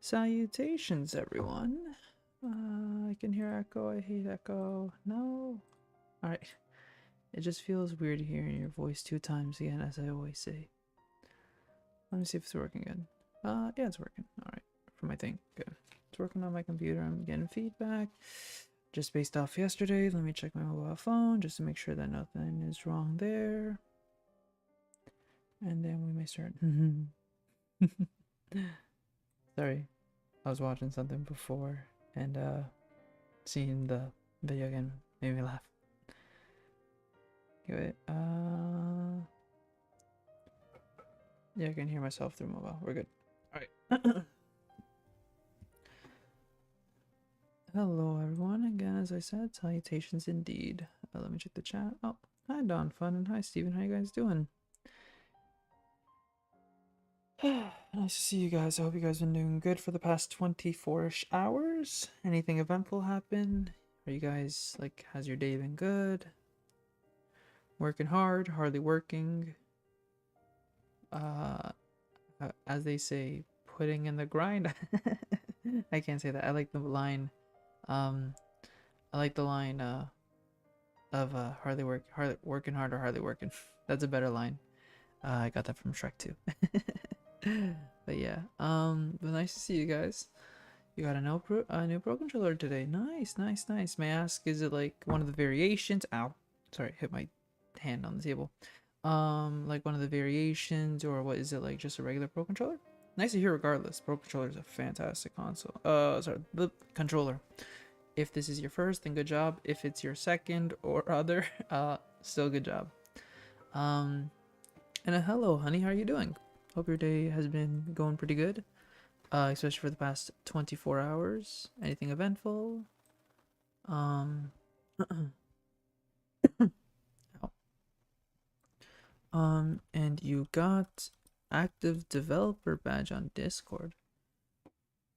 Salutations, everyone. I can hear echo. I hate echo. No. Alright. It just feels weird hearing your voice 2 times again, as I always say. Let me see if it's working good. Yeah, it's working. Alright. For my thing. Good. It's working on my computer. I'm getting feedback. Just based off yesterday, let me check my mobile phone just to make sure that nothing is wrong there. And then we may start. Sorry. I was watching something before and seeing the video again made me laugh. Give it yeah, I can hear myself through mobile. We're good. Alright. Hello everyone, again as I said, salutations indeed. Let me check the chat. Oh, hi Don Fun and hi Steven, how you guys doing? Nice to see you guys. I hope you guys have been doing good for the past 24-ish hours. Anything eventful happen? Are you guys, like, has your day been good? Working hard, hardly working. As they say, putting in the grind. I can't say that. I like the line. I like the line of hardly working hard or hardly working. That's a better line. I got that from Shrek too. But yeah, but nice to see you guys. You got a new Pro controller today. Nice, nice, nice. May I ask, is it like one of the variations? Ow, sorry, hit my hand on the table. Like one of the variations, or what is it, like just a regular Pro controller? Nice to hear regardless. Pro controller is a fantastic console. Sorry, the controller. If this is your first, then good job. If it's your second or other, still good job. And hello, honey, how are you doing? Hope your day has been going pretty good. Especially for the past 24 hours. Anything eventful? And you got active developer badge on Discord.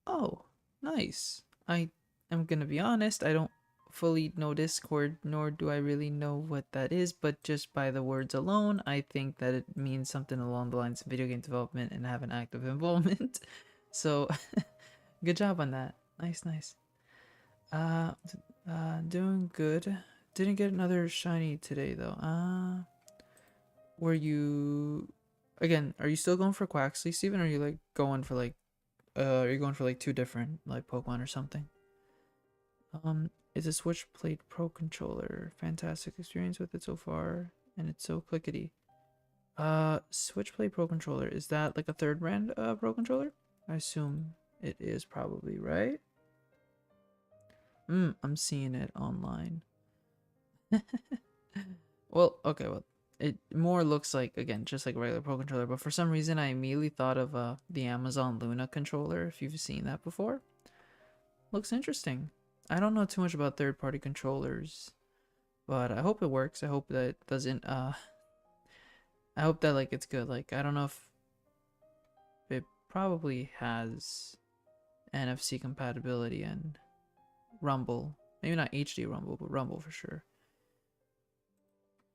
Oh, nice. I am gonna be honest, I don't fully know Discord, nor do I really know what that is, but just by the words alone, I think that it means something along the lines of video game development and have an active involvement. So, good job on that. Nice, nice. Doing good. Didn't get another shiny today though. Were you again? Are you still going for Quaxley, Steven? Or are you like going for like, are you going for like 2 different like Pokemon or something? It's a Switchblade Pro controller. Fantastic experience with it so far, and it's so clickety. Switchblade Pro controller, is that like a third brand Pro controller? I assume it is, probably, right? I'm seeing it online. Well, okay, well, it more looks like, again, just like a regular Pro controller, but for some reason I immediately thought of the Amazon Luna controller, if you've seen that before. Looks interesting. I don't know too much about third-party controllers, but I hope it works. I hope that it doesn't I hope that like it's good. Like, I don't know if it probably has NFC compatibility and Rumble. Maybe not HD Rumble, but Rumble for sure.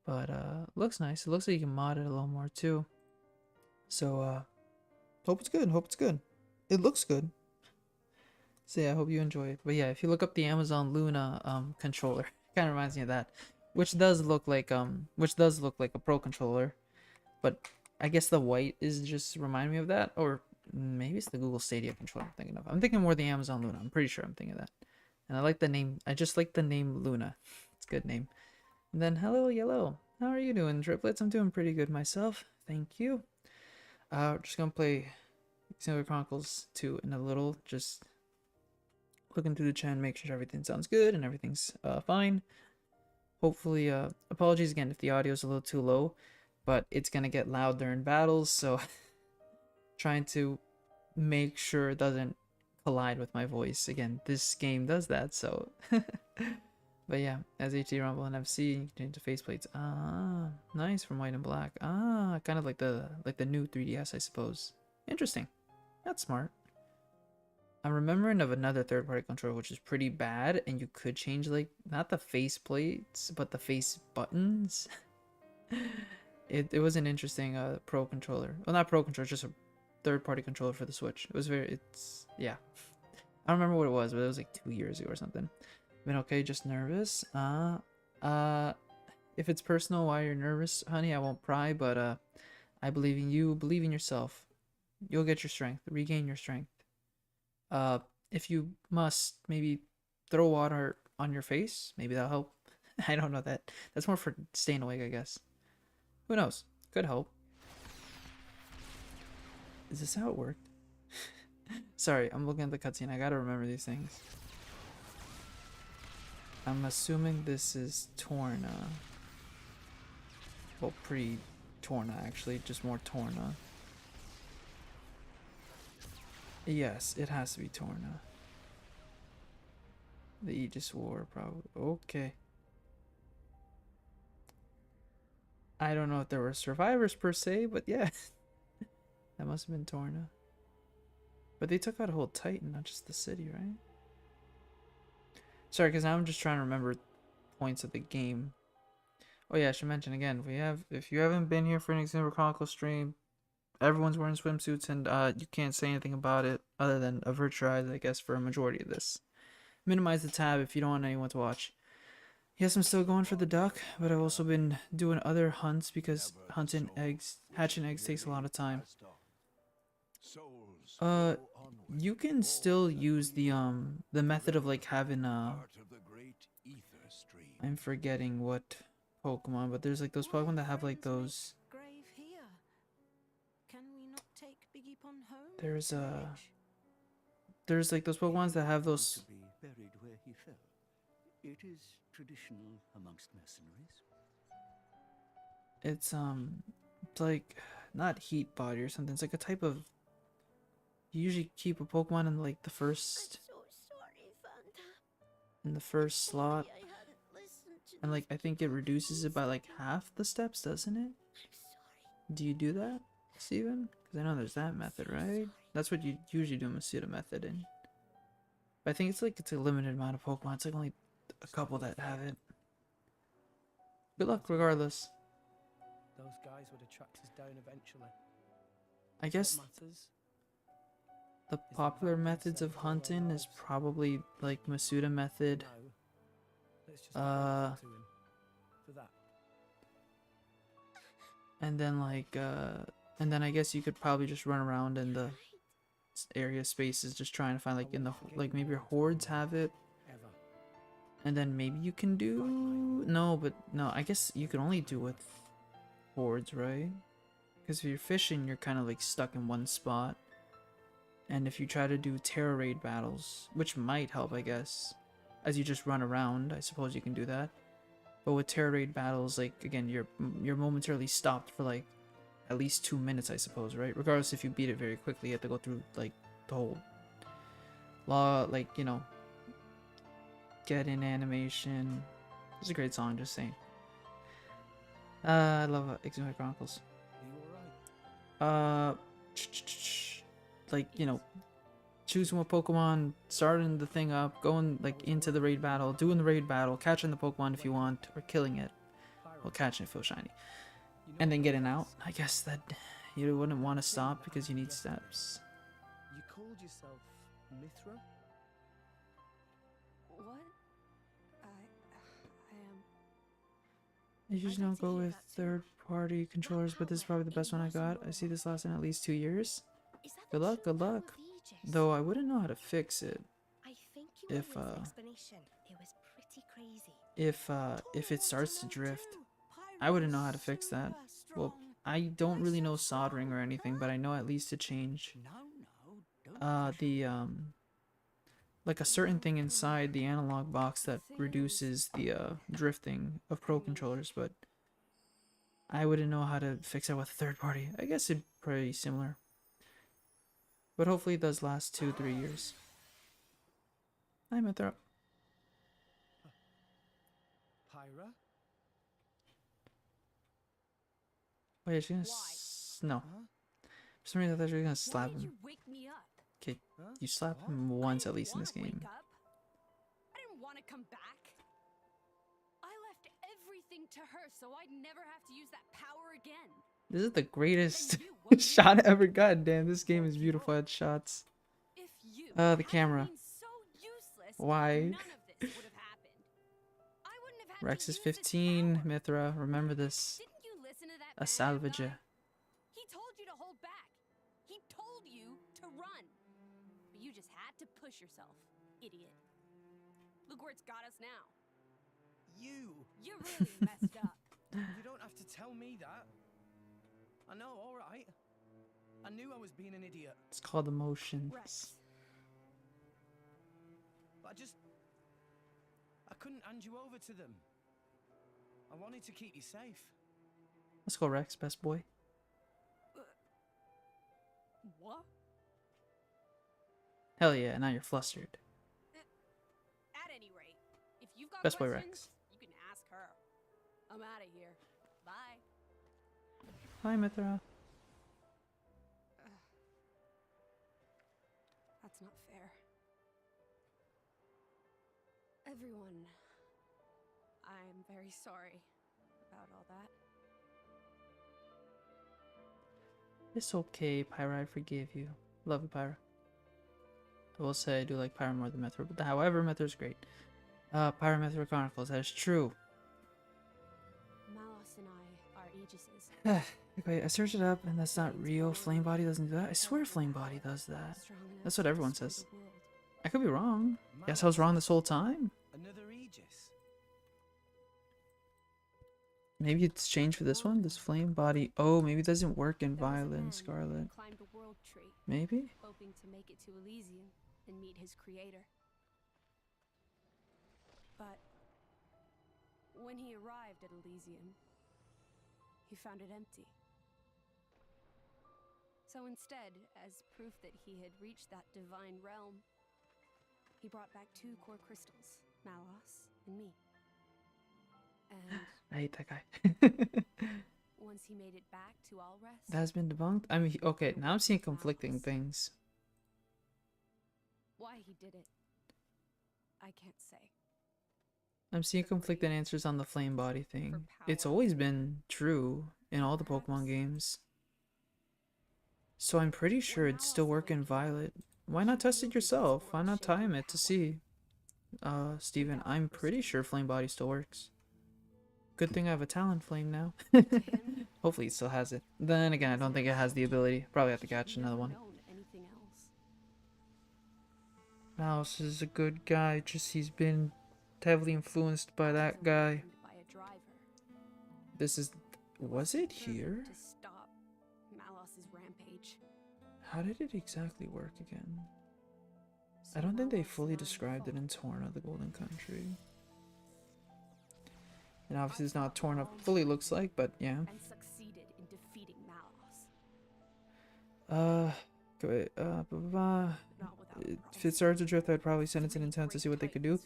But looks nice. It looks like you can mod it a little more too. So hope it's good. Hope it's good. It looks good. So yeah, I hope you enjoy it. But yeah, if you look up the Amazon Luna controller, kind of reminds me of that, which does look like a Pro controller, but I guess the white is just remind me of that, or maybe it's the Google Stadia controller I'm thinking of. I'm thinking more the Amazon Luna. I'm pretty sure I'm thinking of that. And I like the name. I just like the name Luna. It's a good name. And then hello Yellow. How are you doing, Triplets? I'm doing pretty good myself. Thank you. Just gonna play XENOBLADE Chronicles 2 in a little. Just looking through the chat, make sure everything sounds good and everything's fine. Hopefully, apologies again if the audio is a little too low, but it's gonna get loud during battles, so trying to make sure it doesn't collide with my voice. Again, this game does that, so but yeah, as HD Rumble and FC, you can change the faceplates. Nice, from white and black. Kind of like the new 3DS, I suppose. Interesting. That's smart. I'm remembering of another third-party controller which is pretty bad, and you could change like not the face plates but the face buttons. It was an interesting Pro controller. Well, not Pro controller, just a third-party controller for the Switch. It was yeah. I don't remember what it was, but it was like 2 years ago or something. Been okay, just nervous. If it's personal why you're nervous, honey, I won't pry, but I believe in you. Believe in yourself. You'll get your strength. Regain your strength. If you must, maybe throw water on your face. Maybe that'll help. I don't know that. That's more for staying awake, I guess. Who knows? Could help. Is this how it worked? Sorry, I'm looking at the cutscene. I gotta remember these things. I'm assuming this is Torna. Well, pre-Torna, actually. Just more Torna. Yes, it has to be Torna. The Aegis War, probably. Okay. I don't know if there were survivors per se, but yeah. That must have been Torna. But they took out a whole Titan, not just the city, right? Sorry, because now I'm just trying to remember points of the game. Oh yeah, I should mention again, if you haven't been here for an Xenoblade Chronicles stream, everyone's wearing swimsuits and you can't say anything about it other than avert your eyes, I guess, for a majority of this. Minimize the tab if you don't want anyone to watch. Yes, I'm still going for the duck, but I've also been doing other hunts because hatching eggs takes a lot of time. You can still use the method of like having I'm forgetting what Pokemon, but there's like those Pokemon that have like those. There's like those Pokemons that have those. It is traditional amongst mercenaries. It's like not heat body or something. It's like a type of. You usually keep a Pokemon in like the first. In the first slot. And like I think it reduces it by like half the steps, doesn't it? Do you do that, Steven? Because I know there's that method, right? That's what you usually do in Masuda method in. But I think it's a limited amount of Pokemon. It's like only a couple that have it. Good luck regardless. Those guys would have tracked us down eventually. I guess the popular methods of hunting is probably like Masuda method. And then like and then I guess you could probably just run around in the area spaces just trying to find like in the like maybe your hordes have it. And then maybe you can do no, I guess you can only do with hordes, right? Because if you're fishing, you're kind of like stuck in one spot. And if you try to do terror raid battles, which might help, I guess, as you just run around, I suppose you can do that. But with terror raid battles, like again, you're momentarily stopped for like at least 2 minutes, I suppose, right? Regardless if you beat it very quickly, you have to go through like the whole law, like, you know, get in animation. It's a great song, just saying. I love XENOBLADE Chronicles. Like, you know, choosing what Pokemon, starting the thing up, going like into the raid battle, doing the raid battle, catching the Pokemon if you want, or killing it. Well, catching it feels shiny. And then getting out. I guess that you wouldn't want to stop because you need steps. You called yourself Mithra? What? I am. I usually don't go with third-party controllers, but this is probably the best one I got. I see this lasting at least 2 years. Good luck, good luck. Though I wouldn't know how to fix it. If it starts to drift, I wouldn't know how to fix that. Well, I don't really know soldering or anything, but I know at least to change like a certain thing inside the analog box that reduces the drifting of pro controllers, but I wouldn't know how to fix it with a third party. I guess it'd pretty similar. But hopefully it does last 2-3 years. I'm a throw. Pyra? Oh yeah, she's gonna no. For some reason I thought she was gonna slap him. Okay, you slap him once at least in this game. I didn't want to come back. I left everything to her so I'd never have to use that power again. This is the greatest Then you wouldn't. shot ever. God damn, this game is beautiful at shots. If you The hadn't camera. been so useless, Why? none of this would have happened. I wouldn't have had Rex to is use this 15. power. Mithra, remember this. Didn't you listen to that A badass salvager. guy? He told you to hold back. He told you to run. But you just had to push yourself, idiot. Look where it's got us now. You really messed up. You don't have to tell me that. I know, all right. I knew I was being an idiot. It's called emotions. Rex. But I couldn't hand you over to them. I wanted to keep you safe. Let's go, Rex, best boy. What? Hell yeah, now you're flustered. At any rate, if you've got Best boy questions, Rex. you can ask her. I'm out of here. Bye. Hi, Mithra. That's not fair. Everyone, I'm very sorry about all that. It's okay, Pyra, I forgive you. Love you, Pyra. I will say I do like Pyra more than Mithra, but however, Mithra's great. Pyra Mithra Chronicles, that is true. Malos and I are Aegises. Okay, I searched it up and that's not real. Flame Body doesn't do that. I swear Flame Body does that. That's what everyone says. I could be wrong. Guess I was wrong this whole time. Another Aegis. Maybe it's changed for this one. This Flame Body. Oh, maybe it doesn't work in Violet and Scarlet. Climbed the world tree, Maybe? hoping to make it to Elysium and meet his creator. But when he arrived at Elysium, he found it empty. So instead, as proof that he had reached that divine realm, he brought back 2 core crystals, Malos and me. And I hate that guy. once he made it back to Allrest, That has been debunked? I mean, okay, now I'm seeing conflicting things. why he did it, I can't say. I'm seeing conflicting answers on the Flame Body thing. It's always been true in all the Pokemon games. So I'm pretty sure it'd still work in Violet. Why not test it yourself? Why not time it to see? Steven, I'm pretty sure Flame Body still works. Good thing I have a Talonflame now. To him, Hopefully it still has it. Then again, I don't think it has the ability. Probably have to catch he'd another never one. known anything else. Mouse is a good guy, just he's been heavily influenced by that guy. By a driver. This is... Was it here? To stop Malos's rampage. How did it exactly work again? I don't think they fully described it in Torna, the Golden Country. And obviously it's not Torna fully looks like, but yeah. And succeeded in defeating Malos. Not without If it starts to drift, I'd probably send it to Nintendo to see what they could do.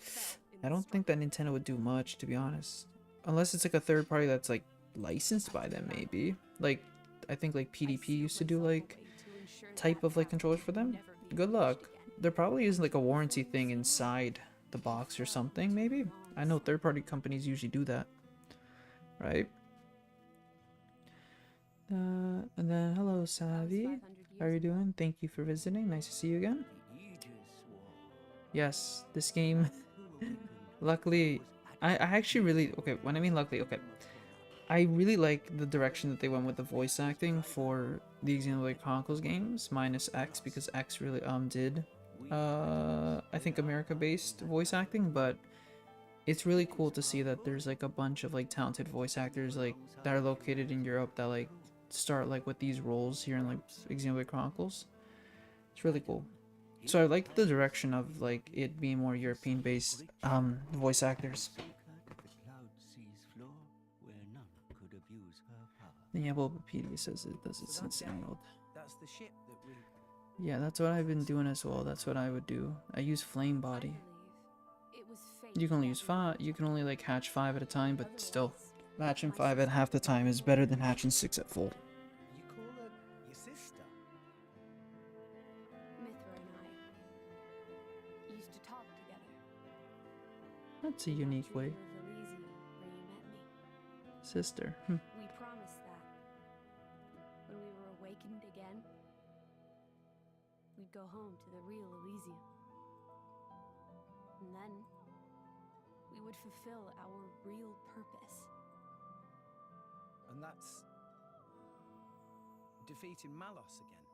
I don't think that Nintendo would do much, to be honest. Unless it's like a third party that's like licensed by them, maybe. Like, I think like PDP used to do like type of like controllers for them. Good luck. There probably is like a warranty thing inside the box or something, maybe. I know third party companies usually do that. Right? And then, hello Savvy. How are you doing? Thank you for visiting. Nice to see you again. The Aegis War. Yes, this game, Who opened luckily, I actually really, okay, when I mean luckily, okay, I really like the direction that they went with the voice acting for the XENOBLADE Chronicles games, minus X, because X really, did, I think America-based voice acting, but it's really cool to see that there's, like, a bunch of, like, talented voice actors, like, that are located in Europe that, like, start, like, with these roles here in, like, XENOBLADE Chronicles. It's really cool. So I like the direction of, like, it being more European-based, voice actors. The cloud sea's floor where none could abuse her power. Yeah, Bulbapedia says it does its insane mode. That's the ship that we... Yeah, that's what I've been doing as well. That's what I would do. I use Flame Body. You can only use 5. You can only like hatch 5 at a time, but still, hatching 5 at half the time is better than hatching 6 at full. You call her your sister? Mithra and I used to talk together. That's a unique way. Of Elysium, where you met me. Sister. We promised that go home to the real Elysium. And then we would fulfill our real purpose. And that's defeating Malos again.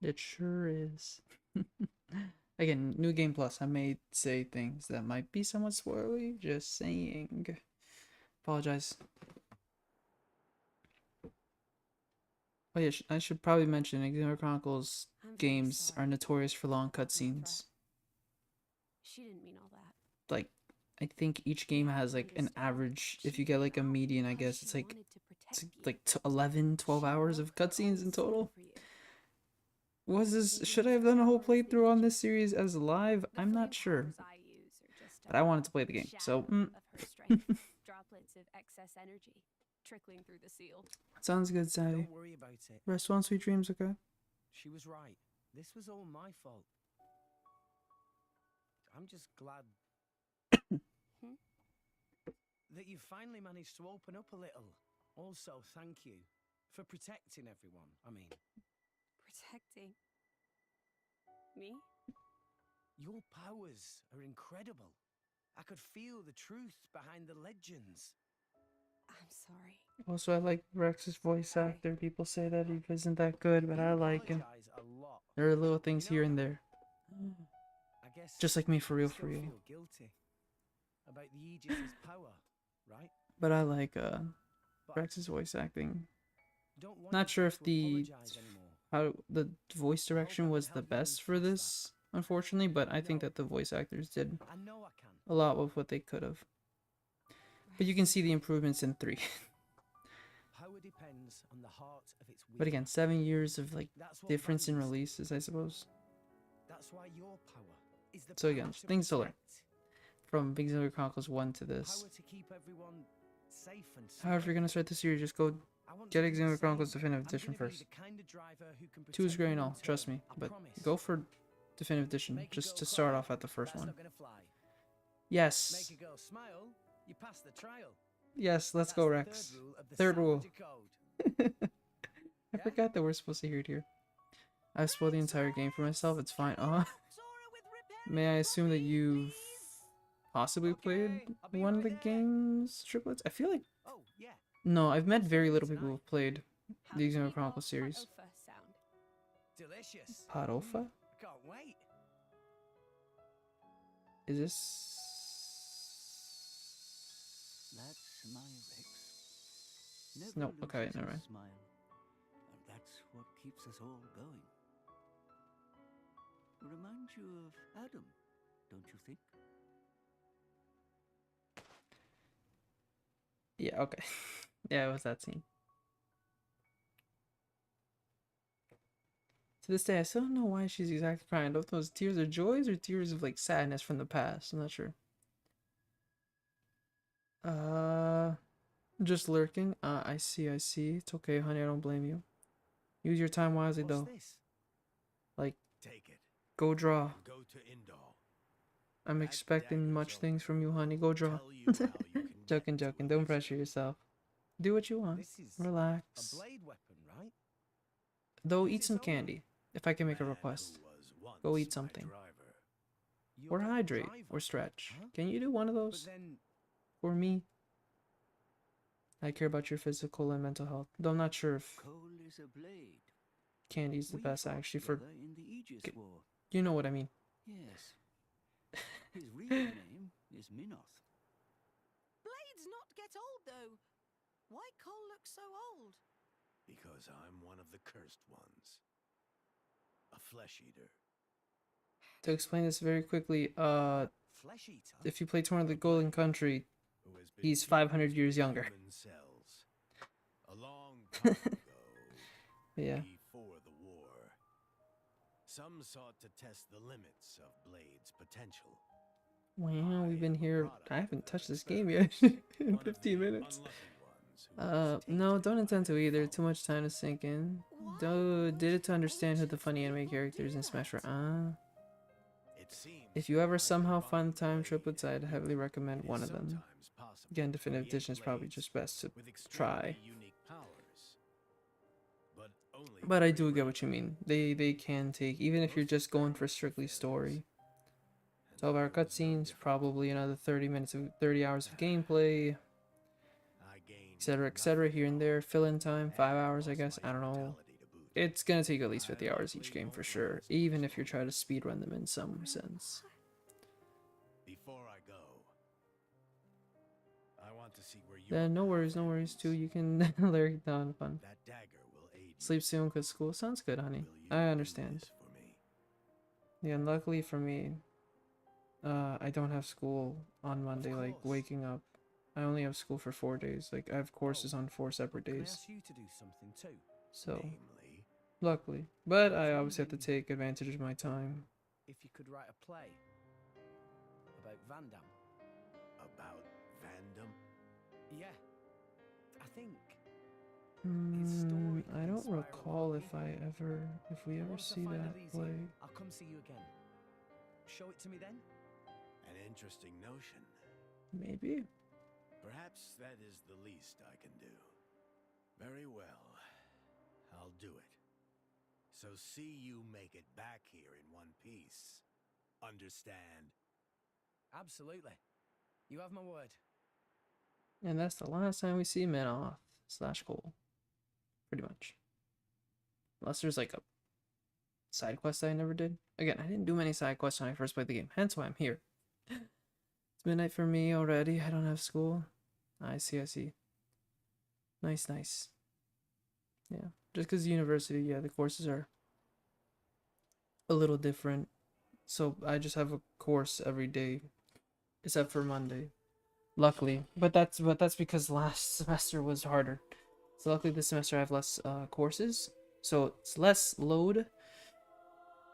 It sure is. Again, New Game Plus. I may say things that might be somewhat spoilery. Just saying. Apologize. Oh yeah, I should probably mention Xenoblade Chronicles I'm very games sorry. are notorious for long Miss cutscenes. She didn't mean all that. Like, I think each game has like an average. If you get like a median, I guess it's like 11, 12 hours of cutscenes in total. Was this? Should I have done a whole playthrough on this series as live? I'm not sure, but I wanted to play the game, so Droplets of excess energy trickling through the seal. sounds good, Sadie. Don't worry about it. Rest well, sweet dreams. Okay. She was right. This was all my fault. I'm just glad that you finally managed to open up a little. Also, thank you for protecting everyone. I mean, Protecting me? your powers are incredible. I could feel the truth behind the legends. I'm sorry. Also, I like Rex's voice actor. People say that he isn't that good, but You I like him. apologize a lot. There are little things You know here and that. there. I guess Just like me, for you real, still for real. feel guilty about the Aegis's power, right? But I like But Rex's voice acting. don't want Not you sure if to the apologize anymore. how the voice direction was the best for this, unfortunately, but I think that the voice actors did I know I can. a lot with what they could have. But you can see the improvements in 3. Power depends on the heart of its But again, 7 years of like That's what difference in Vandy's- releases, I suppose. That's why your power is the So power again, to things to learn. protect, From Big Xenoblade Chronicles 1 to this. power to keep everyone safe and However, if you're gonna start the series, just go I want get to do the Xenoblade Chronicles same. Definitive I'm Edition gonna be first. the kind of driver who can 2 is protect great you and in all, trust turn, me, I but promise. go for Definitive Edition Make a just girl to start cry, off at the first that's one. not gonna fly. Yes. Make a girl smile, you pass the trial. Yes, let's That's go, the Rex. Third rule of the Third rule. Salvager Code. I forgot that we're supposed to hear it here. I've spoiled the entire game for myself, it's fine. May I assume that you've possibly played I'll be one of the right there. game's triplets? I feel like... Oh, yeah. No, I've met very little people Tonight. who've played How the does Xenoblade meatball Chronicles series. Patofa sound? Delicious. Parofa? I can't wait. Is this... That's my Rex. No, okay, loses never his mind. Smile. And that's what keeps us all going. Reminds you of Adam, don't you think? Yeah, okay. Yeah, it was that scene. To this day, I still don't know why she's exactly crying. I don't know if those tears of joys or tears of like sadness from the past. I'm not sure. Just lurking. I see, I see. It's okay, honey. I don't blame you. Use your time wisely, What's though. this? Like, Take it. go draw. And go to Indal. I'm That expecting dagger's much over. things from you, honey. Go draw. Tell you how you can Joking, get to joking. Don't Elysium. pressure yourself. Do what you want. This is Relax. a blade weapon, right? Though Is eat it some over? candy. If I can make a Man request. who was once Go eat my something. driver. Or You're a hydrate. driver, Or stretch. huh? Can you do one of But those then for me? I care about your physical and mental health. Though I'm not sure if Cole is a blade. candy's the We best fought actually for... together in the Aegis G- War. You know what I mean. Yes. His real name is Minoth. Blades not get old, though. Why Cole look so old? because I'm one of the cursed ones. A flesh eater. To explain this very quickly, Flesh eater? if you play Torn of the Golden Country, Who has been he's feeding 500 to years younger. human cells. A long time ago. Yeah. Before the war. Some sought to test the limits of Blade's potential. Wow, we've been I am a here. product I haven't of touched that this game yet. experiment. In One of 15 the minutes. unlucky ones who was No, tainted don't intend by to either. foul. Too much time to sink in. Why Though, did it to would understand who the ancient funny anime people characters do in Smash that? are. It seems If you ever by somehow divine find the time blade, triplets, I'd heavily recommend it one is of them. sometimes possible Again, to Definitive create Edition is probably blades just best to with try. extremely unique powers. But I do get what you mean. They can take, even if you're just going for strictly story. 12-hour cutscenes, probably another 30 hours of gameplay, etc., here and there. Fill-in time, 5 hours, I guess. I don't know. It's gonna take at least 50 hours each game for sure, even if you're trying to speedrun them in some sense. Before I go, I want to see where you Then no worries too. You can lyric down fun. That dagger will aid Sleep soon cause school sounds good, honey. I understand. for me. Yeah, and luckily for me, I don't have school on Monday, like waking up. I only have school for 4 days. Like I have courses on 4 separate Can I days. ask you to do something too? So Namely, luckily, but I always have to take advantage of my time. if you could write a play about Vandam. About Vandam? Yeah, I think. I don't recall if we ever Once I see find that Elysium, play. I'll come see you again. Show it to me then. An interesting notion. Maybe. Perhaps that is the least I can do. Very well. I'll do it. So see you make it back here in one piece. Understand? Absolutely. You have my word. And that's the last time we see Manoth / Cole. Pretty much. Unless there's like a side quest I never did. Again, I didn't do many side quests when I first played the game, hence why I'm here. It's midnight for me already. I don't have school. I see. Nice. Yeah. Just because university, yeah, the courses are a little different. So I just have a course every day, except for Monday. Luckily. But that's because last semester was harder. So luckily this semester I have less courses. So it's less load.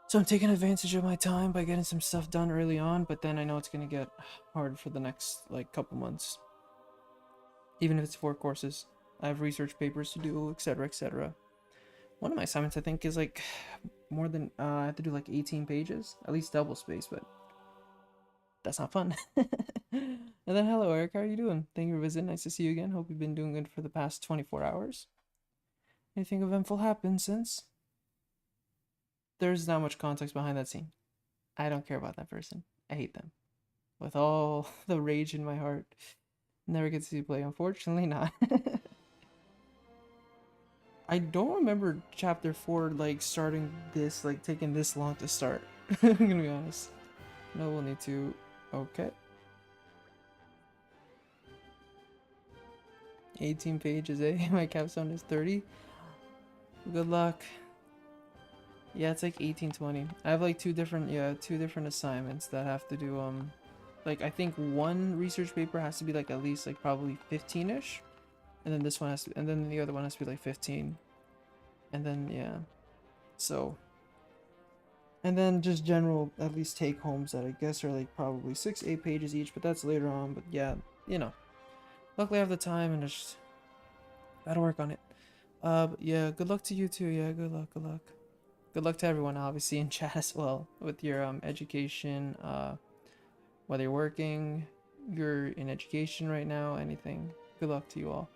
So I'm taking advantage of my time by getting some stuff done early on, but then I know it's gonna get hard for the next like couple months. Even if it's 4 courses. I have research papers to do, etc. One of my assignments I think is like more than I have to do like 18 pages, at least double space, but that's not fun. And then hello Eric, how are you doing? Thank you for visiting. Nice to see you again. Hope you've been doing good for the past 24 hours. Anything eventful happened since? There's not much context behind that scene. I don't care about that person. I hate them. With all the rage in my heart. Never get to see you play, unfortunately not. I don't remember chapter 4 like starting this, like taking this long to start. I'm gonna be honest. No, we'll need to. Okay. 18 pages, eh? My capstone is 30. Good luck. Yeah, it's like 18-20. I have like two different assignments that have to do like I think one research paper has to be like at least like probably 15ish, and then this one has to, and then the other one has to be like 15, and then yeah, so, and then just general at least take homes that I guess are like probably 6-8 pages each, but that's later on. But yeah, you know, luckily I have the time and just gotta work on it. But yeah, good luck to you too. Yeah, good luck. Good luck to everyone, obviously, in chat as well with your education. Whether you're working, you're in education right now, anything. Good luck to you all.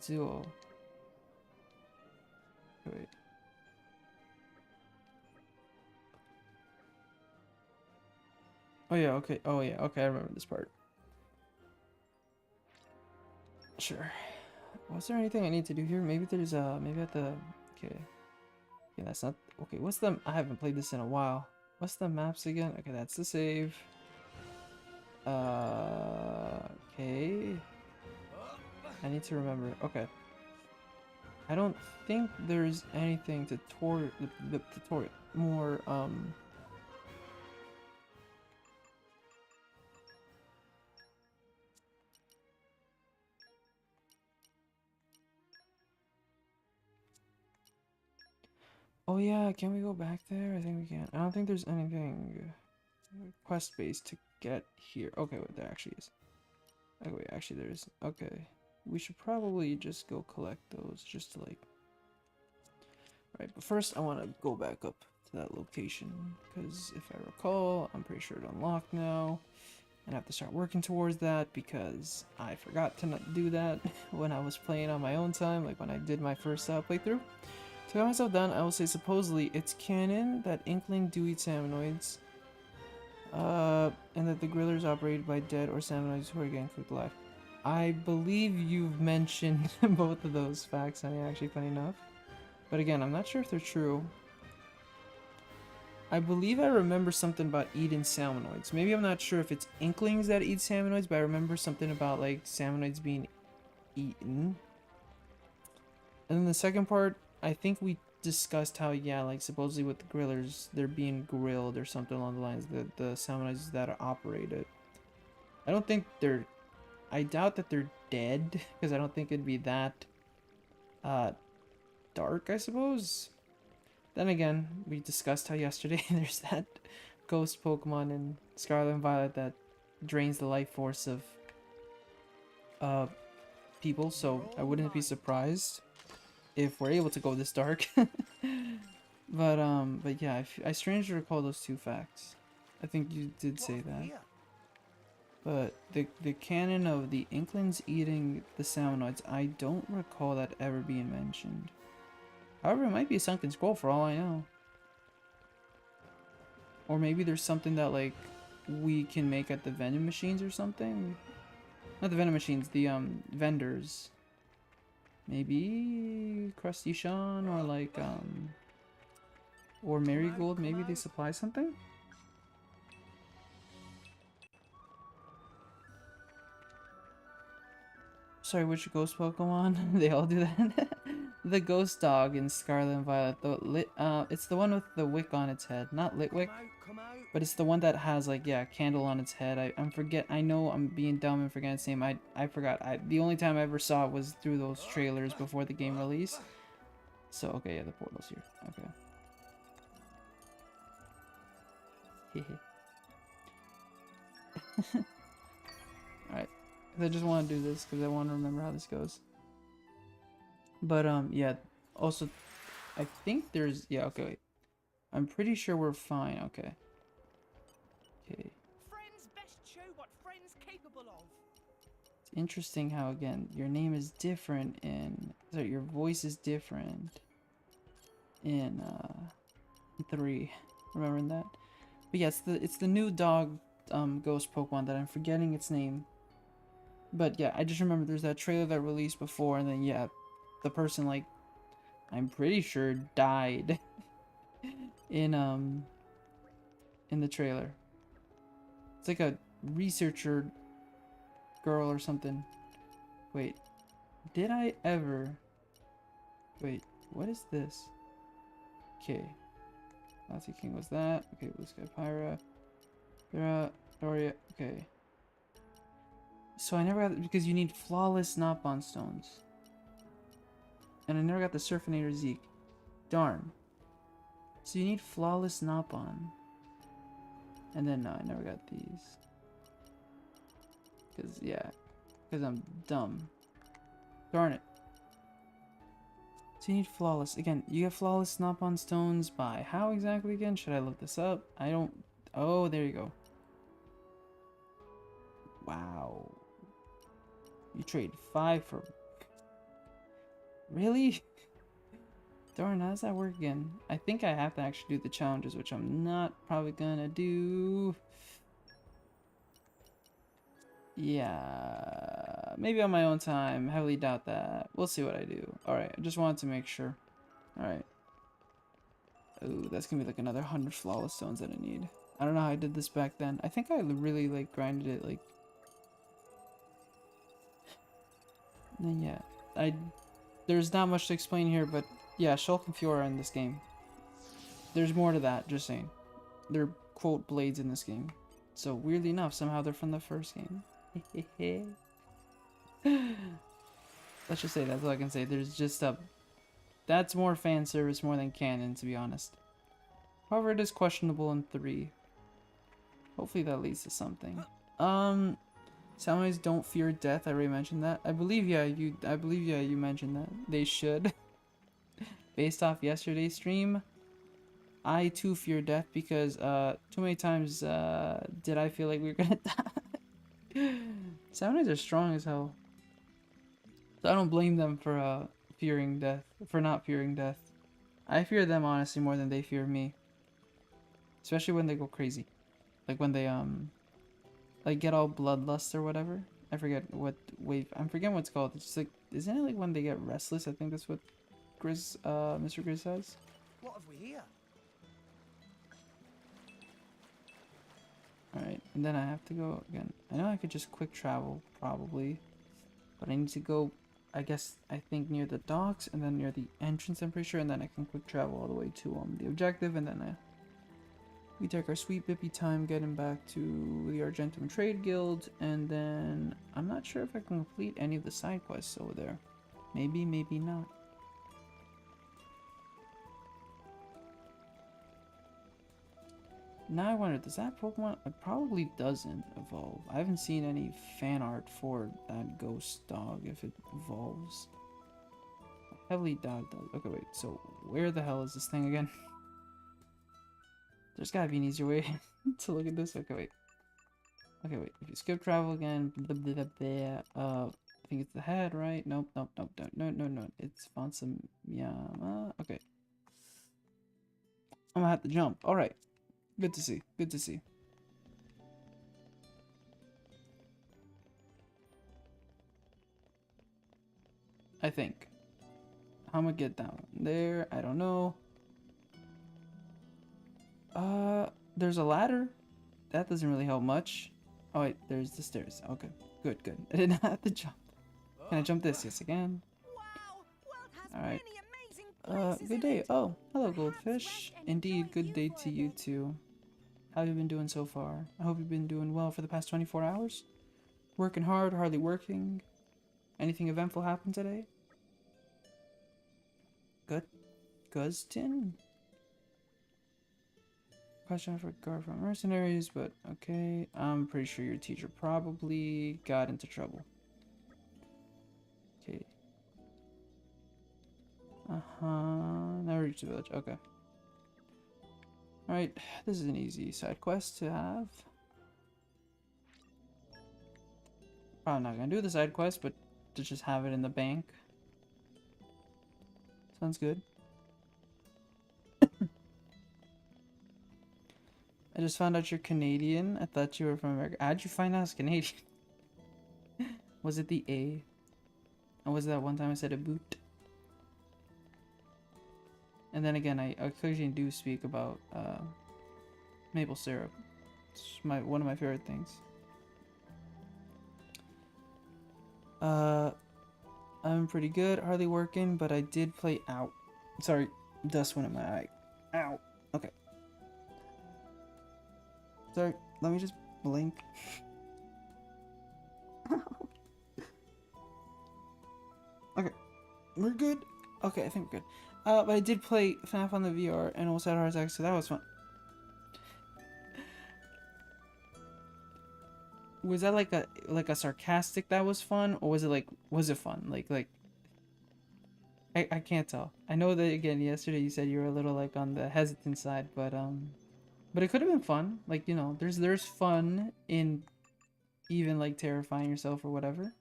Zuo. Wait. Oh yeah, okay. Oh yeah, okay. I remember this part. Sure. Was there anything I need to do here? Maybe there's maybe at the okay. Yeah, that's not okay. What's the? I haven't played this in a while. What's the maps again? Okay, that's the save. Okay. I need to remember. Okay. I don't think there's anything to the tutorial more Oh yeah, can we go back there? I think we can. I don't think there's anything quest-based to get here. Okay, wait, there actually is. Okay, wait, actually there is. Okay. We should probably just go collect those just to like... Right, but first I want to go back up to that location because if I recall, I'm pretty sure it's unlocked now. And I have to start working towards that because I forgot to not do that when I was playing on my own time, like when I did my first playthrough. To calm myself down, I will say supposedly it's canon that Inkling do eat Salmonoids. And that the griller is operated by dead or Salmonoids who are getting cooked alive. I believe you've mentioned both of those facts, honey, actually, funny enough. But again, I'm not sure if they're true. I believe I remember something about eating Salmonoids. Maybe I'm not sure if it's Inklings that eat Salmonoids, but I remember something about, like, Salmonoids being eaten. And then the second part, I think we discussed how, yeah, like, supposedly with the grillers, they're being grilled or something along the lines, the Salmonoids that are operated. I don't think they're... I doubt that they're dead, because I don't think it'd be that, dark, I suppose. Then again, we discussed how yesterday there's that ghost Pokemon in Scarlet and Violet that drains the life force of, people, so I wouldn't be surprised if we're able to go this dark. But yeah, I strangely recall those two facts. I think you did say that. But the canon of the Inklings eating the Salmonoids, I don't recall that ever being mentioned. However, it might be a sunken scroll for all I know. Or maybe there's something that, like, we can make at the vending machines or something. Not the vending machines, the vendors. Maybe Krusty Sean or like or Marigold, maybe they supply something? Sorry, which ghost Pokemon? They all do that. The ghost dog in Scarlet and Violet. It's the one with the wick on its head. Not Litwick, but it's the one that has, like, yeah, a candle on its head. I know I'm being dumb and forgetting its name. I forgot. The only time I ever saw it was through those trailers before the game release. So, okay, yeah, the portal's here. Okay. Alright. I just want to do this because I want to remember how this goes. But, yeah. Also, I think there's... Yeah, okay, wait. I'm pretty sure we're fine. Okay. Okay. Friends best show what friends capable of. It's interesting how, again, your name is different in... Sorry, your voice is different in 3. Remembering that? But yeah, it's the new dog ghost Pokemon that I'm forgetting its name. But yeah, I just remember there's that trailer that released before, and then yeah, the person, like, I'm pretty sure died in the trailer. It's like a researcher girl or something. Wait, did I ever? Wait, what is this? Okay, Lassie King was that. Okay, Blue Sky Pyra, Doria. Okay. So I never got, because you need flawless Knock-on stones. And I never got the Surfinator Zeke. Darn. So you need flawless Knock-on. And then no, I never got these. Cause yeah. Because I'm dumb. Darn it. So you need flawless. Again, you get flawless Knock-on stones by how exactly again? Should I look this up? I don't... Oh, there you go. Wow. You trade 5 for... Really? Darn, how does that work again? I think I have to actually do the challenges, which I'm not probably gonna do. Yeah, maybe on my own time. Heavily doubt that. We'll see what I do. Alright, I just wanted to make sure. Alright. Ooh, that's gonna be like another 100 flawless stones that I need. I don't know how I did this back then. I think I really, like, grinded it, like... And then, yeah. There's not much to explain here, but... Yeah, Shulk and Fiora in this game. There's more to that, just saying. They're, quote, blades in this game. So, weirdly enough, somehow they're from the first game. Let's just say that's all I can say. There's just a... That's more fan service more than canon, to be honest. However, it is questionable in 3. Hopefully that leads to something. Samurais don't fear death. I already mentioned that. I believe, yeah, you mentioned that. They should. Based off yesterday's stream, I too fear death because too many times did I feel like we were gonna die. Samurais are strong as hell. So I don't blame them for fearing death, for not fearing death. I fear them honestly more than they fear me. Especially when they go crazy. Like when they like get all bloodlust or whatever. I forget what wave. I'm forgetting what it's called. It's just like, isn't it like when they get restless? I think that's what Mr. Grizz says. What have we here? Alright, and then I have to go again. I know I could just quick travel, probably. But I need to go, I guess, I think near the docks, and then near the entrance, I'm pretty sure. And then I can quick travel all the way to the objective, and then we take our sweet bippy time getting back to the Argentum Trade Guild. And then, I'm not sure if I can complete any of the side quests over there. Maybe, maybe not. Now I wonder, does that Pokemon... It probably doesn't evolve. I haven't seen any fan art for that ghost dog if it evolves. I heavily doubt it does. Okay, wait. So, where the hell is this thing again? There's gotta be an easier way to look at this. Okay, wait. Okay, wait. If you skip travel again... Blah, blah, blah, blah, I think it's the head, right? Nope, nope, nope. No. It's Fonsamyama. Okay. I'm gonna have to jump. Alright. Good to see. Good to see. I think. How am I gonna get down there? I don't know. There's a ladder. That doesn't really help much. Oh wait, there's the stairs. Okay, good, good. I did not have to jump. Can I jump this? Yes, again. Wow, world has All right. many amazing places Good in day. it. Oh, hello, Perhaps goldfish. rest and Indeed, enjoy good day for to a you bit. too. How have you been doing so far? I hope you've been doing well for the past 24 hours. Working hard, hardly working. Anything eventful happened today? Good. Guztin? Question for guard from mercenaries, but okay. I'm pretty sure your teacher probably got into trouble. Okay. Never reached the village. Okay. Alright, this is an easy side quest to have. Probably not gonna do the side quest, but to just have it in the bank. Sounds good. I just found out you're Canadian. I thought you were from America. How'd you find out I was Canadian? Was it the A? Or was it that one time I said a boot? And then again, I occasionally do speak about maple syrup. It's one of my favorite things. I'm pretty good, hardly working, but I did play out. Sorry, dust went in my eye. Ow. Okay. Sorry, let me just blink. Okay, we're good. Okay, I think we're good. But I did play FNAF on the VR and almost had a heart attack, so that was fun. Was that like a sarcastic that was fun, or was it fun? I can't tell. I know that again yesterday you said you were a little like on the hesitant side, but it could have been fun. Like, you know, there's fun in even like terrifying yourself or whatever.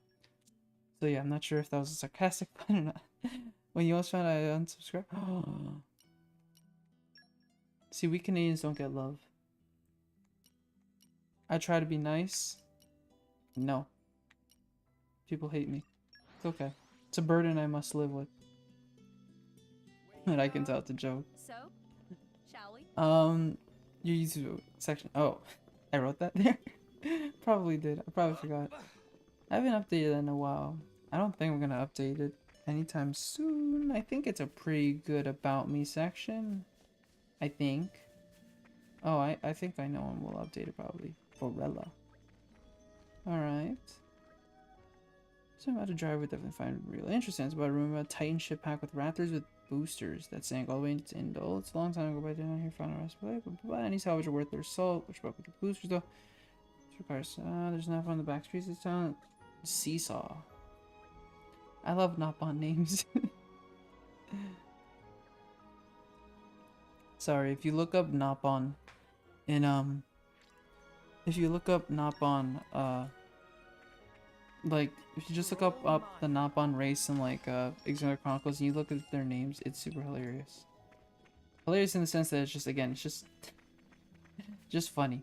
So yeah, I'm not sure if that was a sarcastic pun or not. When you almost found out I unsubscribed. See, we Canadians don't get love. I try to be nice. No. People hate me. It's okay. It's a burden I must live with. And I can tell it's a joke. So, shall we? Your YouTube section. Oh, I wrote that there? Probably did. I probably forgot. I haven't updated that in a while. I don't think I'm gonna update it anytime soon. I think it's a pretty good about me section. I think. Oh, I think I know when we'll update it probably. Borella. Alright. So I'm about to drive would definitely find real interesting. It's about a room about a Titan ship packed with raptors with boosters that sank all the way into Indol. It's a long time ago, but I did not hear final rest play. But any salvage are worth their salt, which broke with the boosters though. Which requires there's enough on the back streets this town. Seesaw. I love Nopon names. Sorry, if you look up Nopon in if you look up Nopon like if you just look up the Nopon race and like XENOBLADE Chronicles and you look at their names, it's super hilarious. Hilarious in the sense that it's just, again, it's just funny.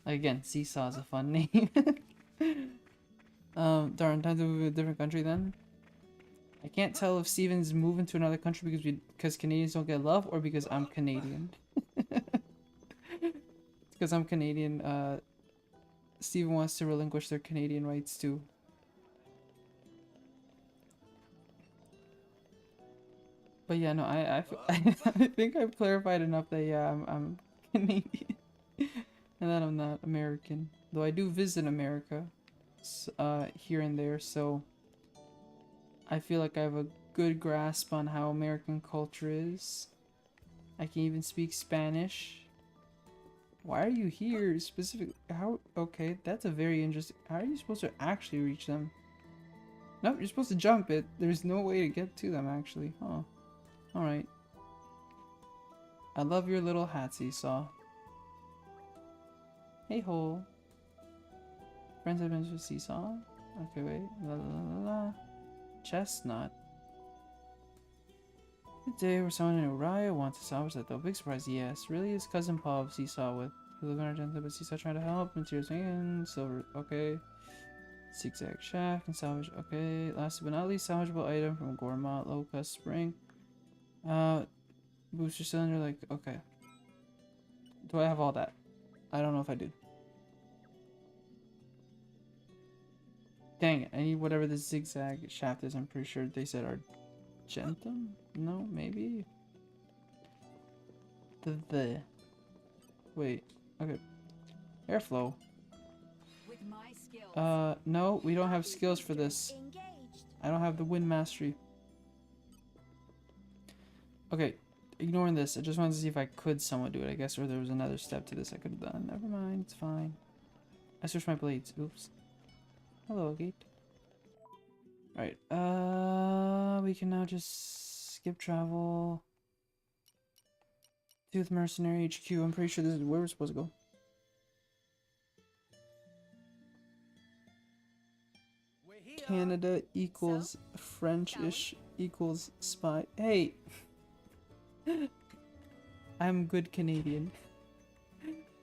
Like, again, Seesaw is a fun name. Darn, time to move to a different country then. I can't tell if Steven's moving to another country because Canadians don't get love or because I'm Canadian. Because I'm Canadian, Steven wants to relinquish their Canadian rights too. But yeah, no, I think I've clarified enough that yeah, I'm Canadian. And that I'm not American. Though I do visit America here and there, so I feel like I have a good grasp on how American culture is. I can even speak Spanish. Why are you here specifically? How? Okay, that's a very interesting. How are you supposed to actually reach them? Nope, you're supposed to jump it. There's no way to get to them actually. Huh. Alright. I love your little hat, Seesaw. Hey ho. Friends adventures with Seesaw? Okay, wait. La la la la la. Chestnut. Good day, we're someone in Uriah wants to salvage that though. Big surprise, yes. Really is cousin Paul of Seesaw with looking at our but Seesaw trying to help. Materials in silver, okay. Zigzag shaft and salvage, okay. Last but not least, salvageable item from Gourmand Locust Spring. Booster cylinder, like, okay. Do I have all that? I don't know if I do. Dang it, I need whatever this zigzag shaft is. I'm pretty sure they said Argentum? No, maybe? Wait, okay. Airflow. With my skills. No, we don't have skills for this. Engaged. I don't have the wind mastery. Okay, ignoring this, I just wanted to see if I could somewhat do it, I guess, or there was another step to this I could have done. Never mind, it's fine. I switched my blades. Oops. Hello, gate. Alright, we can now just skip travel to the Mercenary HQ. I'm pretty sure this is where we're supposed to go. We're here. Canada equals French-ish equals spy. Hey! I'm good Canadian.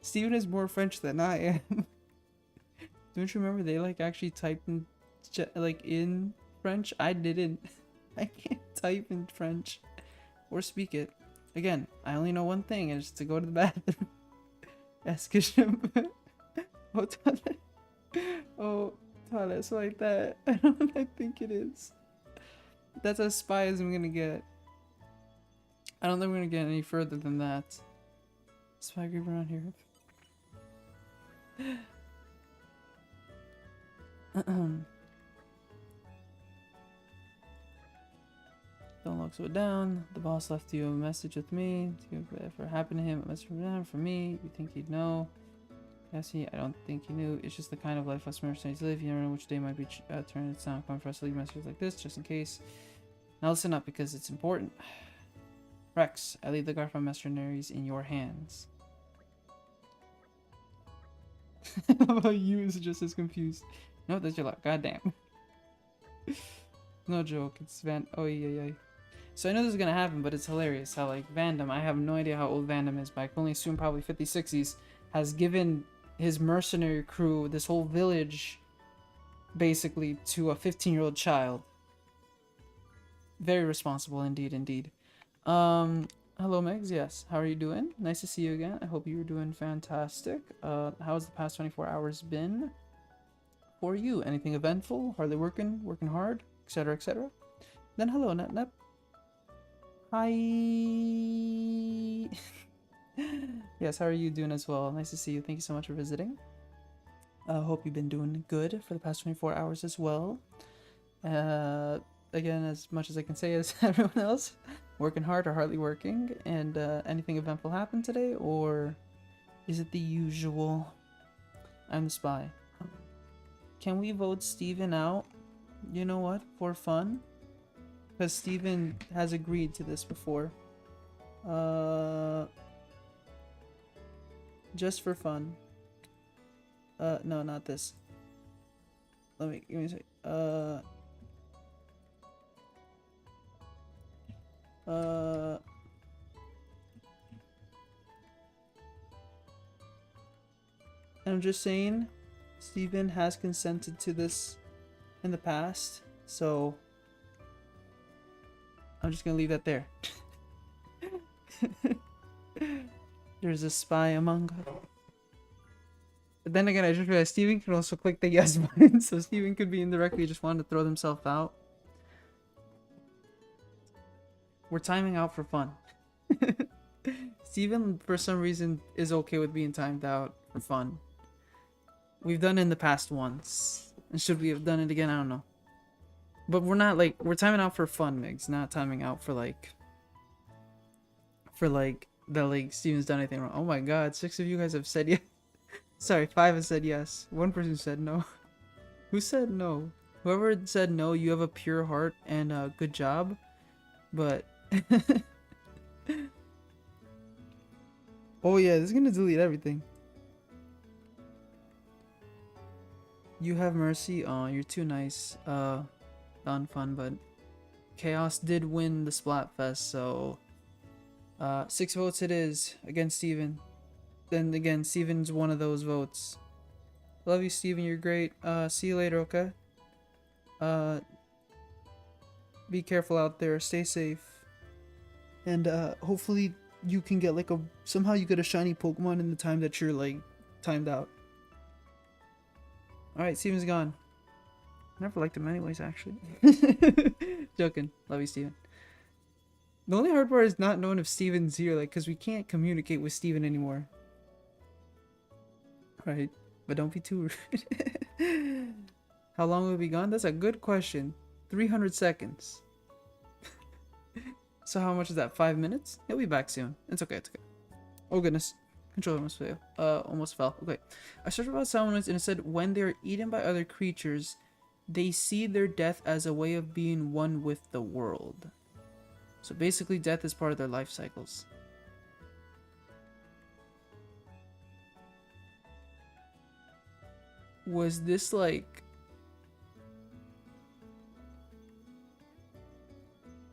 Steven is more French than I am. Don't you remember they like actually typed in like in French? I didn't. I can't type in French or speak it. Again, I only know one thing, and it's to go to the bathroom. Est-ce que je peux? Oh, toilet. Oh, toilet's like that. I don't I think it is. That's as spy as I'm gonna get. I don't think we're gonna get any further than that. Spy group around here. Don't look so down. The boss left you a message with me. If it happened to him, a message from him for me. You think he'd know? Yes, I don't think he knew. It's just the kind of life us mercenaries live. You never know which day might be turning. It's not fun for us to leave messages like this, just in case. Now listen up, because it's important. Rex, I leave the guard from mercenaries in your hands. How about you is just as confused. No, that's your luck. Goddamn. No joke. It's Van. Oh yeah. So I know this is gonna happen, but it's hilarious how like Vandam. I have no idea how old Vandam is, but I can only assume probably 50s, 60s. Has given his mercenary crew, this whole village, basically to a 15-year-old child. Very responsible indeed, indeed. Hello Megs, yes. How are you doing? Nice to see you again. I hope you're doing fantastic. How's the past 24 hours been for you? Anything eventful? Hardly working hard, etc., etc. Then hello, Nep. Hi. Yes, how are you doing as well? Nice to see you. Thank you so much for visiting. Hope you've been doing good for the past 24 hours as well. Again, as much as I can say as everyone else, working hard or hardly working. And anything eventful happened today, or is it the usual? I'm the spy. Can we vote Steven out? You know what? For fun? Because Steven has agreed to this before. Just for fun. No, not this. Give me a sec. I'm just saying, Steven has consented to this in the past, so I'm just gonna leave that there. There's a spy among us. But then again, I just realized Steven can also click the yes button, so Steven could be indirectly just wanting to throw himself out. We're timing out for fun. Steven, for some reason, is okay with being timed out for fun. We've done it in the past once. And should we have done it again? I don't know. But we're not like, we're timing out for fun, Migs, not timing out for like that like Steven's done anything wrong. Oh my god, 6 of you guys have said yes. Sorry, 5 have said yes. 1 person said no. Who said no? Whoever said no, you have a pure heart and good job. But oh yeah, this is gonna delete everything. You have mercy. Oh, you're too nice. Done fun, but Chaos did win the Splatfest, so 6 votes it is against Steven. Then again, Steven's one of those votes. Love you, Steven. You're great. See you later, okay? Be careful out there. Stay safe. And hopefully you can get like somehow you get a shiny Pokemon in the time that you're like timed out. Alright, Steven's gone. I never liked him anyways, actually. Joking. Love you, Steven. The only hard part is not knowing if Steven's here, like, because we can't communicate with Steven anymore. Right, but don't be too rude. How long will we be gone? That's a good question. 300 seconds. So how much is that? 5 minutes? He'll be back soon. It's okay, it's okay. Oh goodness. Controller almost failed. Almost fell. Okay. I searched about salmonids and it said when they are eaten by other creatures, they see their death as a way of being one with the world. So basically death is part of their life cycles. Was this like...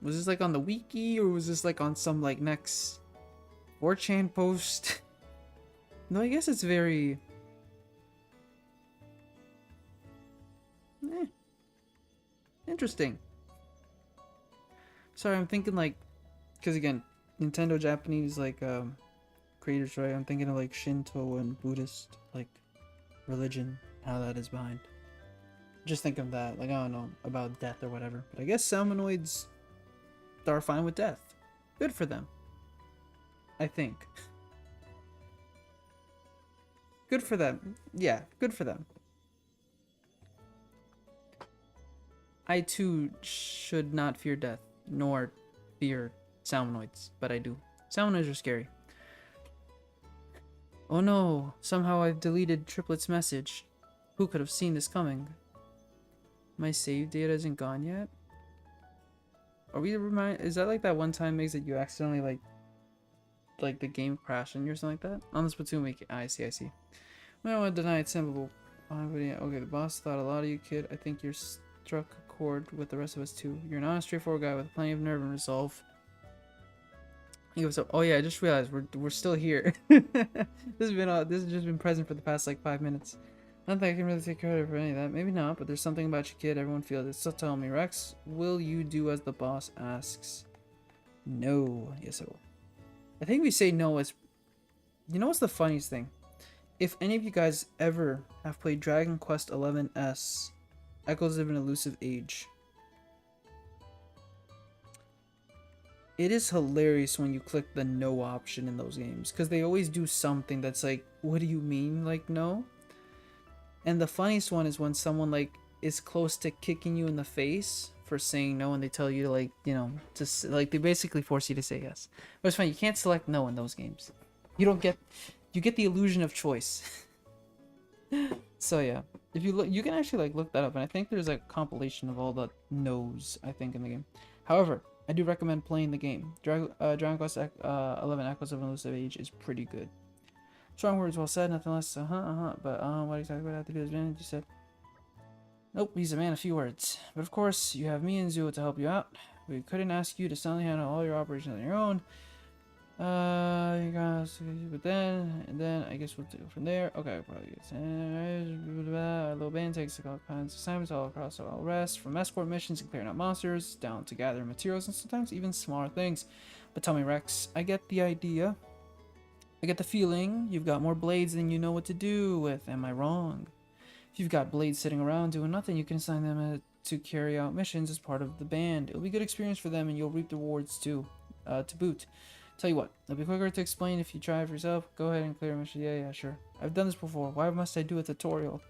Was this like on the wiki or was this like on some like next 4chan post? No, I guess it's very... Interesting. Sorry, I'm thinking like... Because again, Nintendo Japanese like creators, right? I'm thinking of like Shinto and Buddhist like religion, how that is behind. Just think of that. Like, I don't know about death or whatever. But I guess salmonoids are fine with death. Good for them. I think. Good for them. Yeah, good for them. I too should not fear death, nor fear salmonoids, but I do. Salmonoids are scary. Oh no, somehow I've deleted Triplet's message. Who could have seen this coming? My save data isn't gone yet? Are we is that like that one time, Migs, that you accidentally like the game crashed on you or something like that? On the Splatoon week. I see. I don't want to deny it's simple. Okay, the boss thought a lot of you, kid. I think you're struck a chord with the rest of us too. You're an honest, straightforward guy with plenty of nerve and resolve. He goes up. Oh yeah, I just realized we're still here. This has just been present for the past like 5 minutes. Not that I can really take credit for any of that. Maybe not, but there's something about you, kid. Everyone feels it. So tell me, Rex, will you do as the boss asks? No. Yes, I will. I think we say no as... You know what's the funniest thing? If any of you guys ever have played Dragon Quest XI-S, Echoes of an Elusive Age, it is hilarious when you click the no option in those games, because they always do something that's like, what do you mean, like, no? And the funniest one is when someone like is close to kicking you in the face for saying no, and they tell you to like, you know, just like they basically force you to say yes. But it's fine, you can't select no in those games. You get the illusion of choice. So yeah, if you look, you can actually like look that up, and I think there's a compilation of all the no's I think in the game. However, I do recommend playing the game. Dragon Quest XI Echoes of an Elusive Age is pretty good. Strong words, well said, nothing less. But what exactly would I have to do as man? You said. Nope, he's a man of few words. But of course, you have me and Zuo to help you out. We couldn't ask you to suddenly handle all your operations on your own. You guys, but then I guess we'll do it from there. Okay, probably get a little band takes all kinds of assignments all across all rest, from escort missions and clearing out monsters, down to gathering materials and sometimes even smaller things. But tell me, Rex, I get the idea. I get the feeling you've got more blades than you know what to do with. Am I wrong? If you've got blades sitting around doing nothing, you can assign them to carry out missions as part of the band. It'll be a good experience for them, and you'll reap the rewards too. To boot. Tell you what, it'll be quicker to explain if you try it for yourself. Go ahead and clear a mission. Yeah, sure. I've done this before. Why must I do a tutorial?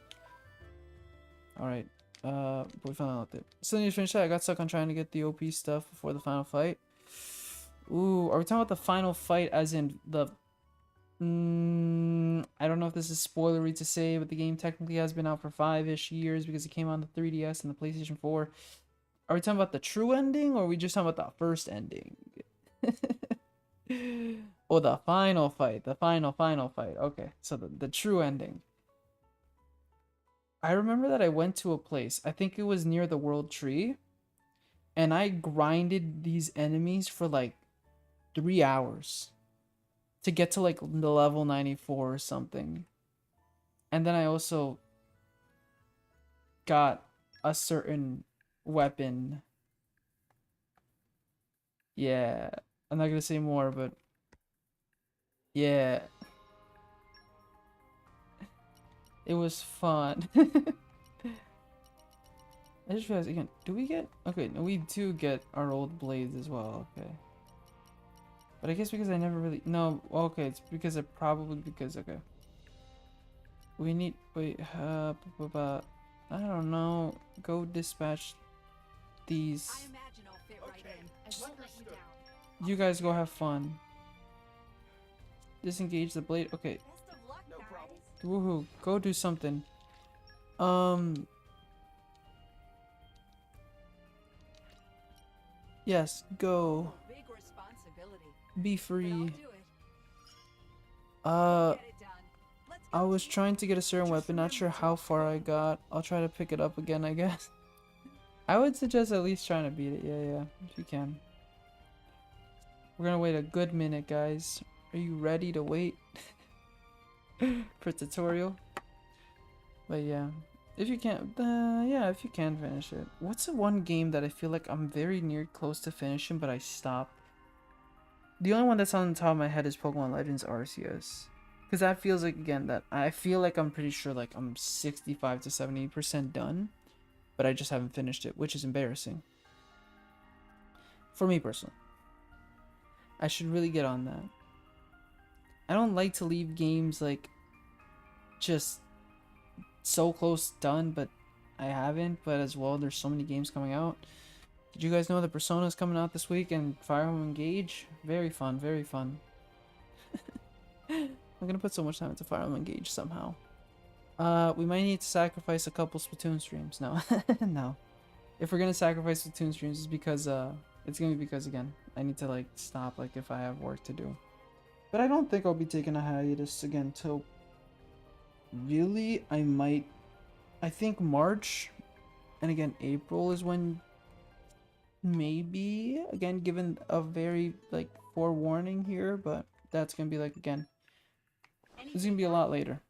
Alright. But we finally left it. Still need to finish that. I got stuck on trying to get the OP stuff before the final fight. Ooh, are we talking about the final fight as in the... I don't know if this is spoilery to say, but the game technically has been out for 5-ish years because it came on the 3DS and the PlayStation 4. Are we talking about the true ending, or are we just talking about the first ending? Oh, the final fight. The final fight. Okay, so the true ending. I remember that I went to a place, I think it was near the World Tree, and I grinded these enemies for like 3 hours to get to like the level 94 or something. And then I also got a certain weapon. Yeah, I'm not gonna say more, but yeah, it was fun. I just realized again, do we get, okay, no, we do get our old blades as well, okay. But I guess because I never really, no, okay, it's because okay. We need, wait, I don't know, go dispatch these. I imagine I'll fit right in. I won't let you down. You guys go have fun. Disengage the blade, okay. Best of luck, No guys. problem. Woohoo, go do something. Yes, go. Big responsibility. Be But I'll free. do it. Get it done. Let's I go. was trying to get a certain weapon, not sure how far I got. I'll try to pick it up again, I guess. I would suggest at least trying to beat it. Yeah, if you can. We're gonna wait a good minute, guys. Are you ready to wait for tutorial? But yeah, if you can't, yeah, if you can finish it. What's the one game that I feel like I'm very near close to finishing, but I stopped? The only one that's on the top of my head is Pokemon Legends Arceus. Because that feels like, again, that I feel like I'm pretty sure like I'm 65 to 70% done. But I just haven't finished it, which is embarrassing. For me personally. I should really get on that. I don't like to leave games like just so close done, but I haven't. But as well, there's so many games coming out. Did you guys know that Persona is coming out this week and Fire Emblem Engage? Very fun, very fun. I'm gonna put so much time into Fire Emblem Engage somehow. We might need to sacrifice a couple Splatoon streams. No, no. If we're gonna sacrifice Splatoon streams, it's because it's gonna be because again, I need to like stop like if I have work to do. But I don't think I'll be taking a hiatus again till really I think March, and again April is when maybe again given a very like forewarning here, but that's gonna be like again. It's gonna be a lot later.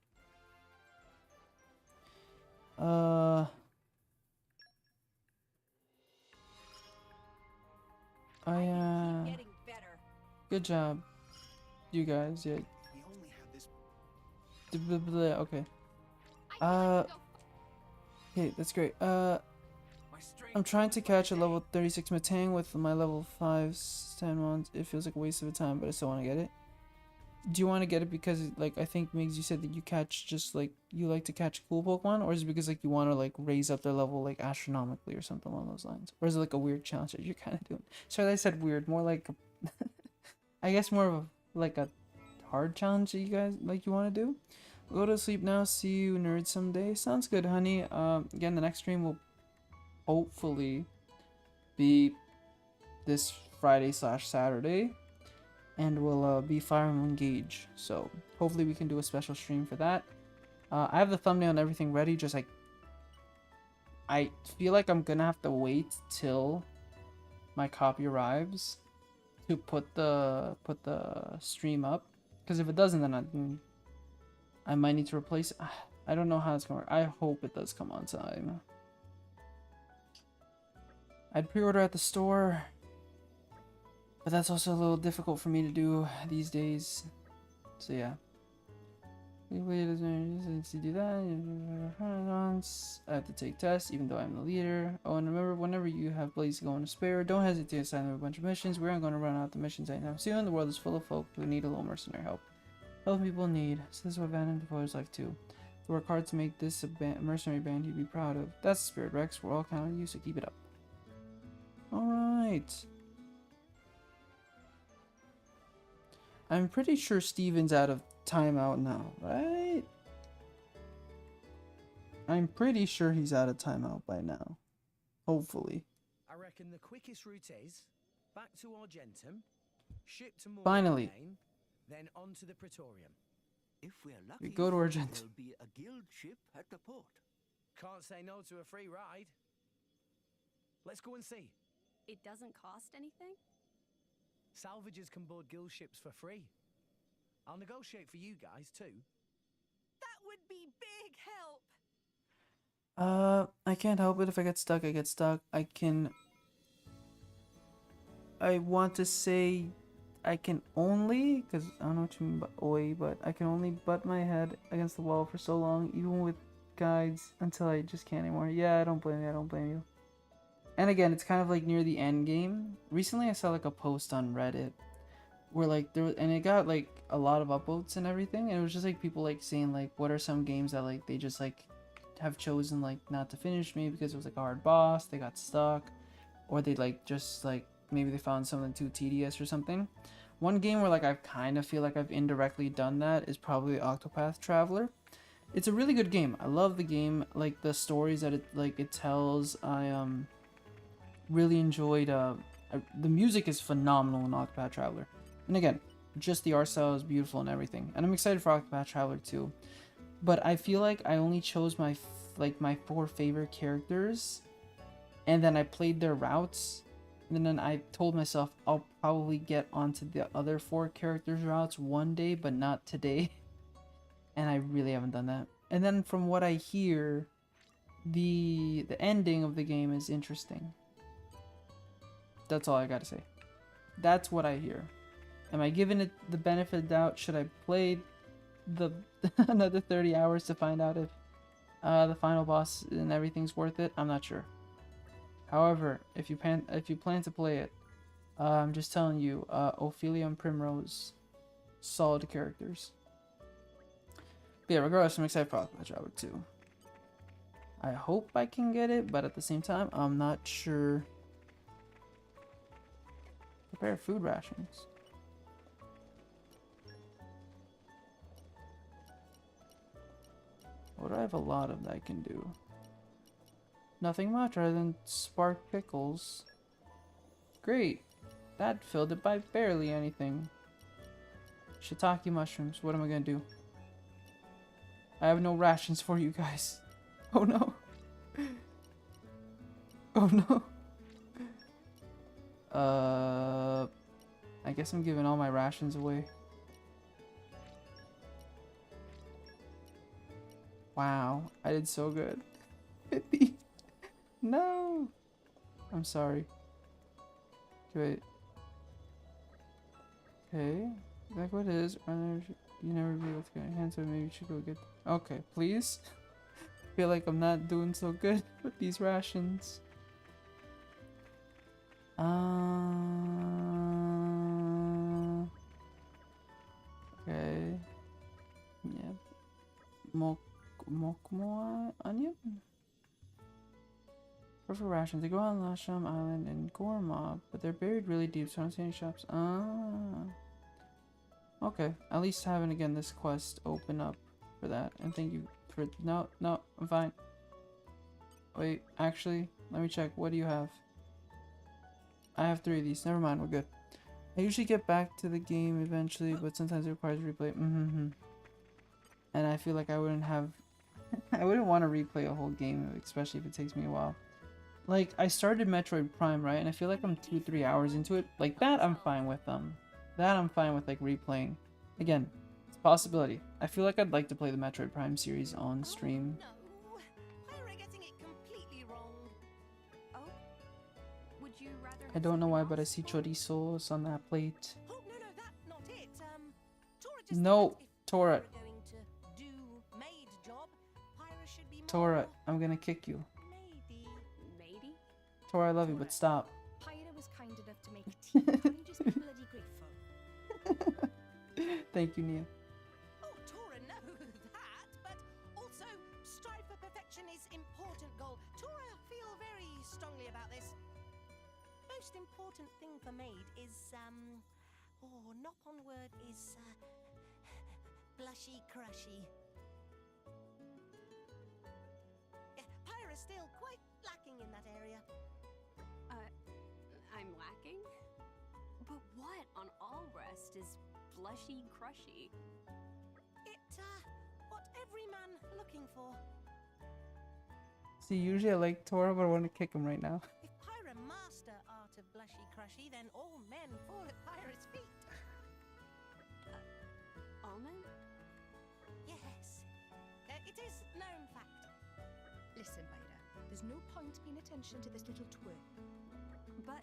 Keep getting better. Good job, you guys. Yeah. We only had this. Okay. Okay, that's great. My strength. I'm trying to catch a level 36 Matang with my level 5 Stanmons. It feels like a waste of time, but I still want to get it. Do you want to get it because, like, I think, Migs, you said that you catch just, like, you like to catch cool Pokemon? Or is it because, like, you want to, like, raise up their level, like, astronomically or something along those lines? Or is it, like, a weird challenge that you're kind of doing? Sorry, I said weird. More like, I guess more of a, like, a hard challenge that you guys, like, you want to do? Go to sleep now. See you, nerds, someday. Sounds good, honey. Again, the next stream will hopefully be this Friday/Saturday. And we'll be Fire Emblem Engage. So hopefully we can do a special stream for that. I have the thumbnail and everything ready. Just like I feel like I'm gonna have to wait till my copy arrives. to put the stream up, because if it doesn't, then I might need to replace. I don't know how it's gonna work. I hope it does come on time. I'd pre-order at the store, but that's also a little difficult for me to do these days. So yeah. To do that, I have to take tests, even though I'm the leader. Oh, and remember, whenever you have Blaze going to spare, don't hesitate to sign up a bunch of missions. We aren't going to run out of missions anytime soon. The world is full of folk who need a little mercenary help. Help people in need. So this is what Van and Devoyer's like too. To work hard to make this a mercenary band you'd be proud of. That's the spirit, Rex. We're all counting on you, so keep it up. Alright. I'm pretty sure Steven's out of timeout now, right? I'm pretty sure he's out of timeout by now. Hopefully. I reckon the quickest route is back to Argentum, ship to Finally. Morgan, then on to the Praetorium. If we're lucky, We go to Argentum. there'll be a guild ship at the port. Can't say no to a free ride. Let's go and see. It doesn't cost anything? Salvagers can board guild ships for free. I'll negotiate for you guys too. That would be big help. I can't help it. If I get stuck, I get stuck. I want to say I can only, because I don't know what you mean by oi, but I can only butt my head against the wall for so long, even with guides, until I just can't anymore. Yeah, I don't blame you. I don't blame you. And again, it's kind of like near the end game. Recently, I saw like a post on Reddit where like and it got like a lot of upvotes and everything. And it was just like people like saying like, what are some games that like they just like have chosen like not to finish maybe because it was like a hard boss, they got stuck, or they like just like maybe they found something too tedious or something. One game where like I kind of feel like I've indirectly done that is probably Octopath Traveler. It's a really good game. I love the game, like the stories that it tells. I really enjoyed the music is phenomenal in Octopath Traveler, and again, just the art style is beautiful and everything, and I'm excited for Octopath Traveler too. But I feel like I only chose my 4 favorite characters, and then I played their routes, and then I told myself I'll probably get onto the other 4 characters' routes one day, but not today. And I really haven't done that. And then from what I hear, the ending of the game is interesting. That's all I gotta say. That's what I hear. Am I giving it the benefit of the doubt? Should I play the another 30 hours to find out if the final boss and everything's worth it? I'm not sure. However, if you plan to play it, I'm just telling you, Ophelia and Primrose, solid characters. But yeah, regardless, I'm excited for Octopath Traveler 2. I hope I can get it, but at the same time, I'm not sure. Prepare food rations. What do I have a lot of that I can do? Nothing much other than spark pickles. Great. That filled it by barely anything. Shiitake mushrooms. What am I gonna do? I have no rations for you guys. Oh no. Oh no. I guess I'm giving all my rations away. Wow, I did so good. 50. No. I'm sorry. Wait. Okay. Like what it is? You never be able to get your hands, so maybe you should go get. Okay, please. Feel like I'm not doing so good with these rations. Okay. Yeah. Mokmo onion? Perfect rations. They grow on Lasham Island and Gormob, but they're buried really deep, so I don't see any shops. Okay. At least having again this quest open up for that. And thank you for no, I'm fine. Wait, actually, let me check. What do you have? I have 3 of these. Never mind, we're good. I usually get back to the game eventually, but sometimes it requires replay. And I feel like I wouldn't have I wouldn't want to replay a whole game, especially if it takes me a while. like, I started Metroid Prime, right? And I feel like I'm 2-3 hours into it. Like, that I'm fine with, like, replaying. Again, it's a possibility. I feel like I'd like to play the Metroid Prime series on stream. Oh, no. Pyra getting it completely wrong. Oh? Would you rather I have don't know why, something but I else, see or- chorizos on that plate. Oh, no, that's not it. Tora just No, said that if Tora. Pyra going to do maid job, Pyra should be more Tora, I'm gonna kick you. maidy. Matey? Tora, I love you, but stop. Pyra was kind enough to make tea. I'm just bloody grateful. Thank you, Nia. Oh, Tora knows that, but also strive for perfection is important goal. Tora feel very strongly about this. Most important thing for maid is knock on word is blushy crushy. Yeah, Pyra's still quite lacking in that area. I'm lacking? But what on all rest is blushy crushy? What every man looking for. See, usually I like Tora, but I want to kick him right now. If Pyra master art of blushy crushy, then all men fall at Pyra's feet. Almond? Yes, it is known fact. Listen, Pyra, there's no point paying attention to this little twerp. But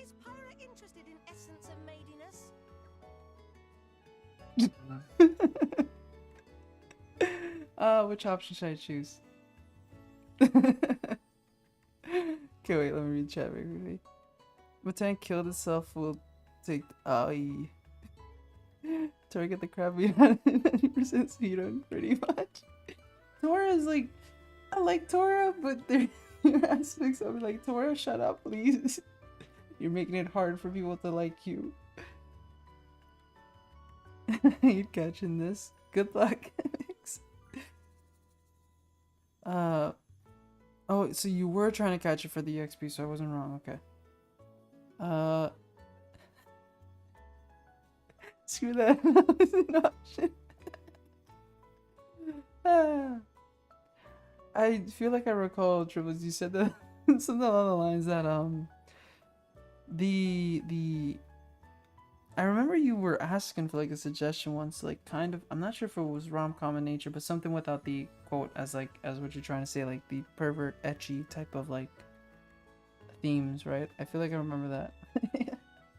Is Pyra interested in essence of maidiness? Which option should I choose? Okay, wait, let me read chat very quickly. Matan killed itself will take target the crap beat on 90% speedrun pretty much. Tora is like, I like Tora, but there are aspects of it like, Tora, shut up, please. You're making it hard for people to like you. You're catching this. Good luck. Thanks. Oh, so you were trying to catch it for the EXP, so I wasn't wrong. Okay. Screw that. That was an option. I feel like I recall, Tribbles, you said that something along the lines that I remember you were asking for like a suggestion once, like kind of, I'm not sure if it was rom-com in nature, but something without the quote as what you're trying to say, like the pervert etchy type of like themes, right? I feel like I remember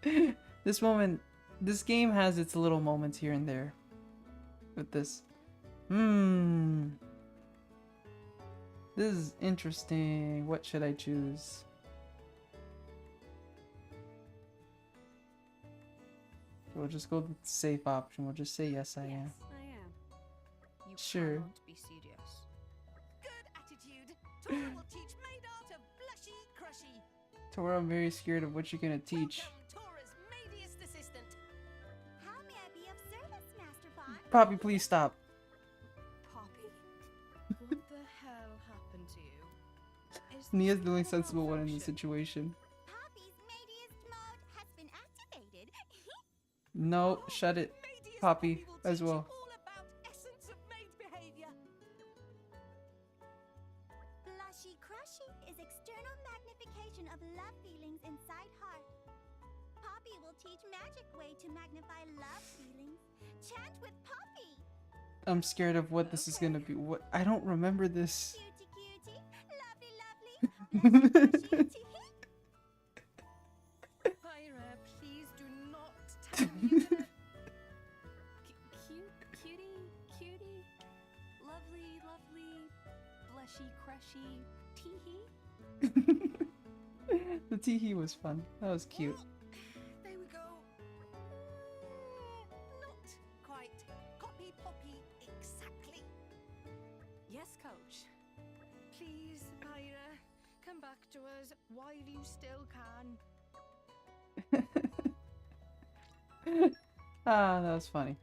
that. This game has its little moments here and there with this. This is interesting. What should I choose? We'll just go with the safe option. We'll just say yes, I am. yes, I am. You Sure. cannot be serious. Good attitude. Tora will teach maid art of blushy crushy. Tora, I'm very scared of what you're gonna teach. Welcome, Tora's maidiest assistant. How may I be of service, Master Bond? Poppy, please stop. Poppy? What the hell happened to you? Is Nia's this the only a sensible one in the malfunction? situation. Poppy's maidiest mode has been activated. No, shut it. Maidiest Poppy, will as teach you well. all about essence of maid behavior. Blushy crushy is external magnification of love feelings inside heart. Poppy will teach magic way to magnify love feelings. Chant with Poppy. I'm scared of what this is gonna be. What? I don't remember this. Cutie cutie, lovely lovely, blushy crushy. Pyra, please do not tell me that. Cutie, lovely, blushy, crushy, teehee. The teehee was fun. That was cute. There we go. Not quite. Copy Poppy exactly. Yes, coach. Please, Pyra, come back to us while you still can. Ah, that was funny.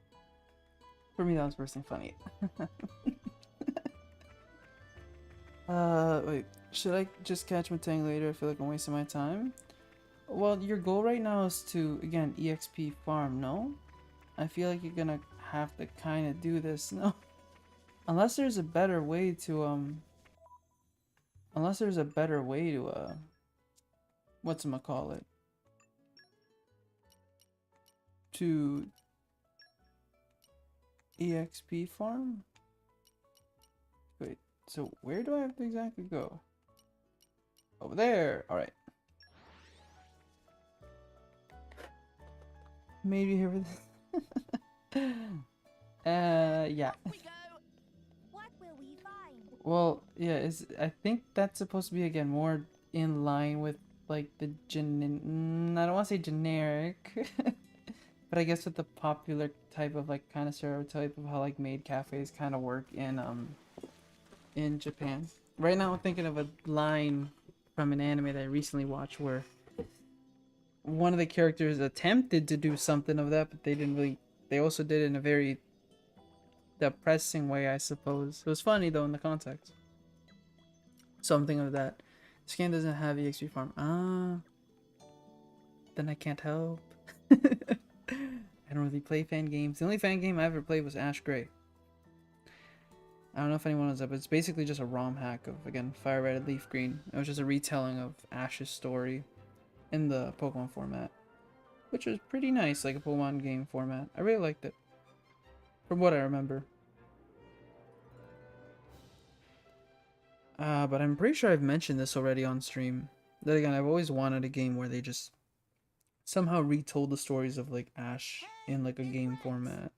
For me, that was personally funny. Wait. Should I just catch Matang later? I feel like I'm wasting my time. Well, your goal right now is to, again, EXP farm, no? I feel like you're gonna have to kind of do this, no? Unless there's a better way to, Unless there's a better way to, whatchamacallit? To EXP farm? Wait, so where do I have to exactly go? Over there! Alright. Maybe here with yeah. We go. What will we find? Well, yeah, I think that's supposed to be again more in line with like the I don't want to say generic, but I guess with the popular type of like kind of stereotype of how like maid cafes kind of work in Japan. Right now I'm thinking of a line from an anime that I recently watched where one of the characters attempted to do something of that, but they didn't really. They also did it in a very depressing way, I suppose. It was funny though in the context. Something of that. This game doesn't have EXP farm. Then I can't help. I don't really play fan games. The only fan game I ever played was Ash Gray. I don't know if anyone knows that, but it's basically just a ROM hack of, again, Fire Red, Leaf Green. It was just a retelling of Ash's story in the Pokemon format, which was pretty nice, like a Pokemon game format. I really liked it, from what I remember. But I'm pretty sure I've mentioned this already on stream. Then again, I've always wanted a game where they just somehow retold the stories of like Ash in like a game format.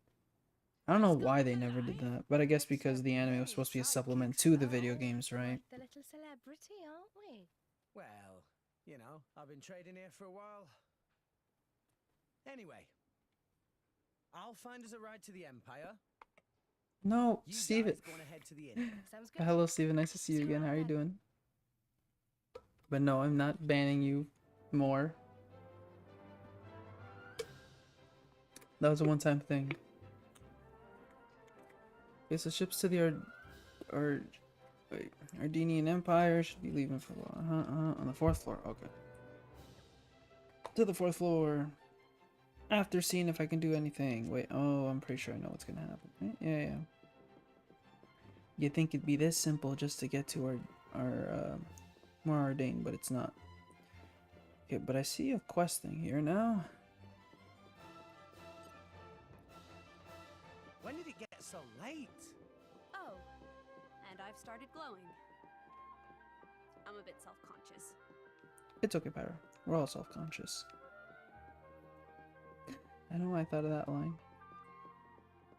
I don't know why they never did that, but I guess because the anime was supposed to be a supplement to the video games, right? The little celebrity, aren't we? Well, you know, I've been trading here for a while. Anyway, I'll find us a ride to the Empire. No, You Steven. guys go on ahead to the inn. Sounds good. Hello, Steven. Nice to see you again. How are you doing? But no, I'm not banning you more. That was a one-time thing. Okay, so ships to the Ardenian Empire should be leaving for on the 4th floor. Okay. To the 4th floor. After seeing if I can do anything. Wait, oh, I'm pretty sure I know what's gonna happen. Yeah. You'd think it'd be this simple just to get to our more ordained, but it's not. Okay, but I see a quest thing here now. When did it get so late? Oh, and I've started glowing. I'm a bit self-conscious. It's okay, Pyro. We're all self-conscious. I don't know why I thought of that line.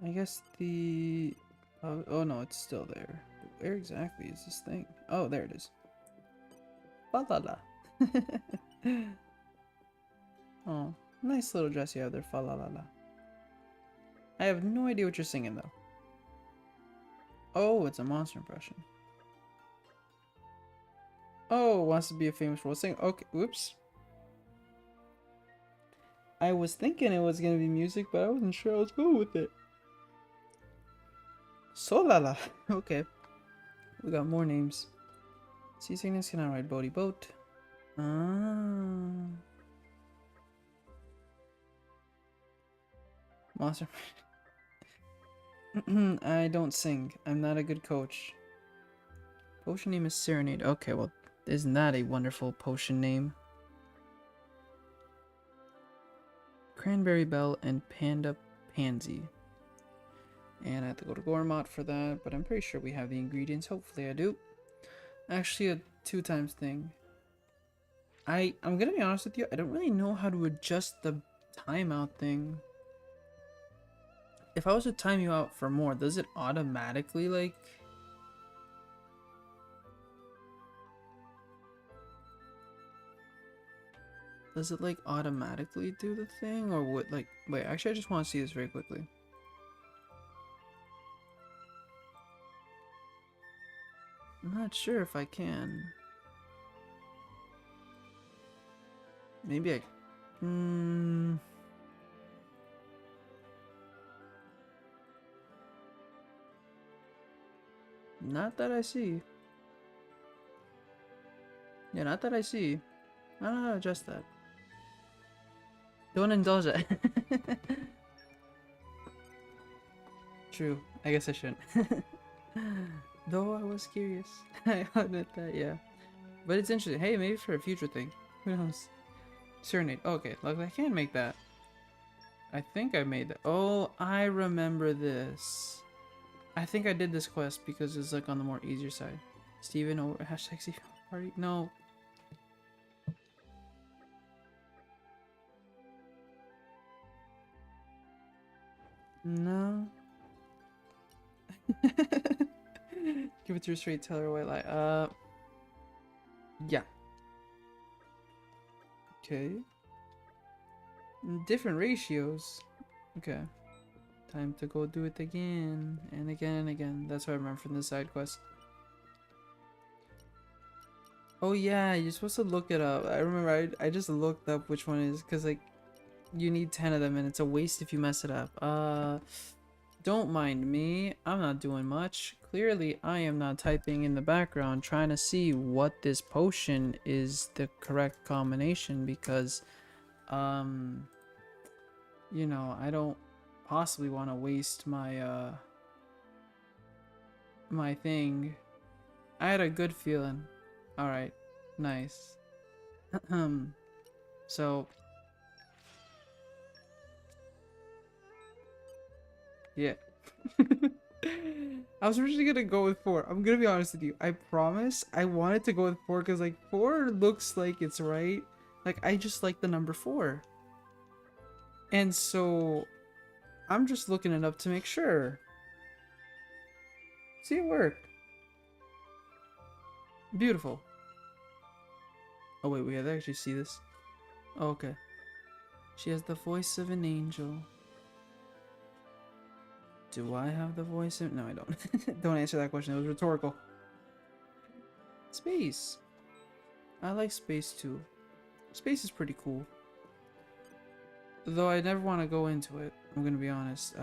I guess the... Oh no, it's still there. But where exactly is this thing? Oh, there it is. Fa-la-la. Oh, nice little dress you have there, fa-la-la-la. I have no idea what you're singing, though. Oh, it's a monster impression. Oh, wants to be a famous role singer. Okay, whoops. I was thinking it was gonna be music, but I wasn't sure I was going with it. Solala. Okay. We got more names. Sea sickness cannot ride boaty boat. Monster. I don't sing. I'm not a good coach. Potion name is Serenade. Okay, well, isn't that a wonderful potion name? Cranberry Bell and Panda Pansy. And I have to go to Gormott for that, but I'm pretty sure we have the ingredients. Hopefully I do. Actually, a 2 times thing. I'm gonna be honest with you, I don't really know how to adjust the timeout thing. If I was to time you out for more, does it automatically, like... Does it, like, automatically do the thing? Or would, like... Wait, actually, I just want to see this very quickly. I'm not sure if I can. Maybe I... Not that I see. Yeah, not that I see. I don't know how to adjust that. Don't indulge it. True. I guess I shouldn't. Though I was curious. I admit that, yeah. But it's interesting. Hey, maybe for a future thing. Who knows? Serenade. Okay, look, I can't make that. I think I made that. Oh, I remember this. I think I did this quest because it's like on the more easier side. Steven over hashtag Steven party. No. No. Give it to her straight, tell her a white lie. Yeah. Okay. Different ratios. Okay. Time to go do it again and again and again. That's what I remember from the side quest. Oh yeah, you're supposed to look it up. I remember I just looked up which one is, because like you need 10 of them and it's a waste if you mess it up. Don't mind me. I'm not doing much. Clearly, I am not typing in the background trying to see what this potion is the correct combination, because you know, I don't possibly want to waste my my thing. I had a good feeling. All right. Nice. So yeah. I was originally gonna go with 4. I'm gonna be honest with you. I promise I wanted to go with 4 because like 4 looks like it's right. Like I just like the number 4. And so I'm just looking it up to make sure. See, it worked. Beautiful. Oh wait, we have to actually see this. Oh, okay. She has the voice of an angel. Do I have the voice of... No, I don't. Don't answer that question. It was rhetorical. Space. I like space too. Space is pretty cool. Though I never want to go into it. I'm gonna be honest.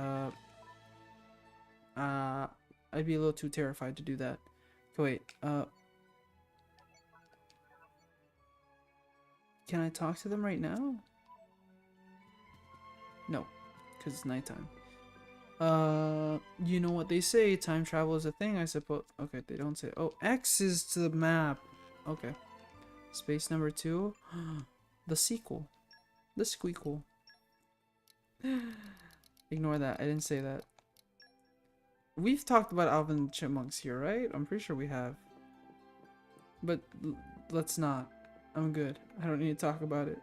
I'd be a little too terrified to do that. Okay, wait. Can I talk to them right now? No, because it's nighttime. You know what they say, time travel is a thing, I suppose. Okay, they don't say. Oh, X is to the map. Okay. Space number 2. The sequel. The squeakle. Ignore that, I didn't say that. We've talked about Alvin and Chipmunks here, right? I'm pretty sure we have. But let's not. I'm good. I don't need to talk about it.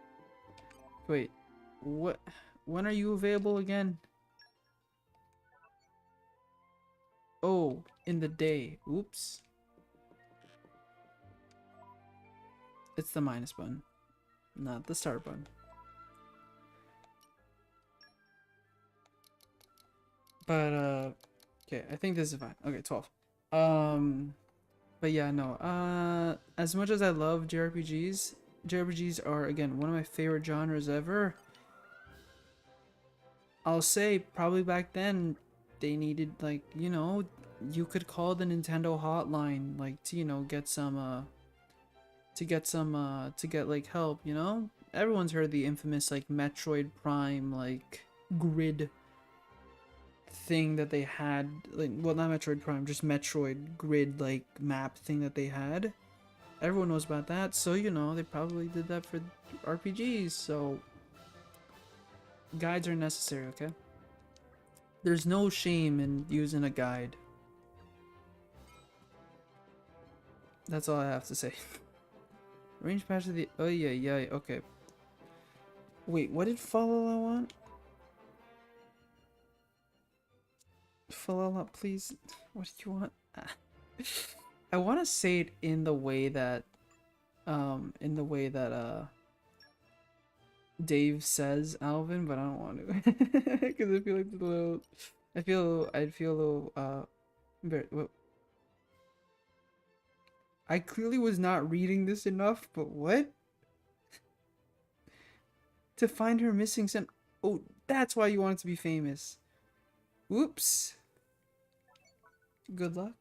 Wait, what? When are you available again? Oh, in the day. Oops. It's the minus button, not the start button. But okay, I think this is fine. Okay, 12. But yeah, no. As much as I love JRPGs are again one of my favorite genres ever. I'll say probably back then they needed, like, you know, you could call the Nintendo hotline, like, to, you know, get some to get like help, you know? Everyone's heard the infamous like Metroid Prime like grid thing that they had, like, well, not Metroid Prime, just Metroid grid like map thing that they had. Everyone knows about that, so you know they probably did that for RPGs. So guides are necessary, okay? There's no shame in using a guide. That's all I have to say. Range patch of the... Oh yeah, okay. Wait, what did Falala want? Falala, please. What did you want? I want to say it in the way that... Dave says Alvin, but I don't want to. Because I feel like it's a little... I'd feel a little, very... Well, I clearly was not reading this enough, but what? To find her missing son. Oh, that's why you want it to be famous. Whoops. Good luck.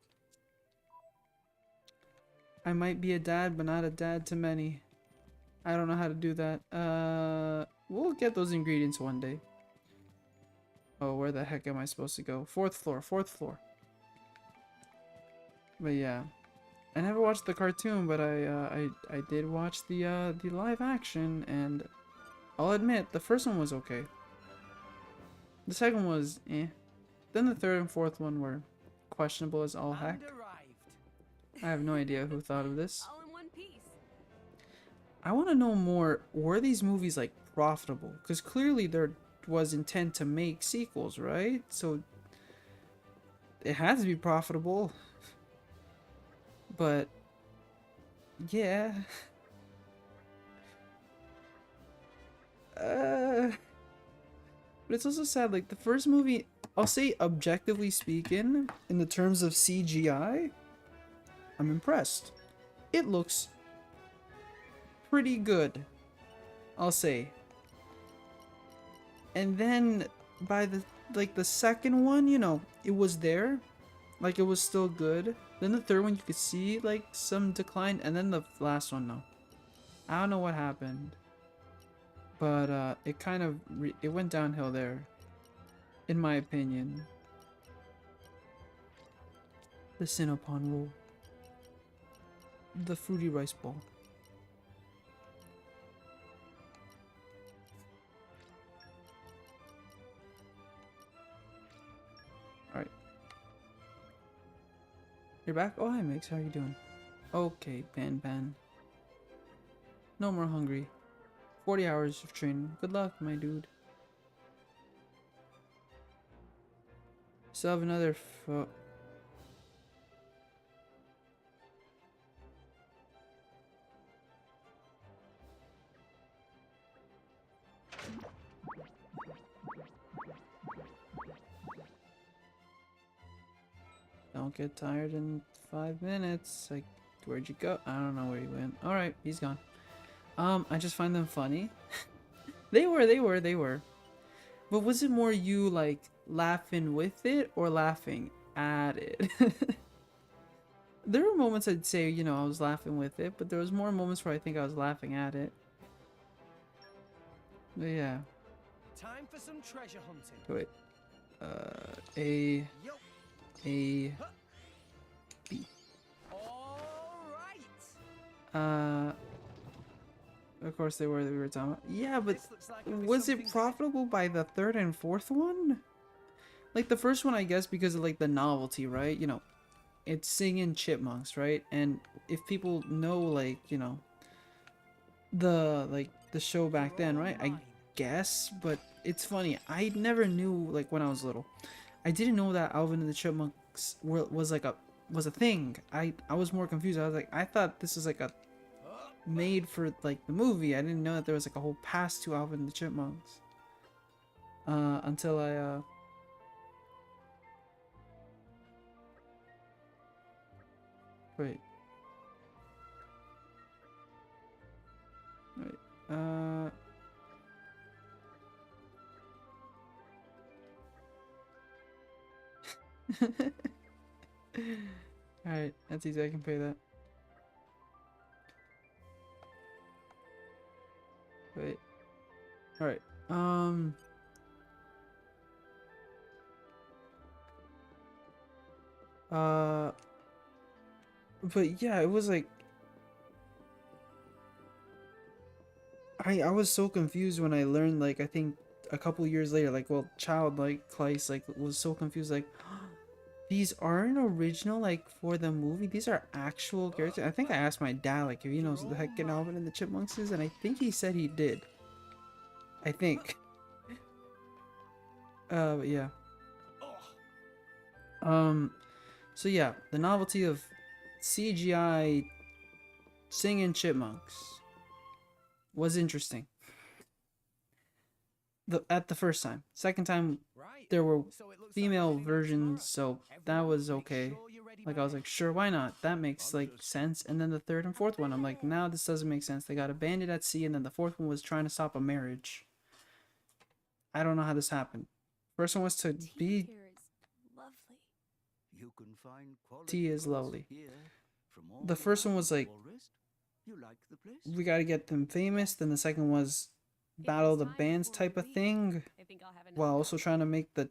I might be a dad, but not a dad to many. I don't know how to do that. We'll get those ingredients one day. Oh, where the heck am I supposed to go? Fourth floor. But yeah. I never watched the cartoon, but I did watch the live action, and I'll admit the first one was okay. The second was eh. Then the third and fourth one were questionable as all heck. And arrived. I have no idea who thought of this. All in one piece. I want to know more. Were these movies like profitable? Because clearly there was intent to make sequels, right? So it has to be profitable. But yeah. But it's also sad, like the first movie, I'll say objectively speaking, in the terms of CGI, I'm impressed. It looks pretty good, I'll say. And then by the second one, you know, it was there, like it was still good. Then the third one you could see like some decline, and then the last one, no. I don't know what happened, but it kind of it went downhill there, in my opinion. The Sinopon rule. The fruity rice ball. Alright. You're back? Oh, hi Mix, how you doing? Okay, Ban. No more hungry. 40 hours of training. Good luck, my dude. Still have another Don't get tired in 5 minutes. Like, where'd you go? I don't know where he went. Alright, he's gone. I just find them funny. They were. But was it more you, like, laughing with it or laughing at it? There were moments I'd say, you know, I was laughing with it, but there was more moments where I think I was laughing at it. But yeah. Time for some treasure hunting. Wait. A... Yo. A... B. All right. Of course they were. We were talking about. Yeah, but This looks like it'll be was something it profitable by the third and fourth one? Like the first one, I guess, because of like the novelty, right? You know, it's singing chipmunks, right? And if people know, like, you know, the show back then, right? I guess, but it's funny. I never knew, like, when I was little, I didn't know that Alvin and the Chipmunks was a thing. I was more confused. I was like, I thought this was like a made for like the movie. I didn't know that there was like a whole past to Alvin and the Chipmunks. Until I wait. Alright, that's easy, I can pay that. Wait. Alright, but yeah, it was like I was so confused when I learned, like, I think a couple years later, like, well, child like Claes like was so confused, like, these aren't original, like, for the movie. These are actual characters. I think I asked my dad, like, if he knows the heck Alvin and the Chipmunks is, and I think he said he did. I think. But yeah. So yeah, the novelty of CGI singing chipmunks was interesting. At the first time. Second time, there were female versions, so that was okay. Like, I was like, sure, why not? That makes, like, sense. And then the third and fourth one, I'm like, now this doesn't make sense. They got abandoned at sea, and then the fourth one was trying to stop a marriage. I don't know how this happened. First one was to be... You can find Tea is lovely. here from all The first one was like, forest. You like the place? we gotta get them famous. Then the second was battle the bands type of thing, while also trying to make the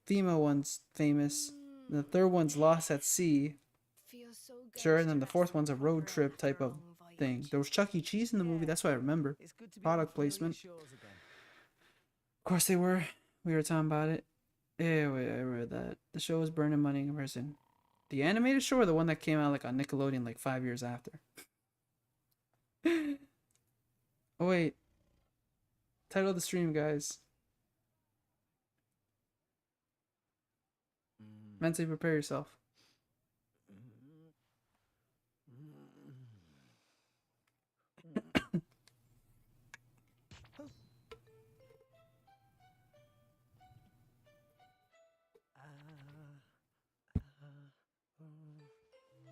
female ones famous. The third one's lost at sea. Feels so Sure, and then the fourth one's a road trip type of thing. There was Chuck E. Cheese in the movie, that's what I remember. It's good to be Product on familiar placement. shores again. Of course they were. We were talking about it. Yeah, wait, I read that. The show was burning money in comparison. The animated show or the one that came out like on Nickelodeon like 5 years after? Oh wait. Title of the stream, guys. Mentally prepare yourself.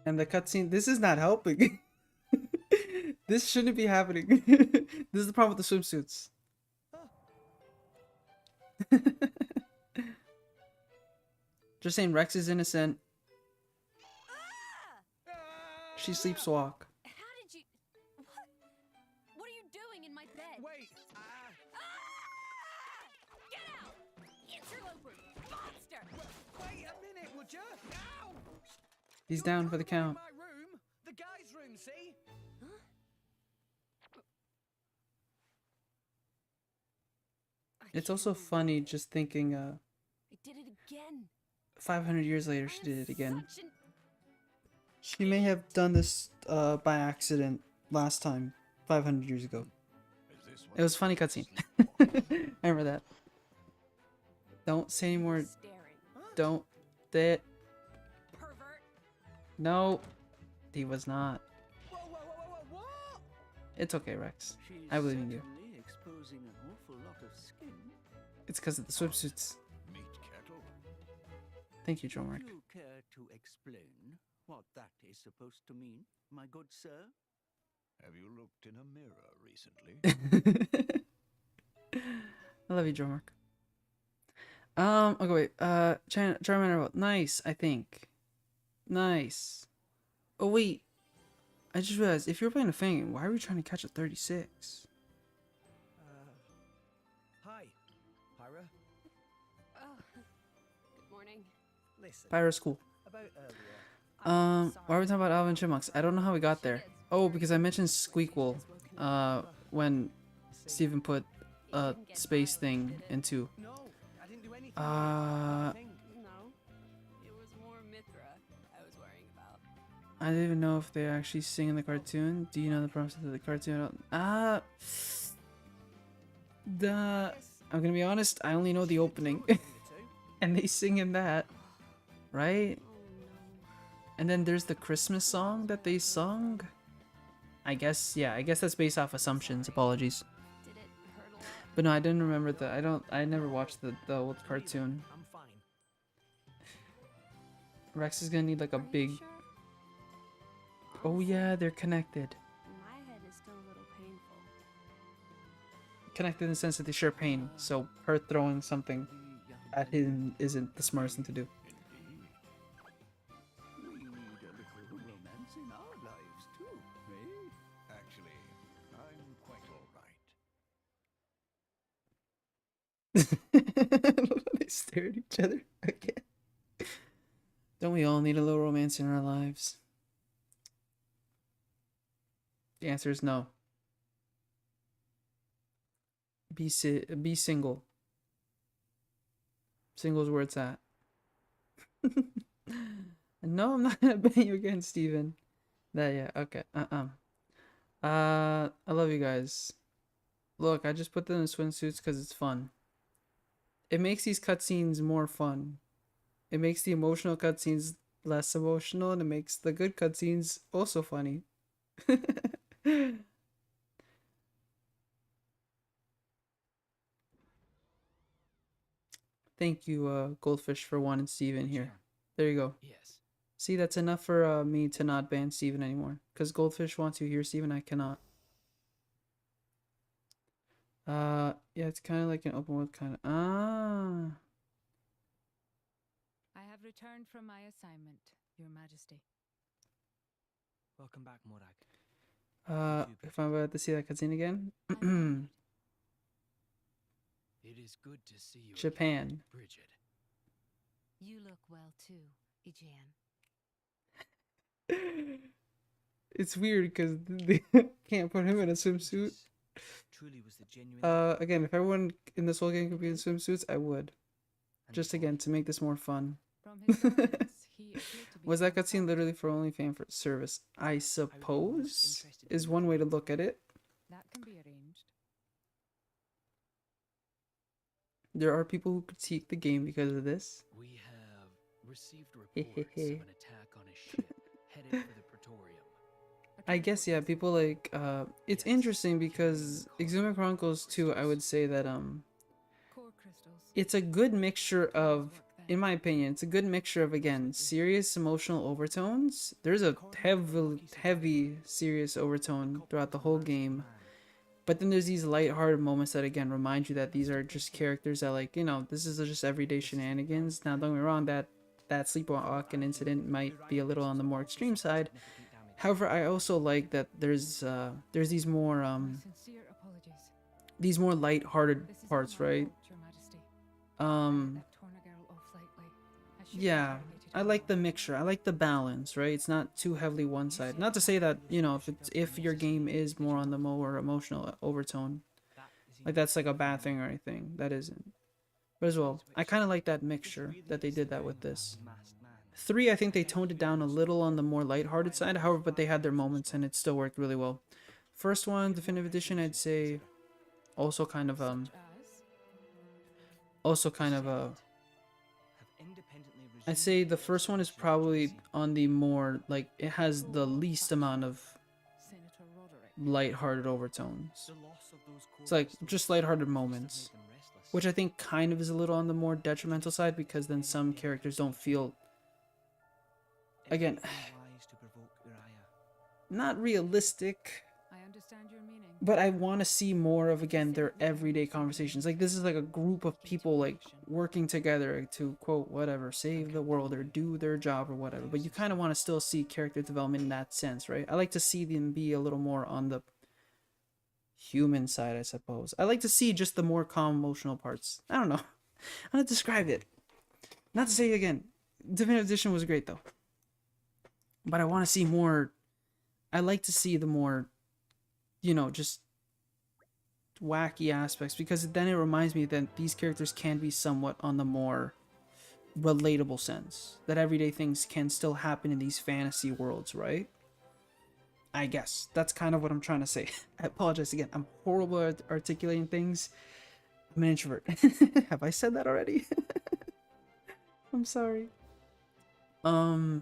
And the cutscene, this is not helping. This shouldn't be happening. This is the problem with the swimsuits. Just saying Rex is innocent. She sleepwalk. How did you... What are you doing in my bed? Wait. Get out! Interloper! Monster! Wait a minute, would you? Ow! He's You're down for the coming count. in my room. The guy's room, see? It's also funny just thinking I did it again. 500 years later I she am did it again. such an- She may have done this by accident last time 500 years ago. Is this It was a funny cutscene. I remember that. Don't say anymore. Staring. Don't. That. Pervert. No. He was not. Whoa, whoa, whoa, whoa, whoa, what? It's okay, Rex. She's I believe in you. certainly exposing an awful lot of skin. It's because of the swimsuits. meat kettle? Thank you, Joe Mark. Do you care to explain what that is supposed to mean, my good sir? Have you looked in a mirror recently? I love you, Joe Mark. Okay, wait. Charmander vote. Nice, I think. Nice. Oh, wait. I just realized, if you're playing a Fang, why are we trying to catch a 36? Hi, Pyra. Oh, good morning. Listen, Pyro's cool. about earlier. Why are we talking about Alvin Chipmunks? I don't know how we got there. Oh, because I mentioned Squeakquel, when Steven put a space thing into. No, I didn't do anything. Uh, I think. No, it was more Mithra I was worrying about. I don't even know if they actually sing in the cartoon. Do you know the premise of the cartoon? I'm gonna be honest, I only know the opening. And they sing in that, right? Oh no. And then there's the Christmas song that they sung. I guess, yeah, I guess that's based off assumptions. Apologies. Did it hurt a lot? But no, I didn't remember the, I never watched the old cartoon. I'm fine. Rex is gonna need like a Are you big, sure? oh Honestly, yeah, they're connected. my head is still a little painful. Connected in the sense that they share pain. So her throwing something at him isn't the smartest thing to do. We need a little romance in our lives too, eh? Actually, I'm quite all right. They stare at each other again. Don't we all need a little romance in our lives? The answer is no. Be single. Single's where it's at. No, I'm not gonna ban you again, Steven. That, yeah, okay. I love you guys. Look, I just put them in swimsuits because it's fun. It makes these cutscenes more fun. It makes the emotional cutscenes less emotional, and it makes the good cutscenes also funny. Thank you, Goldfish, for wanting Steven here. There you go. Yes. See, that's enough for me to not ban Steven anymore. Because Goldfish wants you here, Steven, I cannot. Yeah, it's kind of like an open world kind of. I have returned from my assignment, Your Majesty. Welcome back, Morag. If I'm about to see that cutscene again. It is good to see you. Japan. Again, Bridget. You look well too, Ijan. It's weird because they can't put him in a swimsuit. Truly was the genuine. Again, if everyone in this whole game could be in swimsuits, I would. Just again to make this more fun. From his garments, he appeared to be Was that from cutscene literally for only fan for service? I suppose is one way to look at it. That can be arranged. There are people who critique the game because of this. We have received reports of an attack on a ship headed for the Praetorium. I guess yeah, people like it's interesting because Xenoblade Chronicles 2, I would say that Core crystals. it's a good mixture of, in my opinion, it's a good mixture of again serious emotional overtones. There's a heavy serious overtone throughout the whole game. But then there's these lighthearted moments that again remind you that these are just characters that, like, you know, this is just everyday shenanigans. Now don't get me wrong, that sleepwalking incident might be a little on the more extreme side. However, I also like that there's these more Sincere apologies. these more lighthearted This is parts, my right? fault, Your Majesty. Um Let Torna girl off lightly. I should have yeah, navigated I her like the well. mixture. I like the balance, right? It's not too heavily one side. Not to say that, you know, if your game is more on the more emotional overtone, like that's like a bad thing or anything. That isn't. But as well, I kind of like that mixture that they did that with this. 3, I think they toned it down a little on the more lighthearted side. However, but they had their moments and it still worked really well. First one, Definitive Edition, I'd say also kind of As I'd say the first one is probably on the more, like, it has the least amount of Senator Roderick. lighthearted overtones. It's like just lighthearted moments, which I think kind of is a little on the more detrimental side because then some characters don't feel, again, not realistic, I understand your meaning. but I want to see more of, again, their everyday conversations. Like, this is like a group of people, like, working together to, quote, whatever, save the world or do their job or whatever. But you kind of want to still see character development in that sense, right? I like to see them be a little more on the human side, I suppose. I like to see just the more calm, emotional parts. I don't know. How to describe it. Not to say, again, Definitive Edition was great, though. But I want to see more. I like to see the more, you know, just wacky aspects, because then it reminds me that these characters can be somewhat on the more relatable sense, that everyday things can still happen in these fantasy worlds, right? I guess that's kind of what I'm trying to say. I apologize again, I'm horrible at articulating things. I'm an introvert. Have I said that already? I'm sorry. I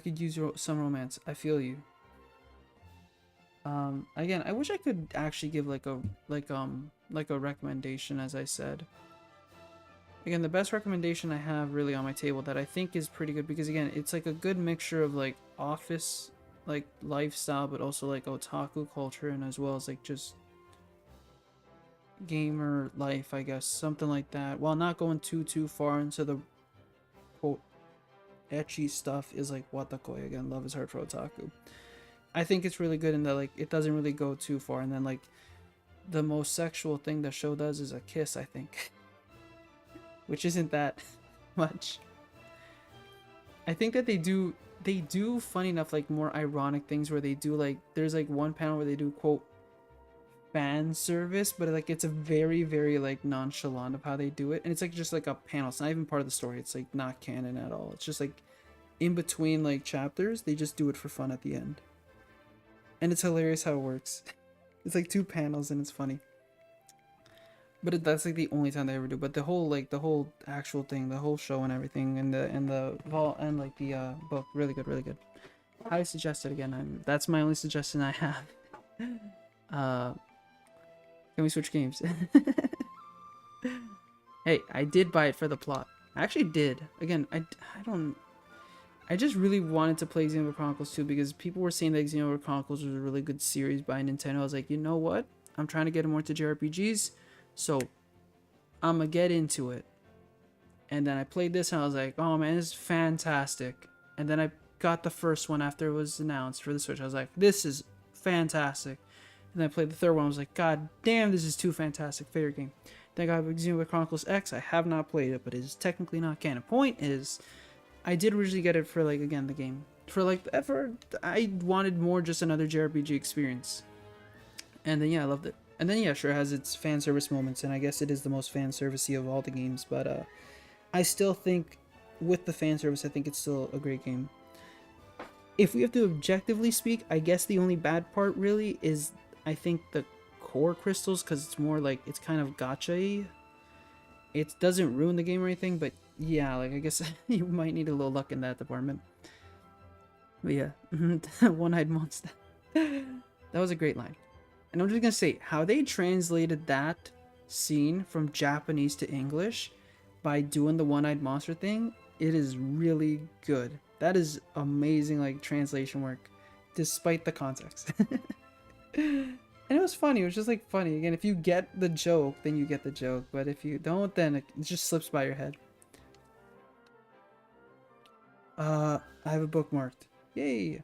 could use some romance. I feel you. Again, I wish I could actually give like a recommendation, as I said. Again, the best recommendation I have really on my table that I think is pretty good, because again, it's like a good mixture of like office like lifestyle, but also like otaku culture, and as well as like just gamer life, I guess, something like that, while not going too far into the quote ecchi stuff. Is like watakoi, again, love is hard for otaku. I think it's really good in that, like, it doesn't really go too far, and then like the most sexual thing the show does is a kiss, I think. Which isn't that much. I think that they do funny enough like more ironic things where they do like, there's like one panel where they do quote fan service, but like it's a very like nonchalant of how they do it, and it's like just like a panel. It's not even part of the story. It's like not canon at all. It's just like in between like chapters, they just do it for fun at the end, and it's hilarious how it works. It's like 2 panels and it's funny. But that's like the only time they ever do. But the whole actual thing, the whole show and everything, and the vault and like the book, really good. I suggest it again. That's my only suggestion I have. Can we switch games? Hey, I did buy it for the plot. I actually did. Again, I just really wanted to play Xenoblade Chronicles 2 because people were saying that Xenoblade Chronicles was a really good series by Nintendo. I was like, you know what? I'm trying to get more into JRPGs. So, I'm gonna get into it. And then I played this and I was like, oh man, this is fantastic. And then I got the first one after it was announced for the Switch. I was like, this is fantastic. And then I played the third one. I was like, god damn, this is too fantastic. Favorite game. Then I got Xenoblade Chronicles X. I have not played it, but it is technically not canon. Point is, I did originally get it for, like, again, the game. for like ever, I wanted more just another JRPG experience. And then yeah, I loved it. And then yeah, sure, it has its fan service moments, and I guess it is the most fan servicey of all the games, but I still think with the fan service, I think it's still a great game. If we have to objectively speak, I guess the only bad part really is I think the core crystals, because it's more like it's kind of gacha-y. It doesn't ruin the game or anything, but yeah, like I guess you might need a little luck in that department. But yeah, one-eyed monster. That was a great line. And I'm just gonna say, how they translated that scene from Japanese to English by doing the one-eyed monster thing, it is really good. That is amazing, like, translation work, despite the context. And it was funny. It was just like funny. Again, if you get the joke, then you get the joke. But if you don't, then it just slips by your head. I have a bookmarked. Yay!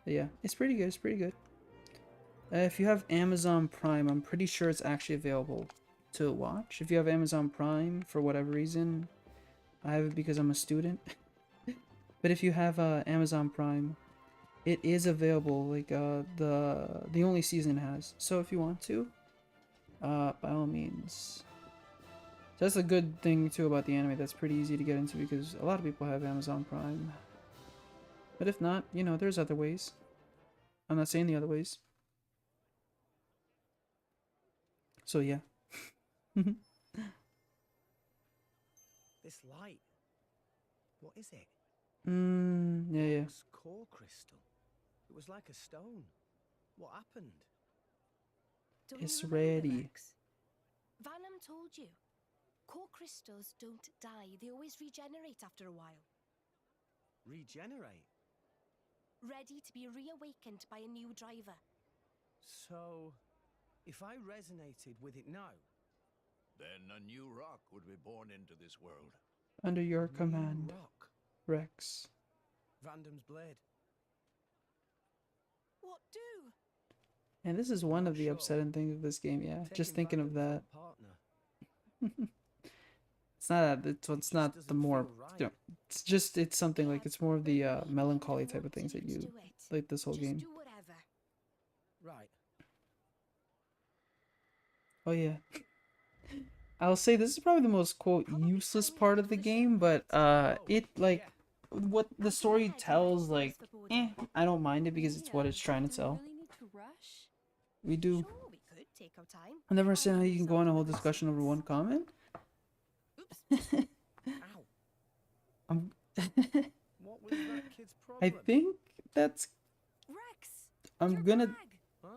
Yeah, it's pretty good. It's pretty good. If you have Amazon Prime, I'm pretty sure it's actually available to watch. If you have Amazon Prime, for whatever reason, I have it because I'm a student. But if you have Amazon Prime, it is available. Like the only season it has. So if you want to, by all means. So that's a good thing too about the anime. That's pretty easy to get into because a lot of people have Amazon Prime. But if not, you know, there's other ways. I'm not saying the other ways. So yeah. This light. What is it? Yeah. It's core crystal. It was like a stone. What happened? Don't It's you remember, ready. Rex? Vanham told you. Core crystals don't die. They always regenerate after a while. Regenerate? Ready to be reawakened by a new driver. So, if I resonated with it now, Then a new rock would be born into this world. Under your new command, rock, Rex. Vandam's blade. What do? And this is one Not of the sure. upsetting things of this game, yeah. Just Taking thinking of Vandam that. for a partner. It's not it's just not the doesn't more feel right. you know, it's something like it's more of the melancholy type of things that you Do it. like this whole Just game. do whatever. Right. Oh yeah. I'll say this is probably the most quote useless part of the game, but it like what the story tells, like I don't mind it because it's what it's trying to tell. Really need to rush? We do. Sure, we could take our time. I've never seen how you can go on a whole discussion over one comment. Ow. I'm What was that kid's I problem? think that's Rex, I'm your gonna bag. Huh?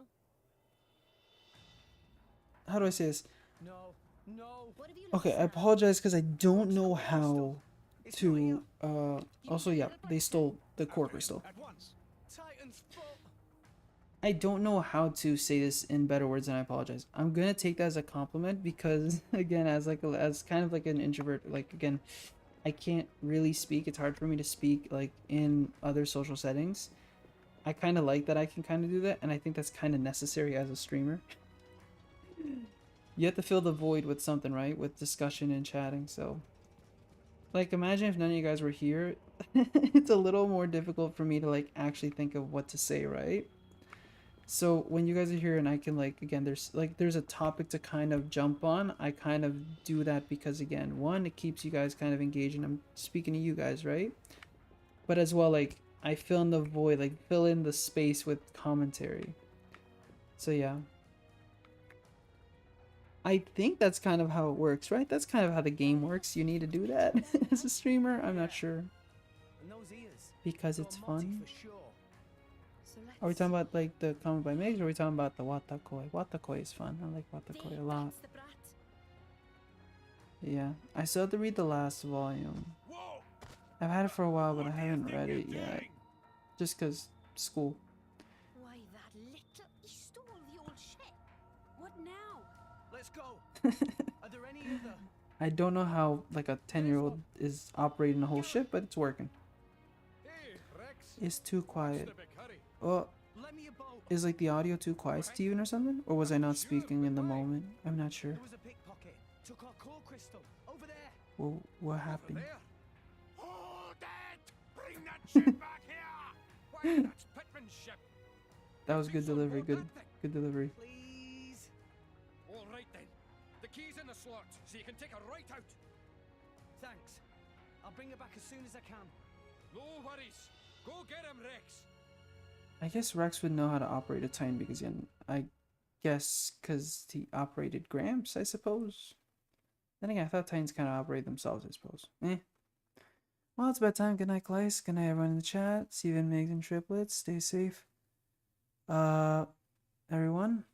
how do I say this? No. No. What have you Okay, lost I now? apologize because I don't know how It's not here. to also yeah, they stole the core crystal. At once. Titan's foot. I don't know how to say this in better words, and I apologize. I'm gonna take that as a compliment because again, as like as kind of like an introvert, like again, I can't really speak. It's hard for me to speak like in other social settings. I kind of like that I can kind of do that, and I think that's kind of necessary as a streamer. You have to fill the void with something, right? With discussion and chatting. So, like, imagine if none of you guys were here. It's a little more difficult for me to like actually think of what to say, right? So when you guys are here and I can like again, there's a topic to kind of jump on. I kind of do that because again, one, it keeps you guys kind of engaged, and I'm speaking to you guys, right? But as well, like I fill in the void, like fill in the space with commentary. So yeah. I think that's kind of how it works, right? That's kind of how the game works. You need to do that as a streamer. I'm not sure. And those ears. Because Got it's Monty fun. For sure. So Are we let's talking about like the comment by Migs, or are we talking about the Watakoi? Watakoi is fun. I like Watakoi a lot. That's the brat. Yeah. I still have to read the last volume. Whoa! I've had it for a while, but I What do you haven't think read you're it yet. doing? Just because school. Why, that little... He stole the old ship. What now? Let's go. Are there any other? I don't know how like a 10-year-old is operating a whole ship, but it's working. Hey, Rex. It's too What's quiet. the big hurry? Oh, Lend me a boat. is like the audio too quiet, Steven, or something? Or was I not speaking in the moment? I'm not sure. There was a pickpocket. Took our core crystal. Over there. Well, what Over happened? there. Hold it! Bring that shit back here! That's pitmanship. That was good delivery. Good delivery. Please. All right then. The key's in the slot, so you can take her right out. Thanks. I'll bring it back as soon as I can. No worries. Go get him, Rex. I guess Rex would know how to operate a Titan because I guess because he operated Gramps, I suppose. Then again, I thought Titans kind of operate themselves, I suppose. Well, it's bedtime. Good night, Claes. Good night, everyone in the chat. Steven, Migs, and Triplets. Stay safe. Everyone.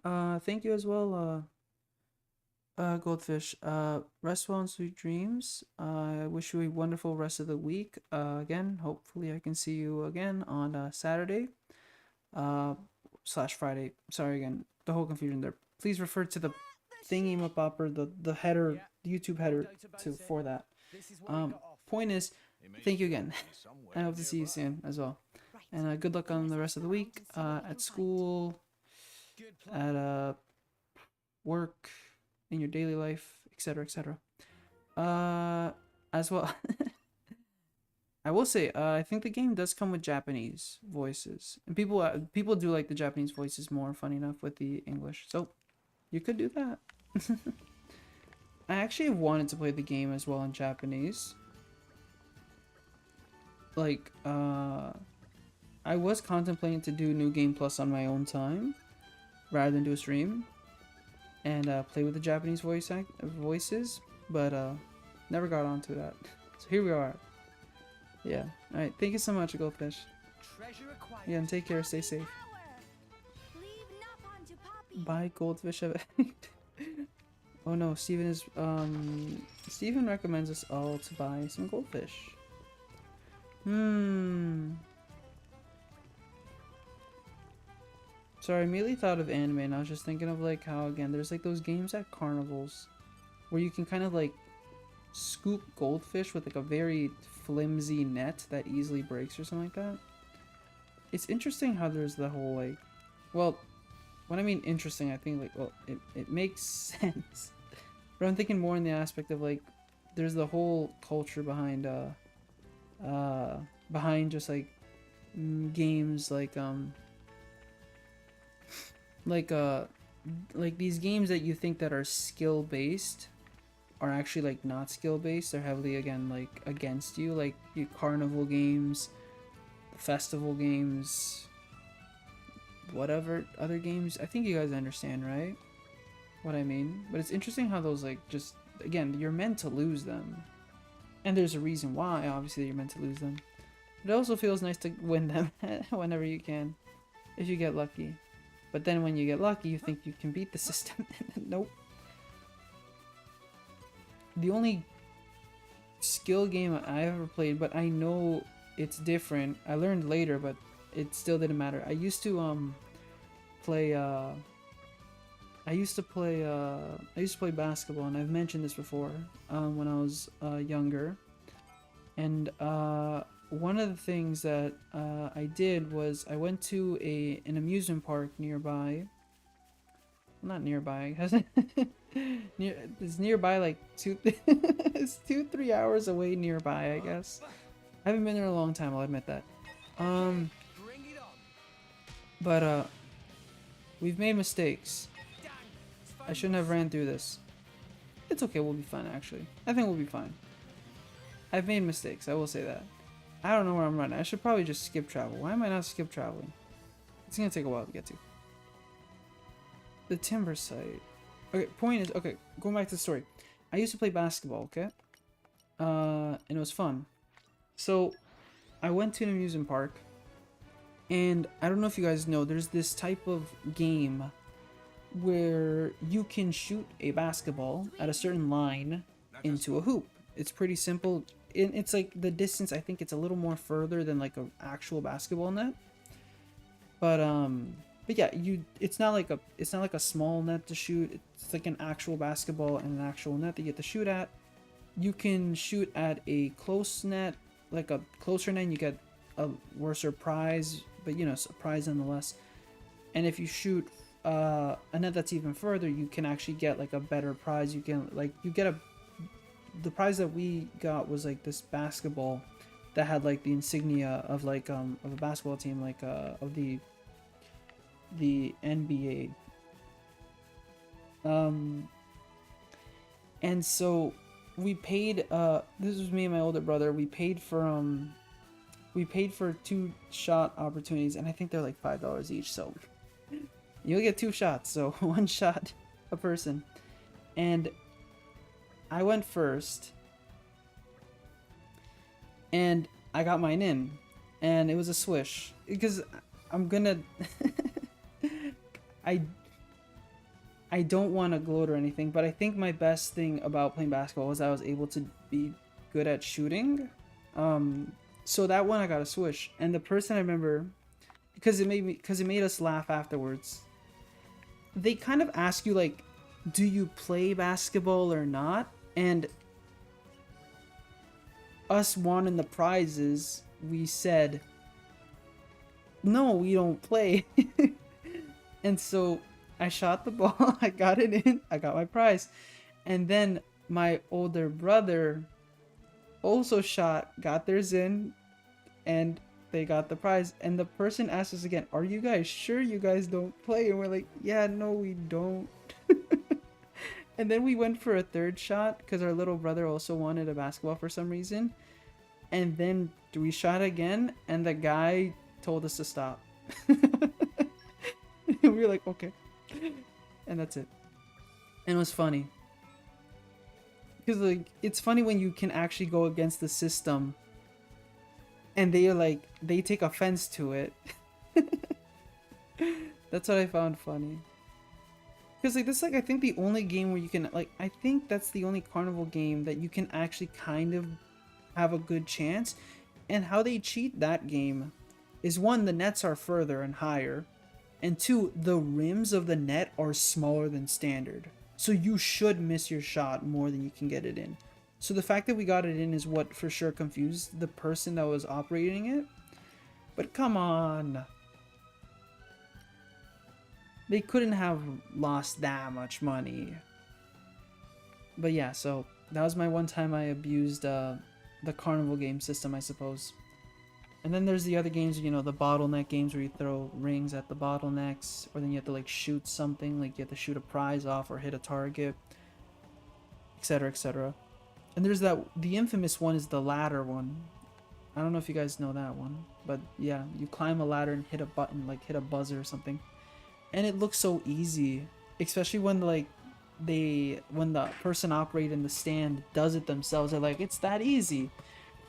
Thank you as well, Goldfish. Rest well and sweet dreams. I wish you a wonderful rest of the week. Again, hopefully I can see you again on Saturday. / Friday. Sorry again, the whole confusion there. Please refer to the thingy-mapopper, the header, the YouTube header for that. Point is, thank you again. I hope to see you soon as well. And good luck on the rest of the week, at school, at work, in your daily life, etc., etc. As well. I will say, I think the game does come with Japanese voices, and people do like the Japanese voices more. Funny enough, with the English, so you could do that. I actually wanted to play the game as well in Japanese. Like, I was contemplating to do New Game Plus on my own time, rather than do a stream, and play with the Japanese voices, but never got onto that. So here we are. Yeah. All right. Thank you so much, Goldfish. Yeah, and take care. Stay safe. Bye, Goldfish. Oh no, Steven is Steven recommends us all to buy some goldfish. Sorry, I immediately thought of anime, and I was just thinking of like how, again, there's like those games at carnivals where you can kind of like scoop goldfish with like a very flimsy net that easily breaks or something like that. It's interesting how there's the whole like, well, when I mean interesting, I think like, well, it makes sense. But I'm thinking more in the aspect of like, there's the whole culture behind behind just like games like these games that you think that are skill based are actually like not skill based. They're heavily, again, like against you, like your carnival games, festival games, whatever other games. I think you guys understand, right, what I mean? But it's interesting how those, like, just, again, you're meant to lose them, and there's a reason why, obviously, you're meant to lose them. But it also feels nice to win them whenever you can, if you get lucky. But then when you get lucky, you think you can beat the system. Nope. The only skill game I ever played, but I know it's different, I learned later, but it still didn't matter. I used to play basketball, and I've mentioned this before, when I was younger. And one of the things that I did was I went to an amusement park nearby. Not nearby. It's nearby, like it's 2-3 hours away nearby, I guess. I haven't been there in a long time, I'll admit that. But we've made mistakes. I shouldn't have ran through this. It's okay, we'll be fine, actually. I think we'll be fine. I've made mistakes, I will say that. I don't know where I'm running. I should probably just skip travel. Why am I not skip traveling? It's gonna take a while to get to. The timber site. Okay, point is, okay, going back to the story. I used to play basketball, okay? And it was fun. So, I went to an amusement park, and I don't know if you guys know, there's this type of game where you can shoot a basketball at a certain line into a hoop. It's pretty simple. It's like the distance, I think it's a little more further than like an actual basketball net. But yeah, it's not like a small net to shoot. It's like an actual basketball and an actual net that you get to shoot at. You can shoot at a close net, like a closer net, you get a worser prize, but you know, a prize nonetheless. And if you shoot a net that's even further, you can actually get like a better prize. You can, like, the prize that we got was like this basketball that had like the insignia of like of a basketball team, like of the NBA. And so we paid this was me and my older brother, we paid for 2 shot opportunities, and I think they're like $5 each, so you'll get 2 shots, so 1 shot a person. And I went first, and I got mine in, and it was a swish, because I'm gonna I don't want to gloat or anything, but I think my best thing about playing basketball was I was able to be good at shooting. So that one I got a swish, and the person I remember, because it made us laugh afterwards. They kind of ask you like, do you play basketball or not? And us wanting the prizes, we said, no, we don't play. And so I shot the ball, I got it in, I got my prize. And then my older brother also shot, got theirs in, and they got the prize. And the person asked us again, are you guys sure you guys don't play? And we're like, yeah, no, we don't. And then we went for a 3rd shot because our little brother also wanted a basketball for some reason. And then we shot again, and the guy told us to stop. We were like, okay. And that's it. And it was funny. Because like, it's funny when you can actually go against the system and they are like, they take offense to it. That's what I found funny. Because like, this is like, I think the only game where you can, like, I think that's the only carnival game that you can actually kind of have a good chance. And how they cheat that game is, 1, the nets are further and higher, and 2, the rims of the net are smaller than standard. So you should miss your shot more than you can get it in. So the fact that we got it in is what for sure confused the person that was operating it. But come on. They couldn't have lost that much money. But yeah, so that was my one time I abused the carnival game system, I suppose. And then there's the other games, you know, the bottleneck games where you throw rings at the bottlenecks, or then you have to like shoot something, like you have to shoot a prize off or hit a target, etc, etc. And there's the infamous one is the ladder one. I don't know if you guys know that one, but yeah, you climb a ladder and hit a button, like hit a buzzer or something. And it looks so easy, especially when like when the person operating the stand does it themselves. They're like, it's that easy.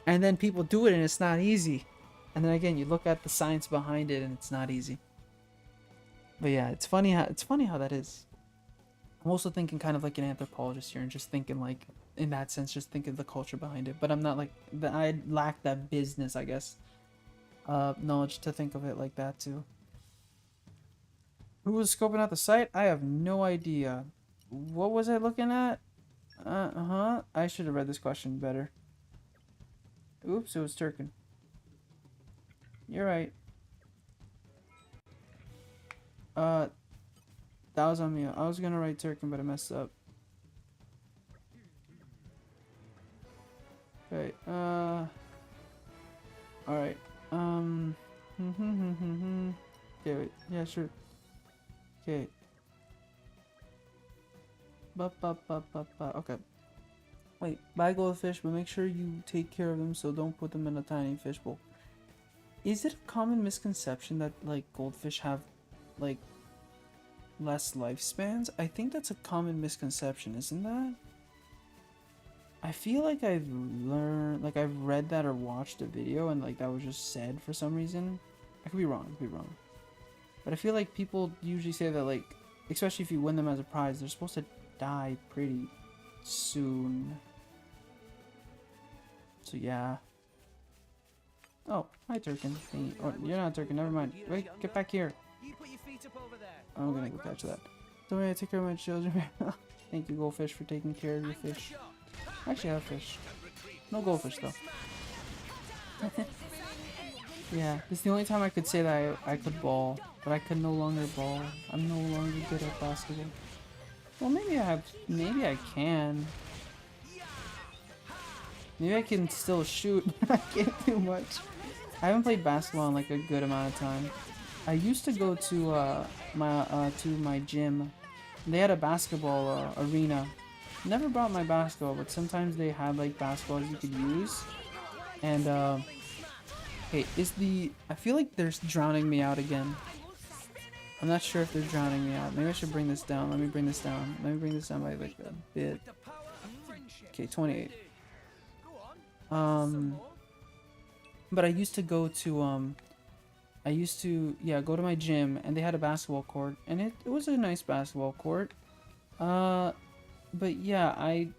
And then people do it and it's not easy. And then again, you look at the science behind it and it's not easy. But yeah, it's funny how that is. I'm also thinking kind of like an anthropologist here and just thinking like, in that sense, just thinking the culture behind it. But I'm not like, I lack that business, I guess, knowledge to think of it like that too. Who was scoping out the site? I have no idea. What was I looking at? I should have read this question better. Oops, it was Turkin. You're right. That was on me. I was gonna write Turkin, but I messed up. Okay, alright, okay, wait, yeah, sure. Okay. Okay. Wait, buy goldfish, but make sure you take care of them, so don't put them in a tiny fishbowl. Is it a common misconception that, like, goldfish have, like, less lifespans? I think that's a common misconception, isn't that? I feel like I've learned, like, I've read that or watched a video and, like, that was just said for some reason. I could be wrong, But I feel like people usually say that, like, especially if you win them as a prize, they're supposed to die pretty soon. So, yeah. Oh, hi, Turkin. Hey, oh, you're not Turkin, never mind. Wait, get back here. You put your feet up over there. I'm gonna go catch that. Don't worry, I take care of my children. Thank you, goldfish, for taking care of your fish. I actually have fish. No goldfish, though. Yeah, this is the only time I could say that I could ball, but I could no longer ball. I'm no longer good at basketball. Well, maybe I can. Maybe I can still shoot. I can't do much. I haven't played basketball in like a good amount of time. I used to go to my gym. They had a basketball arena. Never brought my basketball, but sometimes they had like basketballs you could use. And hey, I feel like they're drowning me out again. I'm not sure if they're drowning me out. Maybe I should bring this down. Let me bring this down. Let me bring this down by like a bit. Okay, 28. But I used to go to go to my gym, and they had a basketball court, and it was a nice basketball court. But yeah, I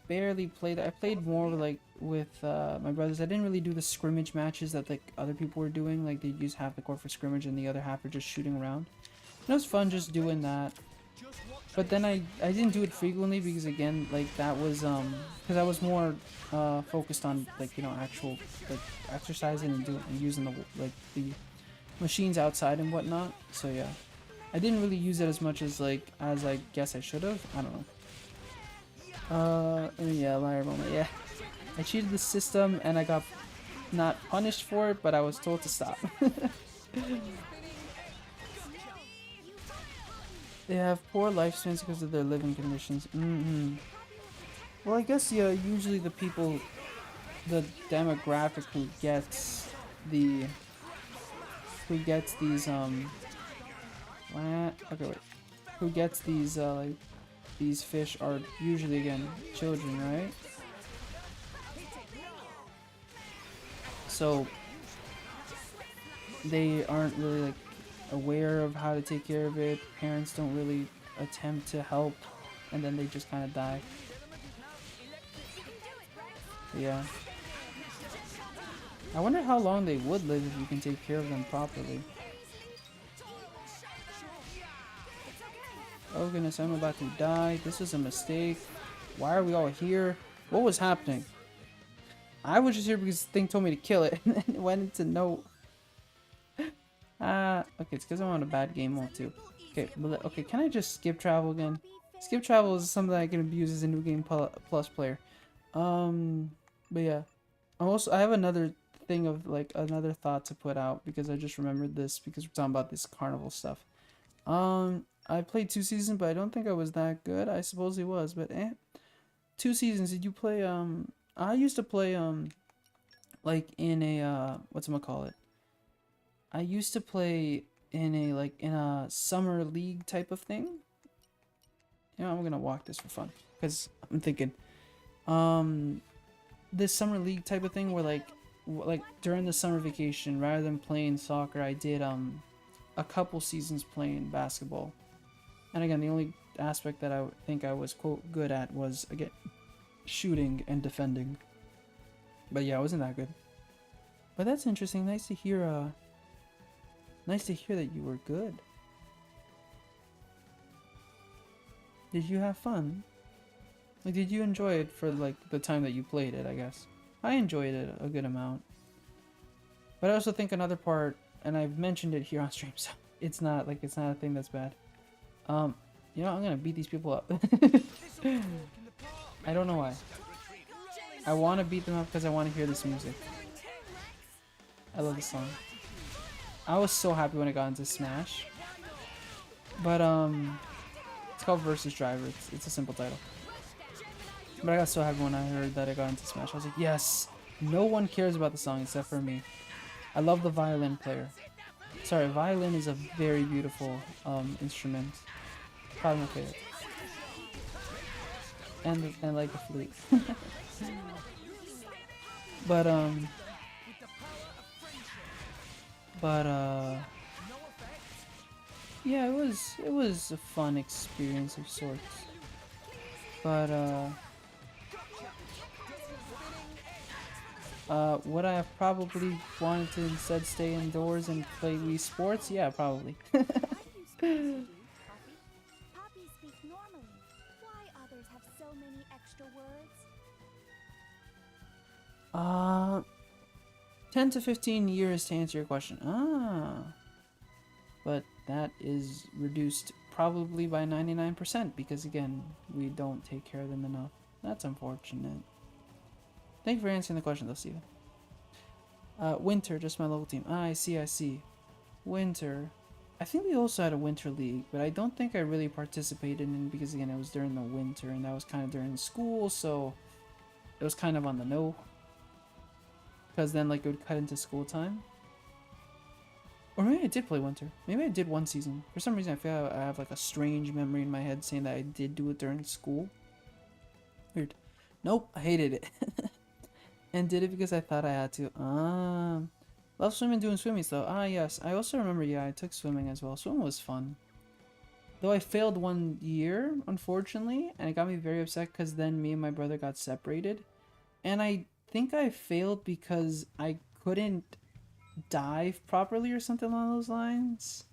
barely played. I played more like with my brothers. I didn't really do the scrimmage matches that like other people were doing. Like they'd use half the court for scrimmage and the other half for just shooting around. And it was fun just doing that. But then I didn't do it frequently because again, like that was because I was more focused on like, you know, actual like exercising and using the machines outside and whatnot. So yeah, I didn't really use it as much as I guess I should have. I don't know. Yeah, liar moment. Yeah, I cheated the system and I got not punished for it, but I was told to stop. They have poor lifespans because of their living conditions. Well, I guess yeah. Usually the people, the demographic who gets these who gets these like these fish are usually again children, right? So they aren't really like aware of how to take care of it. Parents don't really attempt to help, and then they just kind of die. Yeah. I wonder how long they would live if you can take care of them properly. Oh goodness, I'm about to die. This is a mistake. Why are we all here? What was happening? I was just here because the thing told me to kill it, and then it went into no. Okay, it's because I'm on a bad game mode too. Okay, can I just skip travel again? Skip travel is something I can abuse as a new game plus player. But yeah, I have another thing of like another thought to put out because I just remembered this because we're talking about this carnival stuff. I played 2 seasons, but I don't think I was that good. I suppose it was, but 2 seasons. Did you play? I used to play like in a whatchamacallit. I used to play in a summer league type of thing. You know, I'm gonna walk this for fun because I'm thinking, this summer league type of thing where like during the summer vacation, rather than playing soccer, I did a couple seasons playing basketball. And again, the only aspect that I think I was quote good at was again shooting and defending. But yeah, I wasn't that good. But that's interesting. Nice to hear. Nice to hear that you were good. Did you have fun? Like, did you enjoy it for like the time that you played it? I guess I enjoyed it a good amount. But I also think another part, and I've mentioned it here on stream, so it's not a thing that's bad. You know, I'm gonna beat these people up. I don't know why. I want to beat them up because I want to hear this music. I love this song. I was so happy when I got into Smash. But it's called Versus Driver. It's a simple title. But I got so happy when I heard that I got into Smash. I was like, yes, no one cares about the song except for me. I love the violin player. Sorry, violin is a very beautiful instrument. Probably my favorite. And like the flute. But yeah, it was a fun experience of sorts. But would I have probably wanted to instead stay indoors and play Wii Sports? Yeah, probably. Poppies speak normally. Why others have so many extra words? 10 to 15 years to answer your question. But that is reduced probably by 99% because again, we don't take care of them enough. That's unfortunate. Thank you for answering the question, though, Steven. Winter, just my local team. Ah, I see, I see. Winter. I think we also had a winter league, but I don't think I really participated in it because, again, it was during the winter, and that was kind of during school, so it was kind of on the no. Because then, like, it would cut into school time. Or maybe I did play winter. Maybe I did one season. For some reason, I feel I have, like, a strange memory in my head saying that I did do it during school. Weird. Nope, I hated it. And did it because I thought I had to. Love swimming, doing swimmies though. Ah, yes. I also remember, yeah, I took swimming as well. Swimming was fun. Though I failed one year, unfortunately, and it got me very upset because then me and my brother got separated. And I think I failed because I couldn't dive properly or something along those lines.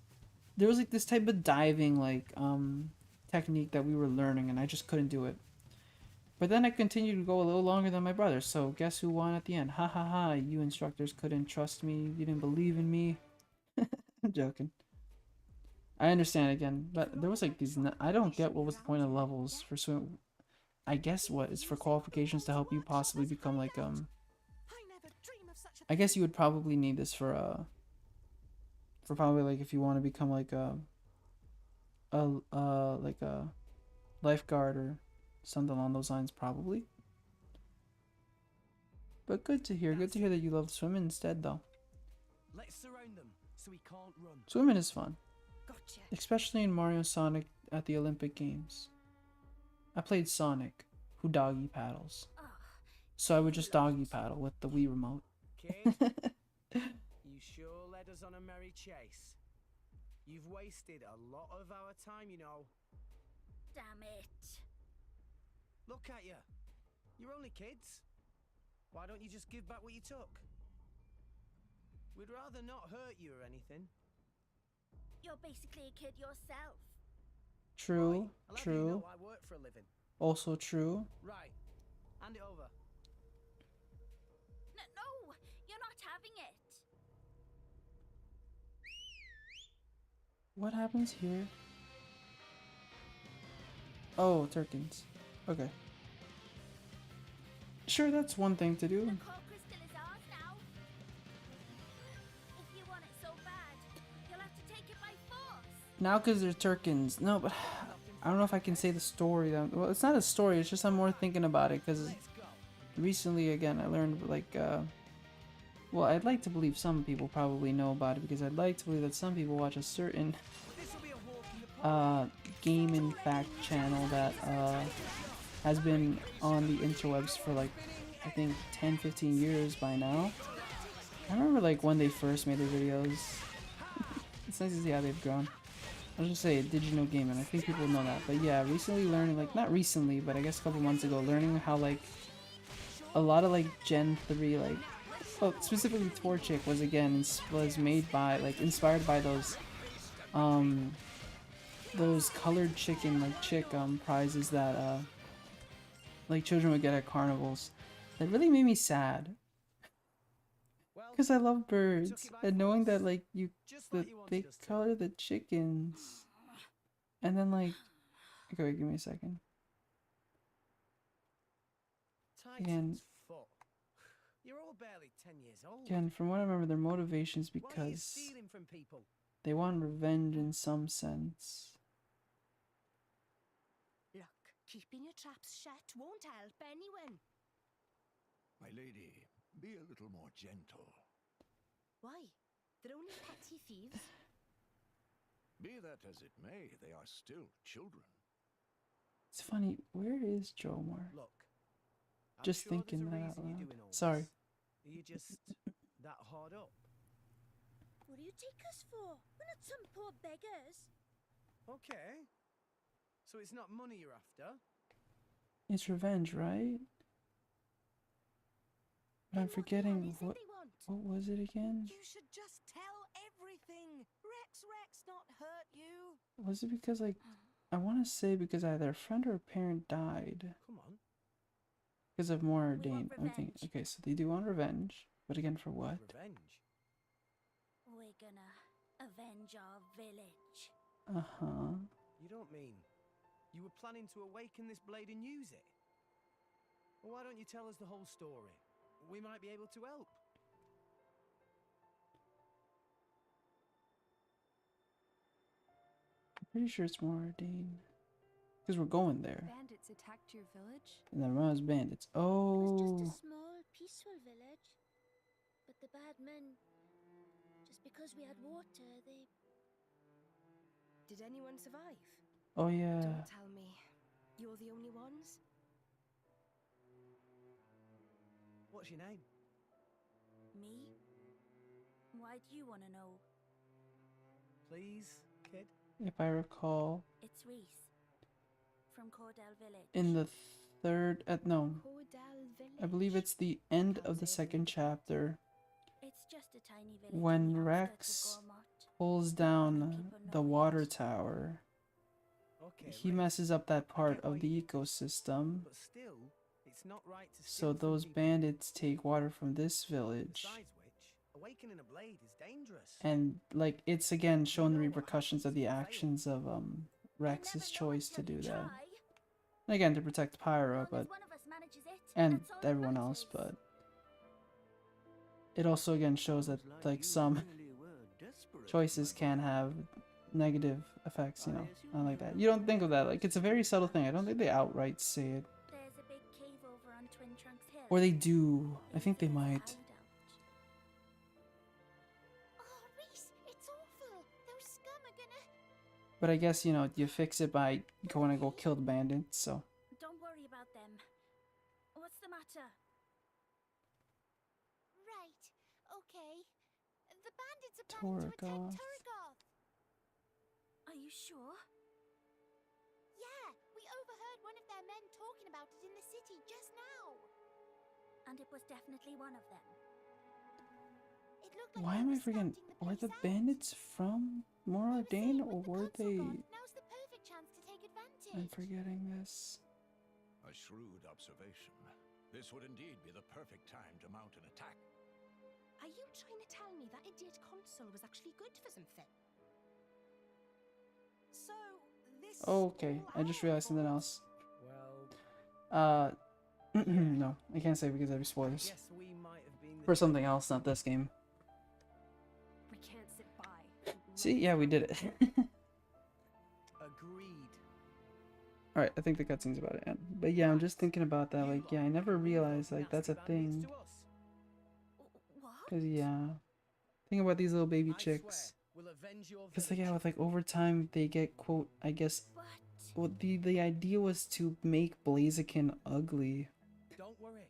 There was like this type of diving like technique that we were learning, and I just couldn't do it. But then I continued to go a little longer than my brother, so guess who won at the end? Ha ha ha, you instructors couldn't trust me, you didn't believe in me. I'm joking. I understand again, but there was like these, I don't get what was the point of levels for swim. I guess what is for qualifications to help you possibly become like, I guess you would probably need this for probably like if you want to become like like a lifeguard or something along those lines, probably. But good to hear. Good to hear that you love swimming instead, though. Let's surround them so he can't run. Swimming is fun. Gotcha. Especially in Mario Sonic at the Olympic Games. I played Sonic, who doggy paddles. So I would just doggy paddle with the Wii remote. Kid, you sure led us on a merry chase. You've wasted a lot of our time, you know. Damn it. Look at you. You're only kids. Why don't you just give back what you took? We'd rather not hurt you or anything. You're basically a kid yourself. True, Right, I'll have you true. know I work for a living. Also true. Right. Hand it over. No, you're not having it. What happens here? Oh, Turkins. Okay. Sure, that's one thing to do. The core crystal is ours now. If you want it so bad, you'll have to take it by force. Now because they're Turkins. No, but I don't know if I can say the story. Well, it's not a story. It's just I'm more thinking about it because recently, again, I learned like, well, I'd like to believe some people probably know about it because I'd like to believe that some people watch a certain game in fact channel that has been on the interwebs for like I think 10-15 years by now. I remember like when they first made their videos. It's nice to see how they've grown. I was just say Digital Gaming, I think people know that, but yeah, recently learning, like not recently, but I guess a couple months ago, learning how like a lot of like Gen 3, like, well, specifically Torchic was made by, like, inspired by those colored chicken, like, chick, prizes that, like, children would get at carnivals. That really made me sad. Because I love birds, and knowing that, like, they color the chickens. And then, like, okay, wait, give me a second. And you're all barely 10 years old. again, from what I remember, their motivations because from people? they want revenge in some sense. Look, keeping your traps shut won't help anyone. My lady, be a little more gentle. Why? They're only petty thieves. Be that as it may, they are still children. It's funny, where is Jomar? Look, I'm Just sure thinking there's a that out reason you're loud. doing all Sorry. this. Are you just that hard up? What do you take us for? We're not some poor beggars. Okay. So it's not money you're after? It's revenge, right? But I'm forgetting what was it again? You should just tell everything. Rex not hurt you. Was it because, like, I want to say because either a friend or a parent died. Come on. Because of more We ordained. want I'm thinking, revenge. okay, so they do want revenge, but again, for what? Revenge? We're gonna avenge our village. Uh-huh. You don't mean you were planning to awaken this blade and use it? Well, why don't you tell us the whole story? We might be able to help. Pretty sure it's Moradine. Because we're going there. Bandits attacked your village? And then Ron's bandits. It was Oh. just a small, peaceful village. But the bad men, just because we had water, they... Did anyone survive? Oh yeah. Don't tell me. You're the only ones? What's your name? Me? Why do you want to know? Please, kid? If I recall, It's Reese. From Cordell Village. in the third, no, Cordell Village. I believe it's the end of the second chapter It's just a tiny village on when the outskirts Rex of Gormott. pulls down the water tower. Okay, He Rex, messes up that part get why of the you- ecosystem. But still, it's not right to So steal from those people. bandits take water from this village. Besides which, awakening a blade is dangerous. And like it's again showing the repercussions of the actions of Rex's choice to do that. And again to protect Pyra, but and everyone else, but it also again shows that like some choices can have negative effects, you know. I like that. You don't think of that, like it's a very subtle thing. I don't think they outright say it. There's a big cave over on Twin Trunks Hill. Or they do. I think they might. Oh, Reese, it's awful. Those scum are gonna... But I guess, you know, you fix it by going to go kill the bandits, so. Don't worry about them. What's the matter? Right. Okay. The bandits are planning to attack Torgoth. Turgoth. Are you sure? Yeah, we overheard one of their men talking about it in the city just now. And it was definitely one of them. It looked like Why they am I were forgetting? scouting the Were the place out. bandits from They were Moradane, saying or with the were console they? gone, now's the perfect chance to take advantage. I'm forgetting this. A shrewd observation. This would indeed be the perfect time to mount an attack. Are you trying to tell me that idiot console was actually good for something? So, this Oh, okay. all I just our realized something fault? else. Well, No, I can't say because that'd be spoilers. yes, we might have been the For something else, not this game. We can't sit by. See, yeah, we did it. Agreed. Alright, I think the cutscene's about it. But yeah, I'm just thinking about that. Like, yeah, I never realized like that's a thing. What? Cause yeah, think about these little baby I chicks. swear, we'll avenge your Cause like, village. yeah, with like over time they get quote. I guess But... well, the idea was to make Blaziken ugly, Don't worry.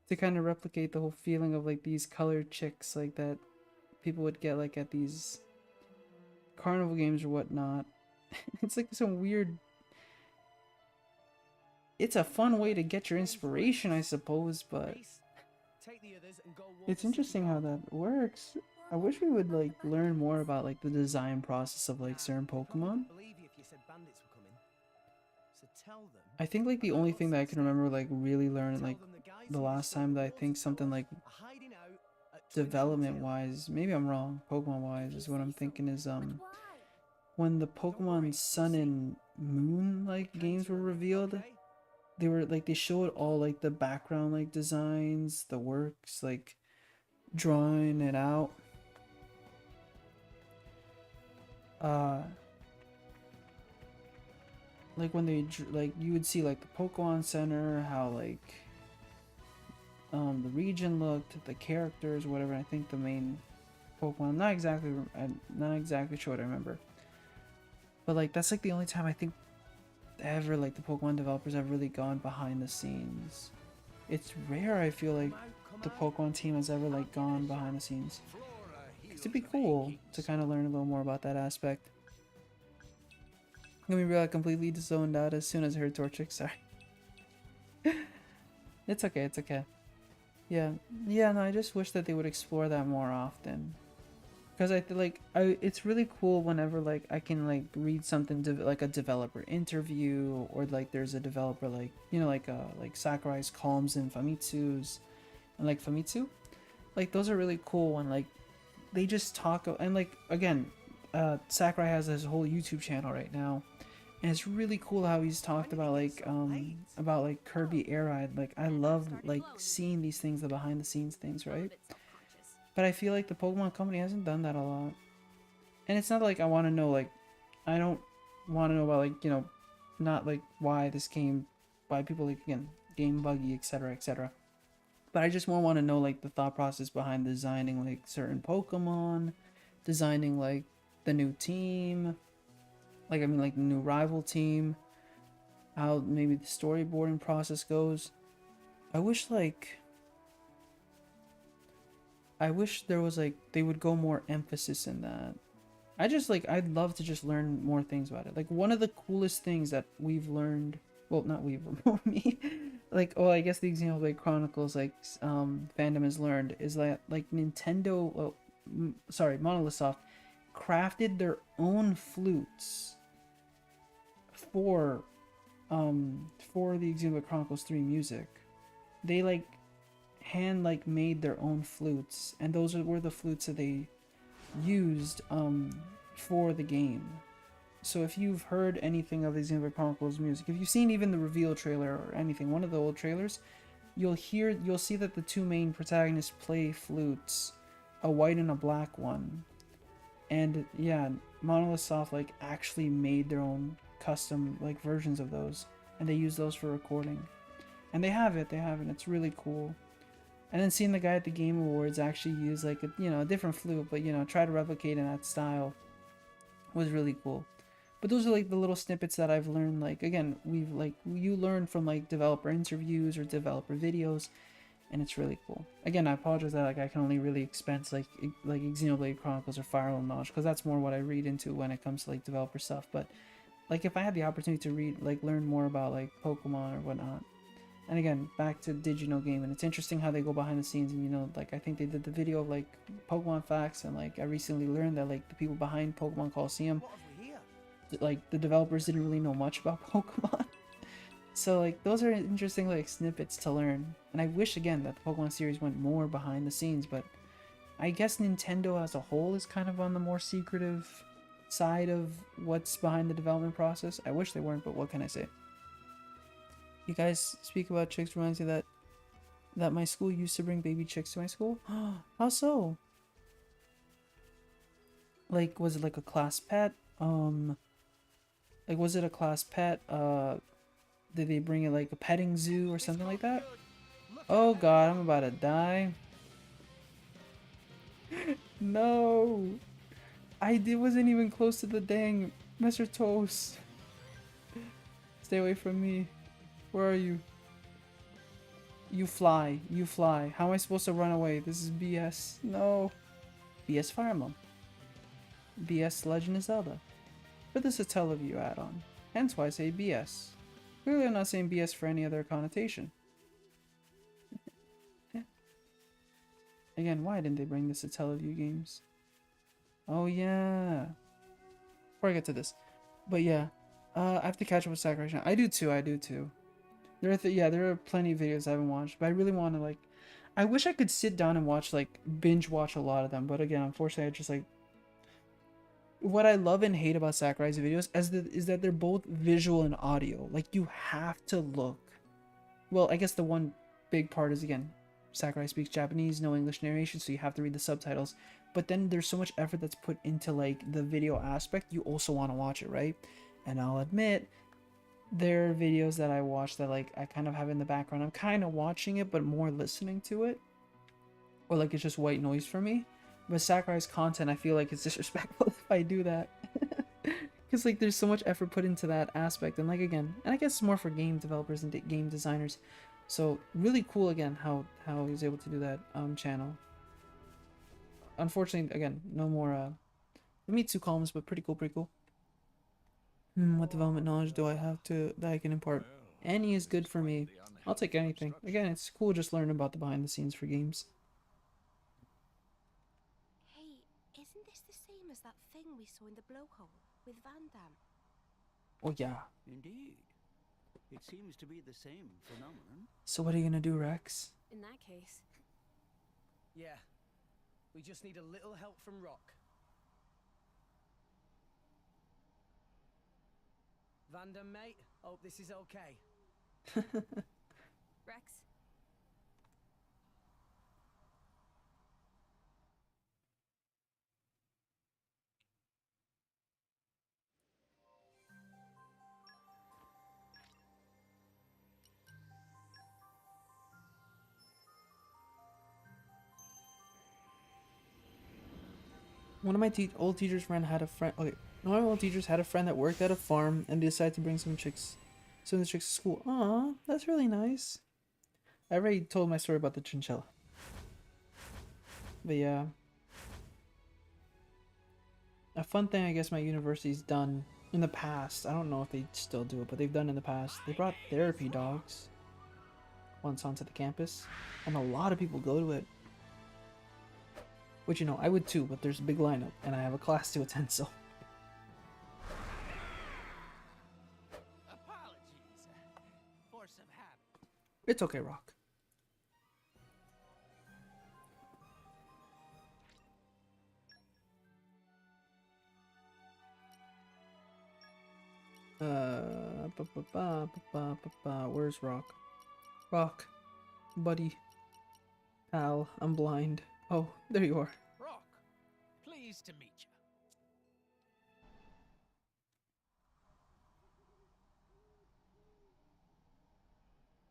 to kind of replicate the whole feeling of like these colored chicks like that people would get like at these carnival games or whatnot. It's like some weird. It's a fun way to get your inspiration, I suppose, but Reese, take the others and go walk it's the city interesting how path. that works. I wish we would like learn more about like the design process of like certain They probably Pokemon. wouldn't believe you if you said bandits were coming. So tell them. I think like the only thing that I can remember like really learning like tell them the guys the who last stole time the that I walls think of something Turgoth like are hiding out at Twin Trunks development Hill. wise, maybe I'm wrong, Pokemon wise is what I'm thinking is But why? when the worry, Pokemon Sun and Moon like Can't games were you, revealed, okay? they were like they showed all like the background like designs, the works, like drawing it out. Like when they like you would see like the Pokemon Center, how like the region looked, the characters, whatever. I think the main Pokemon, I'm not exactly sure what I remember, but like that's like the only time I think ever like the Pokemon developers have really gone behind the scenes. It's rare, I feel like Come the on. Pokemon team has ever like gone behind the scenes. Flora It'd be heals cool aching to kind of learn a little more about that aspect. I'm gonna be real, I completely zoned out as soon as I heard Torchic, sorry. It's okay, it's okay. Yeah, no, I just wish that they would explore that more often. Because I feel like it's really cool whenever like I can like read something like a developer interview, or like there's a developer like, you know, like Sakurai's columns and Famitsu's, and like Famitsu, like those are really cool when like they just talk and like again, Sakurai has his whole YouTube channel right now, And it's really cool how he's talked about like Kirby Air Ride. Like I love like seeing these things, the behind the scenes things, right? But I feel like the Pokemon Company hasn't done that a lot. And it's not like I want to know, like, I don't want to know about, like, you know, not like why this game, why people, like, again, game buggy, etc., etc. But I just more want to know, like, the thought process behind designing, like, certain Pokemon, designing, like, the new team, like, I mean, like, the new rival team, how maybe the storyboarding process goes. I wish, like, I wish there was, like, they would go more emphasis in that. I just like, I'd love to just learn more things about it. Like one of the coolest things that we've learned, well, not we've, me, like, oh, I guess the Xenoblade Chronicles, like, fandom has learned is that, like, Nintendo, well, sorry, Monolith Soft crafted their own flutes for the Xenoblade Chronicles 3 music. They, like, like, made their own flutes, and those were the flutes that they used for the game. So if you've heard anything of the Xenoblade Chronicles music, if you've seen even the reveal trailer or anything, one of the old trailers, you'll see that the two main protagonists play flutes, a white and a black one. And yeah, Monolith Soft like actually made their own custom like versions of those, and they use those for recording. And they have it, it's really cool. And then seeing the guy at the Game Awards actually use like a different flute, but try to replicate in that style was really cool. But those are like the little snippets that I've learned. Like again, you learn from like developer interviews or developer videos, and it's really cool. Again, I apologize that like I can only really expense like Xenoblade Chronicles or Fire Emblem knowledge, because that's more what I read into when it comes to like developer stuff. But like if I had the opportunity to learn more about like Pokemon or whatnot. And again, back to Did You Know Game, and it's interesting how they go behind the scenes, and like I think they did the video of like Pokemon facts, and like I recently learned that like the people behind Pokemon Coliseum, like the developers didn't really know much about Pokemon. So like those are interesting like snippets to learn. And I wish again that the Pokemon series went more behind the scenes, but I guess Nintendo as a whole is kind of on the more secretive side of what's behind the development process. I wish they weren't, but what can I say? You guys speak about chicks reminds me that my school used to bring baby chicks to my school. How so? Like, was it like a class pet? Like, was it a class pet? Did they bring it like a petting zoo or something like that? Oh god, I'm about to die. No! Wasn't even close to the dang Mr. Toast. Stay away from me. Where are you? You fly. You fly. How am I supposed to run away? This is BS. No. BS Fire Emblem. BS Legend of Zelda. But this is a Teleview add-on. Hence why I say BS. Clearly I'm not saying BS for any other connotation. Again, why didn't they bring this to Teleview games? Oh yeah. Before I get to this. But yeah. I have to catch up with Sakurai. I do too. There are plenty of videos I haven't watched, but I really want to I wish I could sit down and watch binge watch a lot of them, but again, unfortunately, I just what I love and hate about Sakurai's videos is that they're both visual and audio. Like you have to look. Well, I guess the one big part is again, Sakurai speaks Japanese, no English narration, so you have to read the subtitles. But then there's so much effort that's put into the video aspect, you also want to watch it, right? And I'll admit, there are videos that I watch that I kind of have in the background. I'm kind of watching it, but more listening to it. Or it's just white noise for me. But Sakurai's content, I feel like it's disrespectful if I do that. Because there's so much effort put into that aspect. And again, and I guess it's more for game developers and game designers. So really cool again how he was able to do that channel. Unfortunately, again, no more me 2 columns, but pretty cool. What development knowledge do I have that I can impart? Any is good for me. I'll take anything. Again, it's cool just learning about the behind the scenes for games. Hey, isn't this the same as that thing we saw in the blowhole with Van Damme? Oh yeah. Indeed. It seems to be the same phenomenon. So what are you gonna do, Rex? In that case. Yeah. We just need a little help from Rock. Vanda, mate. Hope this is okay. Rex? One of my old teachers' friend had a friend. Okay, one of my old teachers had a friend that worked at a farm and decided to bring some of the chicks to school. Aw, that's really nice. I already told my story about the chinchilla. But yeah, a fun thing I guess my university's done in the past. I don't know if they still do it, but they've done in the past. They brought therapy dogs once onto the campus, and a lot of people go to it. Which, you know, I would too, but there's a big lineup, and I have a class to attend, so. Apologies. Force of habit. It's okay, Rock. Where's Rock? Rock. Buddy. Pal, I'm blind. Oh, there you are. Rock, pleased to meet you.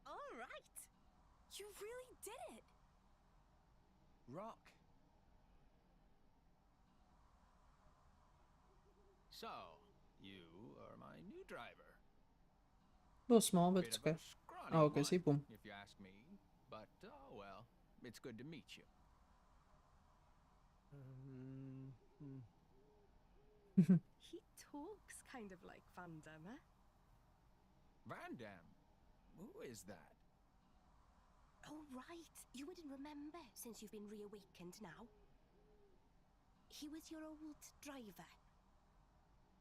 All right. You really did it. Rock. So, you are my new driver. A little small, but Bit it's of a okay. scrawny Oh, okay, one, see, boom. if you ask me. But, oh well, it's good to meet you. He talks kind of like Van Damme. Van Damme? Who is that? Oh, right. You wouldn't remember since you've been reawakened now. He was your old driver.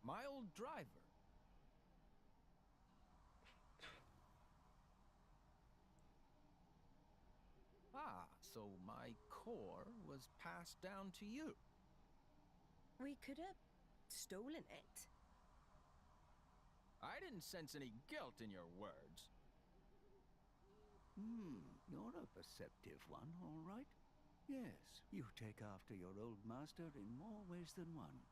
My old driver? Ah, so my core was passed down to you. We could have stolen it. I didn't sense any guilt in your words. You're a perceptive one, all right. Yes, you take after your old master in more ways than one.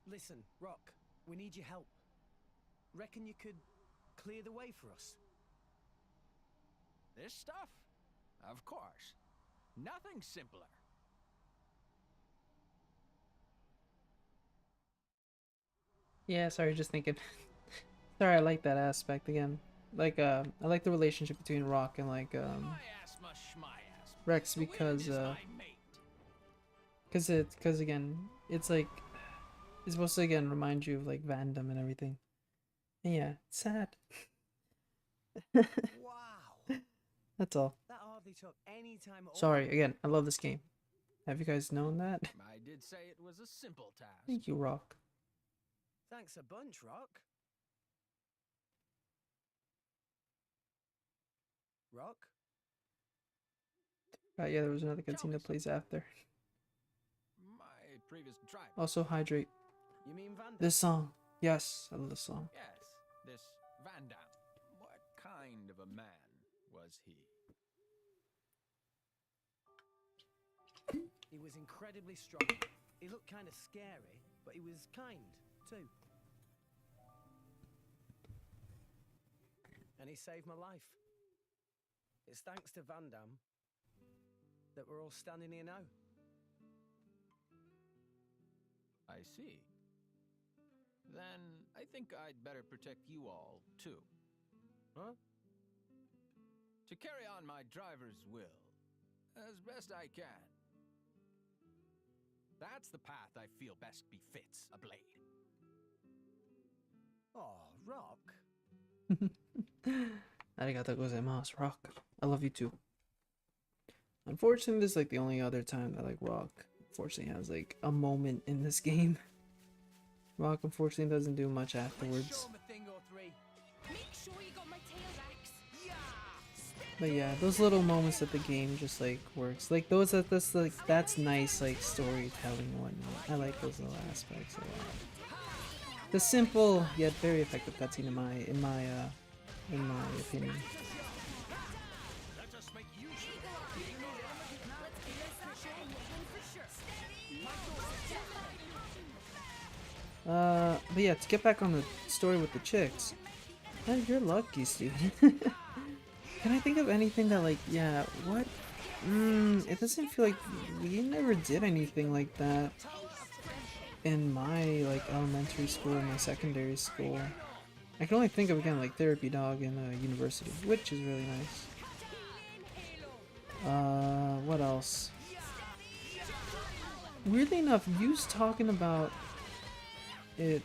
Listen, Rock, we need your help. Reckon you could clear the way for us? This stuff? Of course. Nothing simpler. Yeah, sorry, just thinking. Sorry, I like that aspect again. Like, I like the relationship between Rock and, like, My ass must schmy ass. Rex The wind because, is my mate. Cause again, it's like, it's supposed to, again, remind you of, like, Van Damme and everything. And yeah, it's sad. Wow. That's all. That hardly took any time at all. Sorry, again, I love this game. Have you guys known that? I did say it was a simple task. Thank you, Rock. Thanks a bunch, Rock. Rock? Yeah, there was another cutscene that plays after. My previous driver. Also, hydrate. You mean Van Damme? This song. Yes, I love this song. Yes, this Van Damme. What kind of a man was he? He was incredibly strong. He looked kind of scary, but he was kind, too. And he saved my life. It's thanks to Van Damme that we're all standing here now. I see. Then I think I'd better protect you all, too. Huh? To carry on my driver's will, as best I can. That's the path I feel best befits a blade. Oh, Rock. Arigato gozaimasu, Rock. I love you too. Unfortunately, this is like the only other time that like Rock unfortunately has like a moment in this game. Rock unfortunately doesn't do much afterwards. Make sure you got my tail, Rex. But yeah, those little moments that the game just like works. Like those that's nice like storytelling and whatnot. I like those little aspects a lot. The simple yet very effective cutscene in my opinion. But yeah, to get back on the story with the chicks, you're lucky, Steven. Can I think of anything that, like, yeah, what? It doesn't feel like we never did anything like that in my, like, elementary school or my secondary school. I can only think of, again, like, therapy dog in university, which is really nice. What else? Weirdly enough, you was talking about it,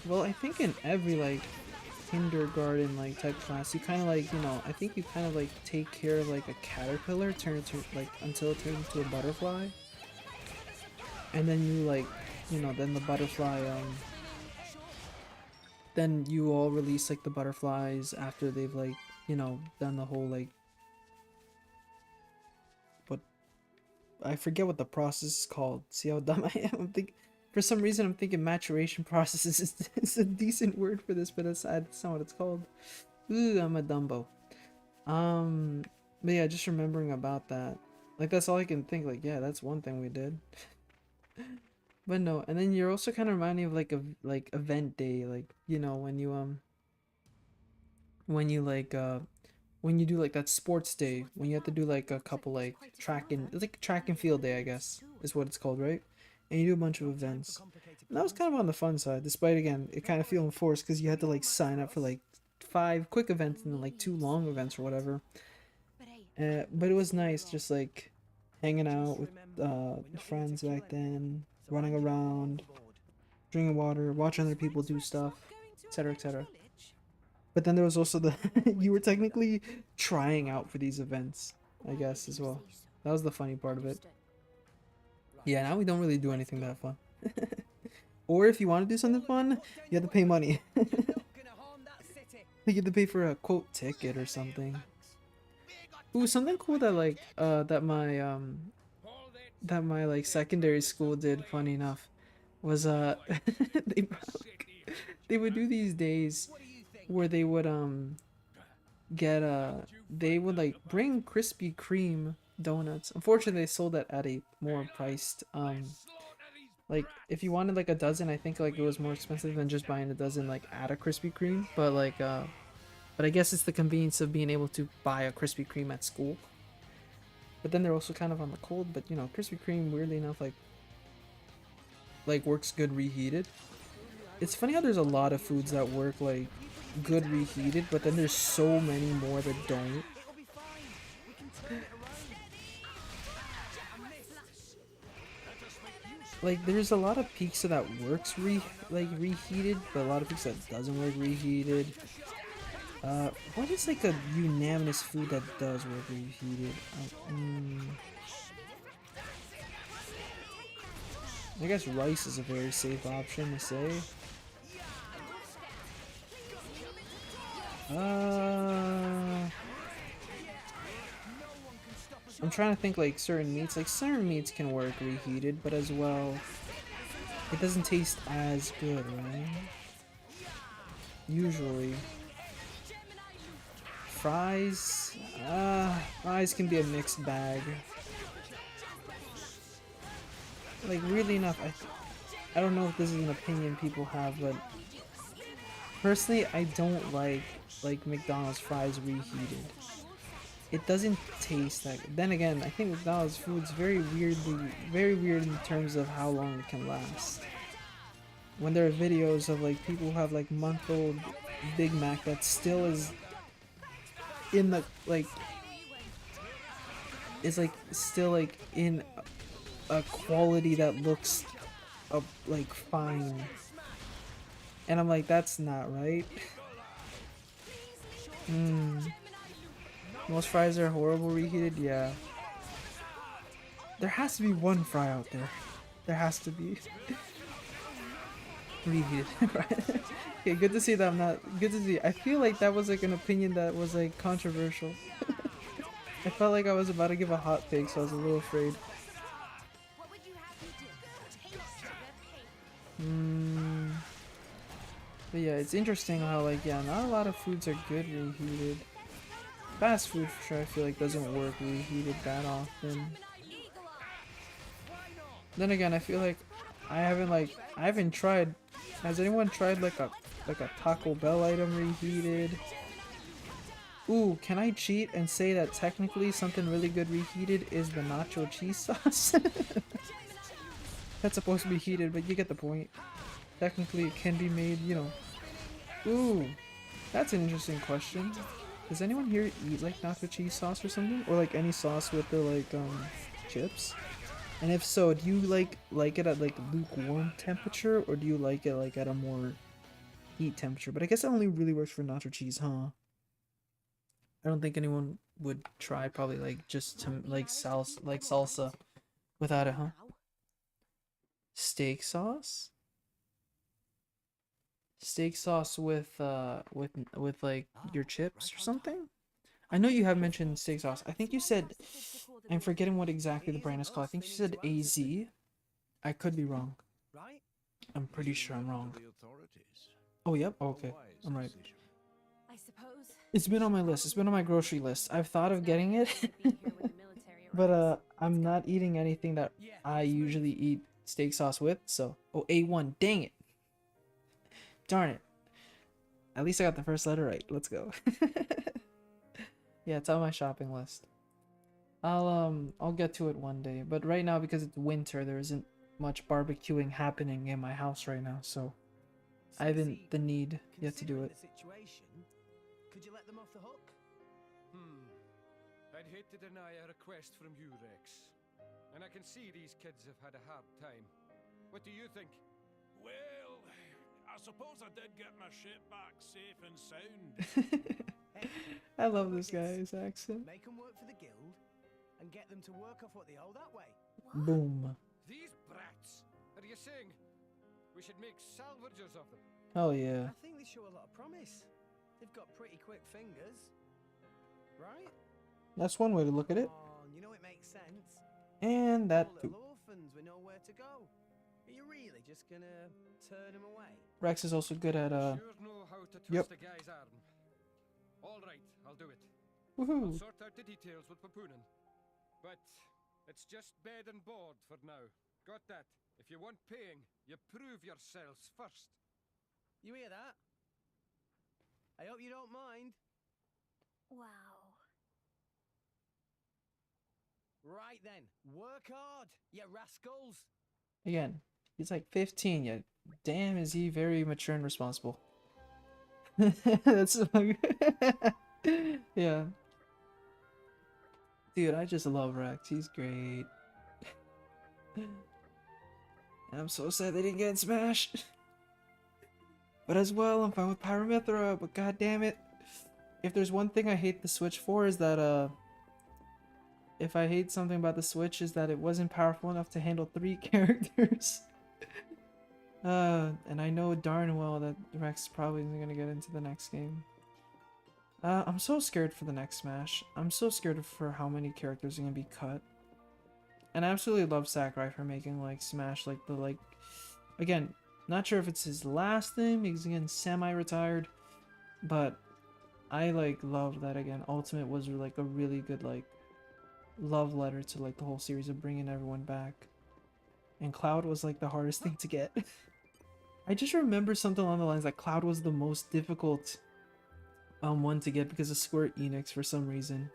well, I think in every, like, kindergarten, like, type class, you kind of, like, you know, I think you kind of, like, take care of, like, a caterpillar, turn it to, like, until it turns into a butterfly. And then you, like, you know, then the butterfly, then you all release, like, the butterflies after they've, like, you know, done the whole, like, what, I forget what the process is called. See how dumb I am? I'm thinking, for some reason I'm thinking maturation process is a decent word for this, but that's not what it's called. Ooh, I'm a Dumbo. But yeah, just remembering about that. Like, that's all I can think, like, yeah, that's one thing we did. But no, and then you're also kind of reminding me of, like, a, like, event day, like, you know, when you, when you, like, when you do, like, that sports day, when you have to do, like, a couple, like, it's like track and field day, I guess, is what it's called, right? And you do a bunch of events. And that was kind of on the fun side, despite, again, it kind of feeling forced, because you had to, like, sign up for, like, 5 quick events and then, like, 2 long events or whatever. But it was nice, just, like, hanging out with friends back then, running around, drinking water, watching other people do stuff, etc., etc. But then there was also the you were technically trying out for these events, I guess, as well. That was the funny part of it. Yeah, now we don't really do anything that fun. Or if you want to do something fun, you have to pay money. You have to pay for a, quote, ticket or something. Ooh, something cool that, like, that my like secondary school did, funny enough, was they would do these days where they would get they would, like, bring Krispy Kreme donuts. Unfortunately, they sold that at a more priced, like, if you wanted, like, a dozen, I think, like, it was more expensive than just buying a dozen, like, at a Krispy Kreme. But, like, but I guess it's the convenience of being able to buy a Krispy Kreme at school. But then they're also kind of on the cold, but, you know, Krispy Kreme, weirdly enough, like works good reheated. It's funny how there's a lot of foods that work, like, good reheated, but then there's so many more that don't. Like, there's a lot of pizza that works reheated, but a lot of pizza that doesn't work reheated. What is, like, a unanimous food that does work reheated? I guess rice is a very safe option to say. I'm trying to think, like, certain meats. Like, certain meats can work reheated, but as well, it doesn't taste as good, right? Usually. Fries? Fries can be a mixed bag. Like, weirdly enough, I don't know if this is an opinion people have, but personally, I don't like McDonald's fries reheated. It doesn't taste like. Then again, I think McDonald's food's very weird in terms of how long it can last. When there are videos of, like, people who have, like, month-old Big Mac that still is in the, like, it's, like, still, like, in a quality that looks like, fine, and I'm like, that's not right. Most fries are horrible reheated. Yeah, there has to be one fry out there. There has to be. Reheated. Okay, good to see that I'm not. Good to see. I feel like that was, like, an opinion that was, like, controversial. I felt like I was about to give a hot take, so I was a little afraid. But yeah, it's interesting how like, yeah, not a lot of foods are good reheated. Fast food for sure I feel like doesn't work reheated that often. Then again, I feel like I haven't tried. Has anyone tried like a Taco Bell item reheated? Ooh, can I cheat and say that technically something really good reheated is the nacho cheese sauce? That's supposed to be heated, but you get the point. Technically it can be made, you know. Ooh, that's an interesting question. Does anyone here eat like nacho cheese sauce or something? Or like any sauce with the like chips? And if so, do you like it at like lukewarm temperature, or do you like it like at a more heat temperature? But I guess that only really works for nacho cheese, huh? I don't think anyone would try probably like just to like salsa without it, huh? Steak sauce? Steak sauce with like your chips or something? I know you have mentioned steak sauce. I think you said, I'm forgetting what exactly the brand is called. I think you said AZ. I could be wrong. I'm pretty sure I'm wrong. Oh, yep. Oh, okay. I'm right. I suppose. It's been on my list. It's been on my grocery list. I've thought of getting it. But I'm not eating anything that I usually eat steak sauce with. So, oh, A1. Dang it. Darn it. At least I got the first letter right. Let's go. Yeah, it's on my shopping list. I'll get to it one day. But right now, because it's winter, there isn't much barbecuing happening in my house right now, so I haven't the need yet to do it. Could you let them off the hook? I'd hate to deny a request from you, Rex. And I can see these kids have had a hard time. What do you think? Well, I suppose I did get my ship back safe and sound. I love this guy's accent. Make them work for the guild and get them to work off what they owe that way. Boom. These brats! Are you saying we should make salvagers of them? Oh yeah. I think they show a lot of promise. They've got pretty quick fingers, right? That's one way to look at it. You know it makes sense. And that All little orphans with nowhere to go. Are you really just gonna turn them away? Rex is also good at Sure know how to twist a guy's arm. All right, I'll do it. Woohoo. I'll sort out the details with Papunen. But it's just bed and board for now. Got that? If you want paying, you prove yourselves first. You hear that? I hope you don't mind. Wow. Right then, work hard, you rascals. Again, he's like 15 yet. Damn, is he very mature and responsible. That's yeah. Dude, I just love Rex. He's great. And I'm so sad they didn't get in Smash. But as well, I'm fine with Pyramithra, but god damn it. If there's one thing I hate the Switch for is that if I hate something about the Switch is that it wasn't powerful enough to handle 3 characters. And I know darn well that Rex probably isn't gonna get into the next game. I'm so scared for the next Smash. I'm so scared for how many characters are gonna be cut. And I absolutely love Sakurai for making like Smash like the again, not sure if it's his last thing because again semi-retired, but I love that again. Ultimate was like a really good love letter to like the whole series of bringing everyone back. And Cloud was like the hardest thing to get. I just remember something along the lines like Cloud was the most difficult one to get because of Square Enix for some reason.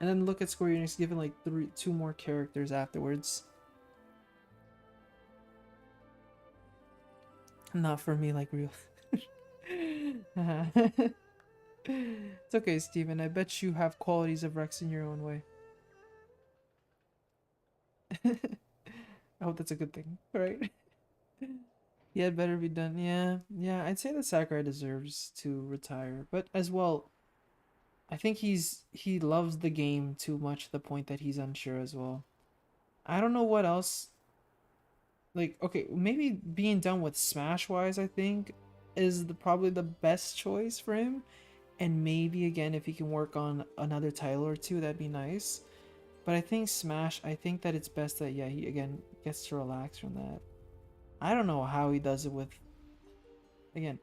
And then look at Square Enix giving like 2 more characters afterwards. Not for me, like real. It's okay, Steven. I bet you have qualities of Rex in your own way. I hope that's a good thing, right? Yeah, it better be done. Yeah, I'd say that Sakurai deserves to retire, but as well, I think he loves the game too much to the point that he's unsure as well. I don't know what else. Like, okay, maybe being done with Smash-wise, I think, is probably the best choice for him. And maybe, again, if he can work on another title or 2, that'd be nice. But I think Smash, I think that it's best that, yeah, he, again, gets to relax from that. I don't know how he does it with... Again,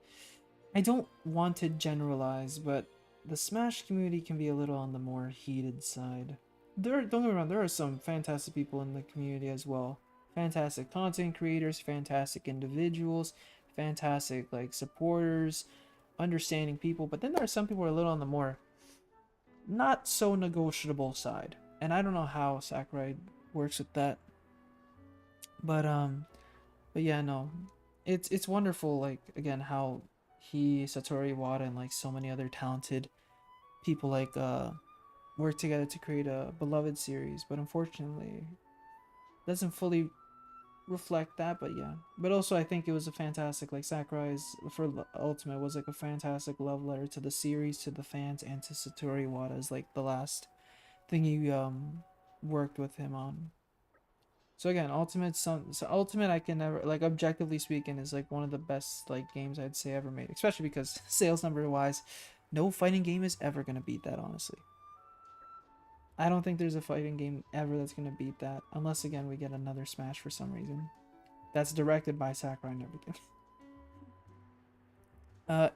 I don't want to generalize, but the Smash community can be a little on the more heated side. Don't get me wrong, there are some fantastic people in the community as well. Fantastic content creators, fantastic individuals, fantastic like supporters, understanding people, but then there are some people who are a little on the more not so negotiable side. And I don't know how Sakurai works with that. But yeah, no. It's wonderful, like again, how Satoru Iwata and like so many other talented people like work together to create a beloved series, but unfortunately doesn't fully reflect that. But yeah, but also I think it was a fantastic, like Sakurai's for Ultimate was like a fantastic love letter to the series, to the fans, and to Satoru Iwata as like the last thing he worked with him on. So again, Ultimate I can never, like, objectively speaking, is like one of the best like games I'd say ever made, especially because sales number wise, no fighting game is ever gonna beat that, honestly. I don't think there's a fighting game ever that's gonna beat that, unless again we get another Smash for some reason. That's directed by Sakurai and everything.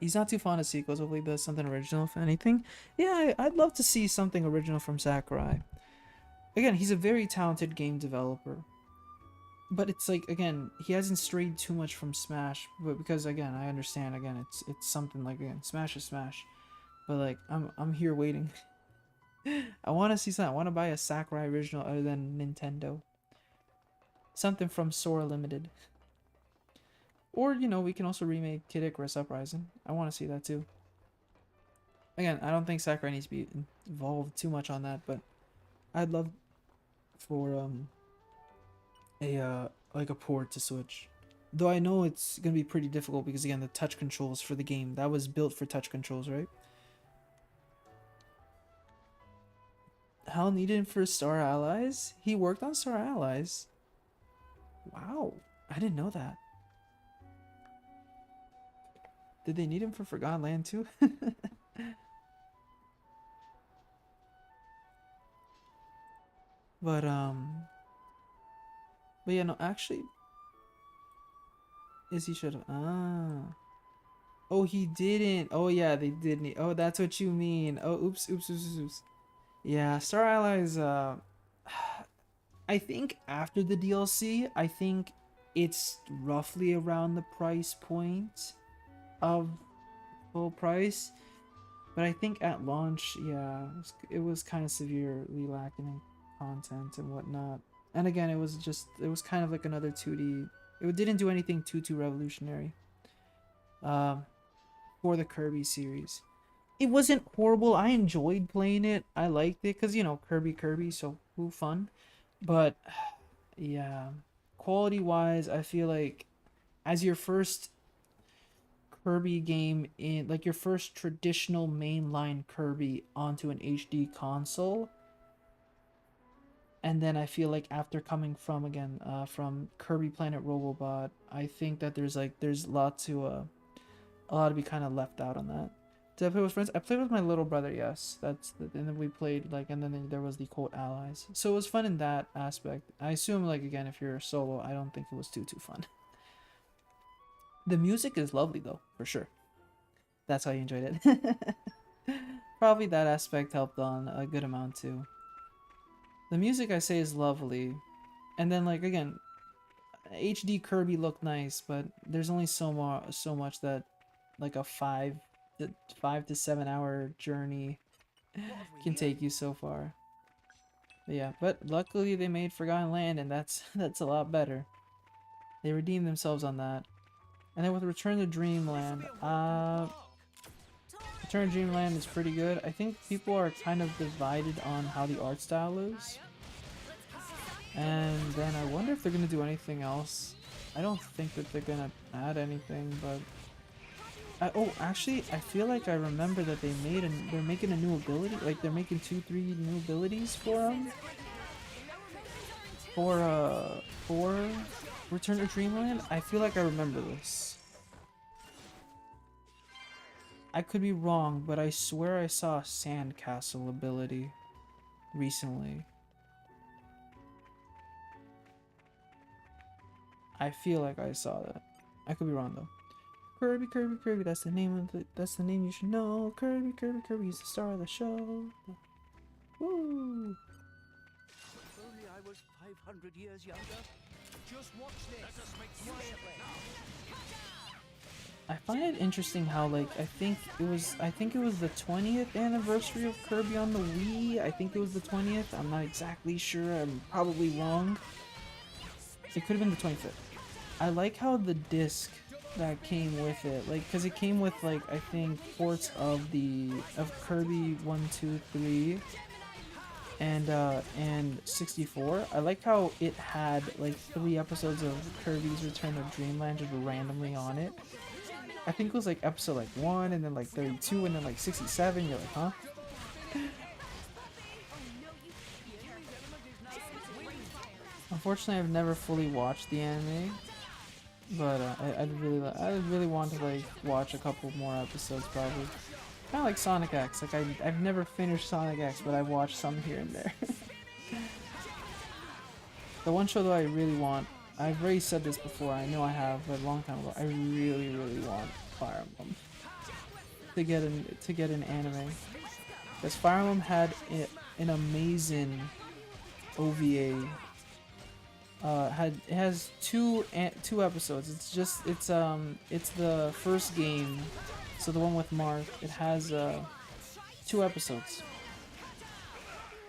He's not too fond of sequels. Hopefully, he does something original, if anything. Yeah, I'd love to see something original from Sakurai. Again, he's a very talented game developer. But it's like, again, he hasn't strayed too much from Smash. But because, again, I understand, again, it's something like, again, Smash is Smash. But like, I'm here waiting. I want to see something. I want to buy a Sakurai original other than Nintendo. Something from Sora Limited. Or, you know, we can also remake Kid Icarus Uprising. I want to see that too. Again, I don't think Sakurai needs to be involved too much on that, but I'd love for like a port to Switch. Though I know it's gonna be pretty difficult because again the touch controls for the game that was built for touch controls, right? Hal needed for Star Allies? He worked on Star Allies. Wow, I didn't know that. Did they need him for Forgotten Land too? But yeah, no, actually, is he should have, oh, he didn't. Oh yeah, they did need, oh, that's what you mean. Oh, oops. Yeah, Star Allies, I think after the DLC, I think it's roughly around the price point of full price. But I think at launch, yeah, it was kind of severely lacking in content and whatnot. And again, it was kind of like another 2D. It didn't do anything too revolutionary for the Kirby series. It wasn't horrible. I enjoyed playing it. I liked it because, you know, Kirby, so ooh, fun. But yeah, quality-wise, I feel like as your first Kirby game in, like, your first traditional mainline Kirby onto an HD console, and then I feel like after coming from, again, from Kirby Planet Robobot, I think that there's a lot to be kind of left out on that. Did I play with friends? I played with my little brother, yes. And then we played, like, and then there was the quote allies. So it was fun in that aspect. I assume, like, again, if you're solo, I don't think it was too fun. The music is lovely though, for sure. That's how you enjoyed it. Probably that aspect helped on a good amount too. The music, I say, is lovely. And then, like, again, HD Kirby looked nice, but there's only so much that, like, a 5 to 7 hour journey can take you so far. But yeah, but luckily they made Forgotten Land, and that's a lot better. They redeemed themselves on that. And then with Return to Dreamland, Return to Dreamland is pretty good. I think people are kind of divided on how the art style is. And then I wonder if they're going to do anything else. I don't think that they're going to add anything, but... oh, actually, I feel like I remember that they're making a new ability. Like, they're making 2-3 new abilities for them. For Return to Dreamland. I feel like I remember this. I could be wrong, but I swear I saw a sandcastle ability recently. I feel like I saw that. I could be wrong though. Kirby, Kirby, Kirby. That's the name of the. That's the name you should know. Kirby, Kirby, Kirby. He's the star of the show. Woo! If only I was 500 years younger. Just watch this. Let us make quietly. I find it interesting how like I think it was the 20th anniversary of Kirby on the Wii. I think it was the 20th. I'm not exactly sure. I'm probably wrong. It could have been the 25th. I like how the disc that came with it, like, cause it came with like I think ports of Kirby 1, 2, 3, and 64. I like how it had like 3 episodes of Kirby's Return of Dreamland just randomly on it. I think it was like episode like 1 and then like 32 and then like 67. You're like, huh? Unfortunately, I've never fully watched the anime, but I really want to like watch a couple more episodes probably. Kind of like Sonic X. Like I've never finished Sonic X, but I've watched some here and there. The one show though I really want, I've already said this before, I know I have, but a long time ago, I really want Fire Emblem to get an anime. Because Fire Emblem had an amazing OVA. It has two episodes. It's the first game, so the one with Marth. It has 2 episodes.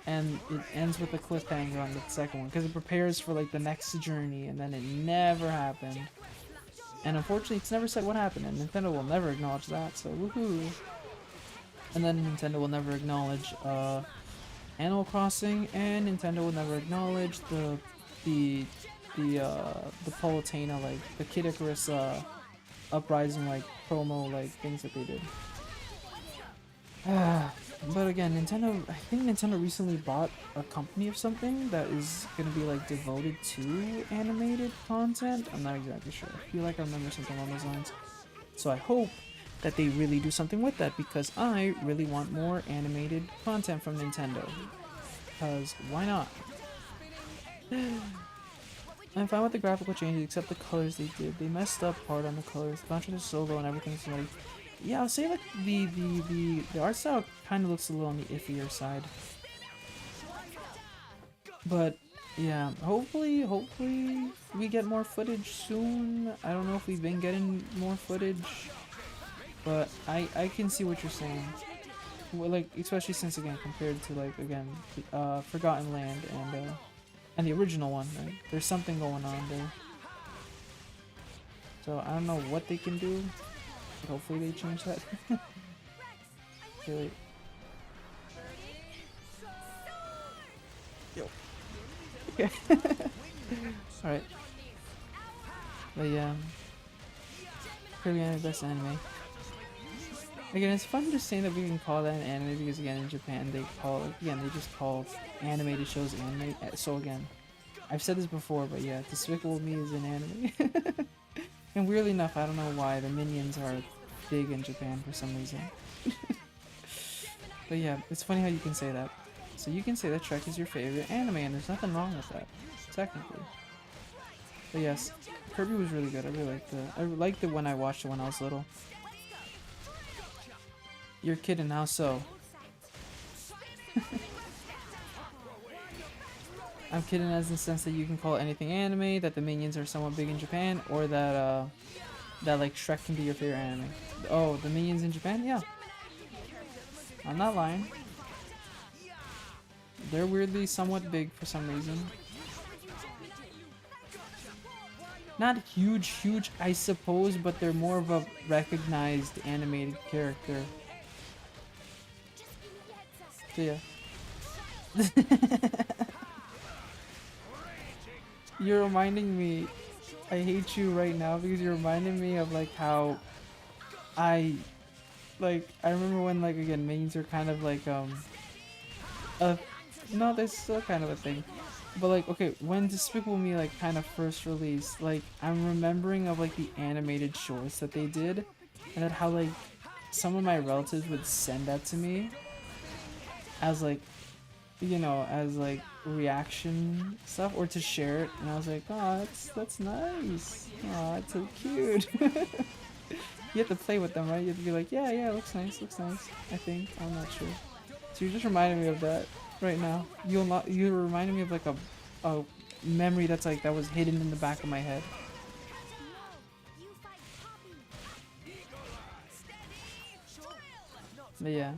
And it ends with a cliffhanger on the second one because it prepares for like the next journey, and then it never happened. And unfortunately, it's never said what happened, and Nintendo will never acknowledge that. So woohoo! And then Nintendo will never acknowledge Animal Crossing, and Nintendo will never acknowledge the Politana, like the Kid Icarus Uprising like promo like things that they did. But again, I think Nintendo recently bought a company of something that is gonna be like devoted to animated content. I'm not exactly sure. I feel like I remember something along those lines. So I hope that they really do something with that, because I really want more animated content from Nintendo. Because why not? I'm fine with the graphical changes except the colors they did. They messed up hard on the colors. The contrast is so low and everything's like, yeah, I'll say like the art style kind of looks a little on the iffier side. But yeah, hopefully we get more footage soon. I don't know if we've been getting more footage, but I can see what you're saying. Well, like especially since again compared to like again Forgotten Land and the original one, right? There's something going on there. So I don't know what they can do. Hopefully they change that. Really. Yo. Okay. Alright. But yeah. Kirby Anime best anime. Again, it's fun just saying that we can call that an anime because again in Japan they just call animated shows anime. So again, I've said this before, but yeah, Despicable Me is an anime. And weirdly enough, I don't know why, the Minions are big in Japan for some reason. But yeah, it's funny how you can say that. So you can say that Shrek is your favorite anime, and there's nothing wrong with that, technically. But yes, Kirby was really good. I liked it when I watched it when I was little. You're kidding, how so? I'm kidding as in the sense that you can call anything anime, that the Minions are somewhat big in Japan, or that that like Shrek can be your favorite anime. Oh, the Minions in Japan? Yeah. I'm not lying. They're weirdly somewhat big for some reason. Not huge, I suppose, but they're more of a recognized animated character. So yeah. You're reminding me, I hate you right now because you're reminding me of like how I remember when like again Minions are kind of like no, there's still kind of a thing, but like okay, when Despicable Me like kind of first released, like I'm remembering of like the animated shorts that they did, and that how like some of my relatives would send that to me as like, you know, as like reaction stuff or to share it, and I was like, oh, that's nice. Oh, that's so cute. You have to play with them, right? You have to be like, yeah, yeah, looks nice, looks nice. I think. I'm not sure. So you're just reminding me of that right now. You're reminding me of like a memory that's like that was hidden in the back of my head. But yeah.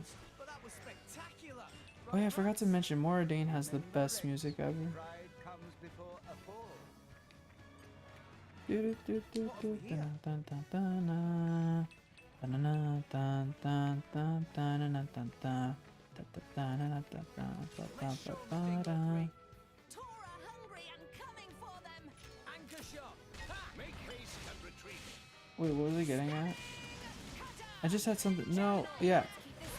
Oh yeah, I forgot to mention Moradane has the best music ever. Wait, what was I getting at? I just had something. No, yeah.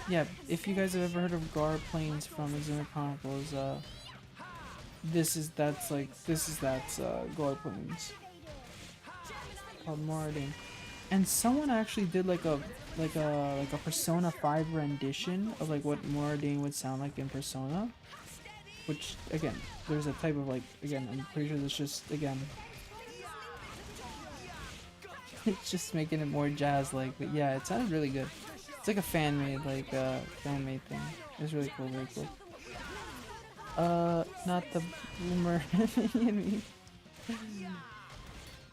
Yeah, if you guys have ever heard of Gar Plains from XENOBLADE Chronicles, that's Gar Plains. Called Moradane. And someone actually did like a Persona 5 rendition of like what Moradane would sound like in Persona. Which again, there's a type of like, again, I'm pretty sure that's just, again, it's just making it more jazz like, but yeah, it sounded really good. It's like a fan-made thing. It's really cool, very cool. Not the boomer.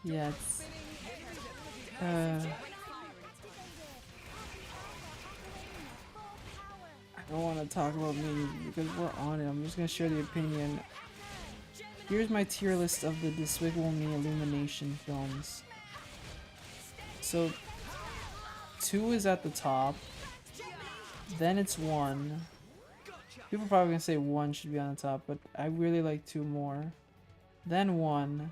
Yeah, it's I don't want to talk about me because we're on it. I'm just gonna share the opinion. Here's my tier list of the Despicable Me Illumination films. So 2 is at the top, then it's 1. People are probably gonna say 1 should be on the top, but I really like 2 more. Then 1.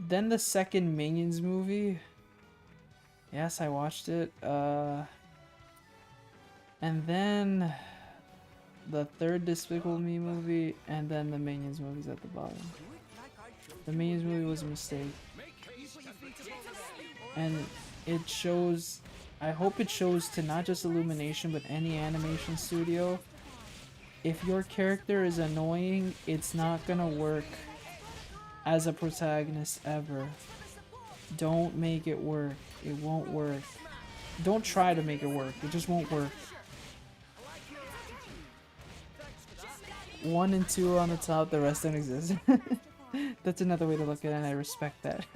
Then the second Minions movie. Yes, I watched it. And then the third Despicable Me movie, and then the Minions movie's at the bottom. The Minions movie was a mistake. And it shows, I hope it shows to not just Illumination, but any animation studio. If your character is annoying, it's not gonna work as a protagonist ever. Don't make it work. It won't work. Don't try to make it work. It just won't work. 1 and 2 are on the top, the rest don't exist. That's another way to look at it, and I respect that.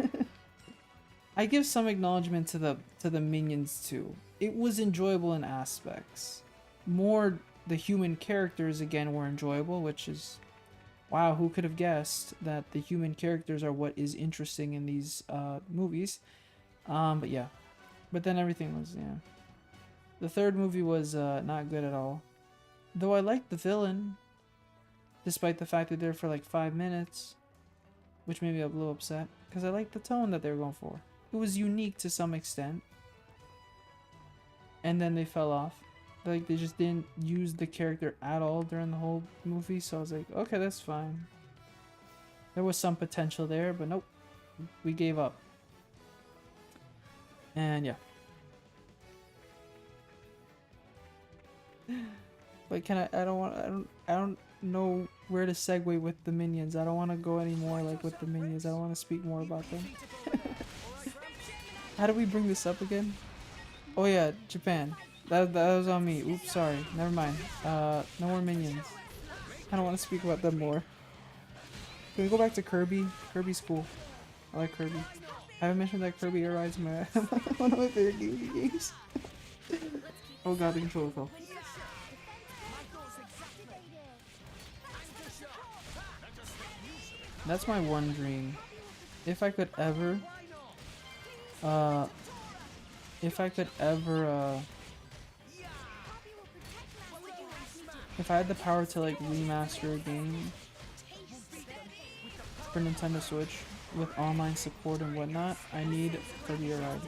I give some acknowledgement to the Minions too. It was enjoyable in aspects. More the human characters again were enjoyable, which is, wow, who could have guessed that the human characters are what is interesting in these movies. But yeah. But then everything was, yeah. The third movie was not good at all. Though I liked the villain, despite the fact that they're for like 5 minutes, which made me a little upset, because I liked the tone that they were going for. It was unique to some extent. And then they fell off. Like, they just didn't use the character at all during the whole movie, so I was like, okay, that's fine. There was some potential there, but nope. We gave up. And yeah. But can I don't know where to segue with the Minions. I don't want to go anymore like with the Minions. I don't want to speak more about them. How do we bring this up again? Oh yeah, Japan. That was on me. Oops, sorry. Never mind. No more Minions. I don't want to speak about them more. Can we go back to Kirby? Kirby's cool. I like Kirby. I haven't mentioned that Kirby Air Ride's my one of my favorite games. Oh god, the controller fell. That's my one dream. If I could ever if I had the power to like remaster a game for Nintendo Switch with online support and whatnot, I need Kirby Air Ride.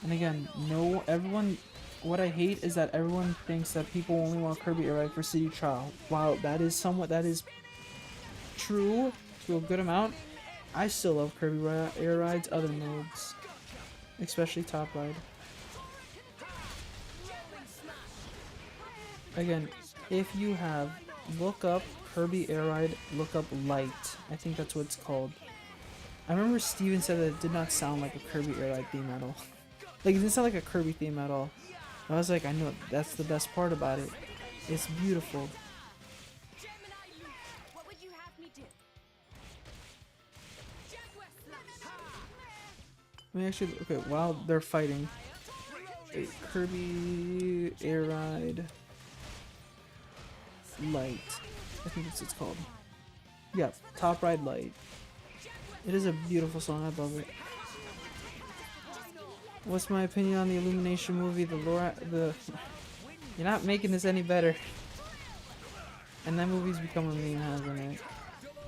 And again, no, everyone, what I hate is that everyone thinks that people only want Kirby Air Ride for City Trial. While that is true to a good amount, I still love Kirby Air Ride's other modes, especially Top Ride. Again, if you have, look up Kirby Air Ride, look up Light. I think that's what it's called. I remember Steven said that it did not sound like a Kirby Air Ride theme at all. Like, it didn't sound like a Kirby theme at all. I was like, I know that's the best part about it. It's beautiful. What would you have me do? Let me actually, okay, while they're fighting, wait, Kirby Air Ride Light. I think that's what it's called. Yeah, Top Ride Light. It is a beautiful song. I love it. What's my opinion on the Illumination movie? You're not making this any better. And that movie's become a meme, hasn't it?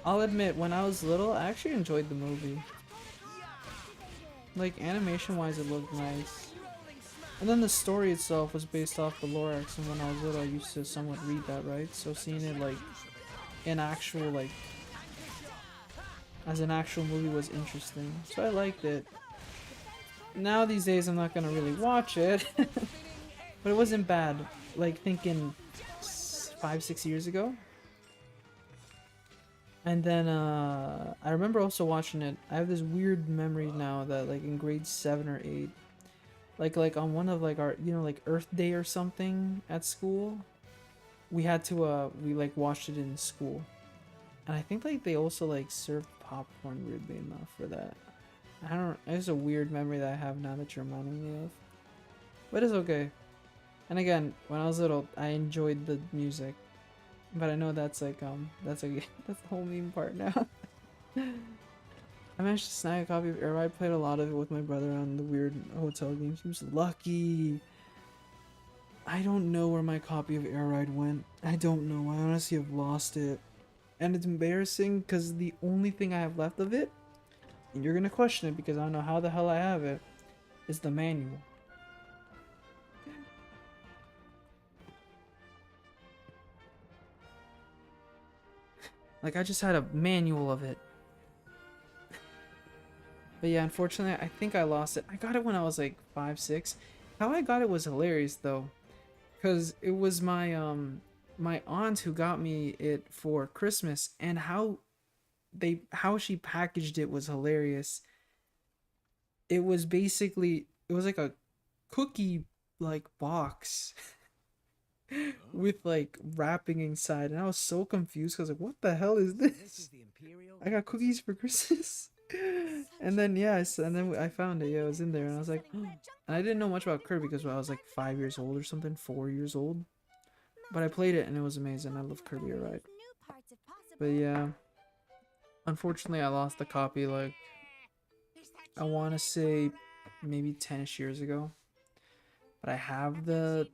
I'll admit, when I was little, I actually enjoyed the movie. Like, animation-wise, it looked nice. And then the story itself was based off the Lorax, and when I was little, I used to somewhat read that, right? So seeing it, like, in actual, like, as an actual movie was interesting. So I liked it. Now, these days, I'm not gonna really watch it. But it wasn't bad. Like, thinking 5-6 years ago. And then, I remember also watching it. I have this weird memory now that, like, in grade 7 or 8, like on one of, like, our, you know, like, Earth Day or something at school, we had to, we, like, watched it in school. And I think, like, they also, like, served popcorn weirdly enough for that. I don't, it's a weird memory that I have now that you're reminding me of. But it's okay. And again, when I was little, I enjoyed the music. But I know that's like, that's the whole meme part now. I managed to snag a copy of Air Ride. Played a lot of it with my brother on the weird hotel games. He was lucky. I don't know where my copy of Air Ride went. I don't know. I honestly have lost it. And it's embarrassing because the only thing I have left of it, and you're gonna question it because I don't know how the hell I have it, is the manual. Like, I just had a manual of it. But yeah, unfortunately, I think I lost it. I got it when I was like 5, 6. How I got it was hilarious though, because it was my my aunt who got me it for Christmas, and how she packaged it was hilarious. It was basically, it was like a cookie like box with like wrapping inside, and I was so confused because like, what the hell is this? I got cookies for Christmas. And then and then I found it. Yeah, it was in there, and I was like, oh. And I didn't know much about Kirby because I was like 5 years old or something, 4 years old. But I played it and it was amazing. I love Kirby Air Ride. But yeah, unfortunately, I lost the copy. Like, I want to say maybe 10ish years ago. But I have the.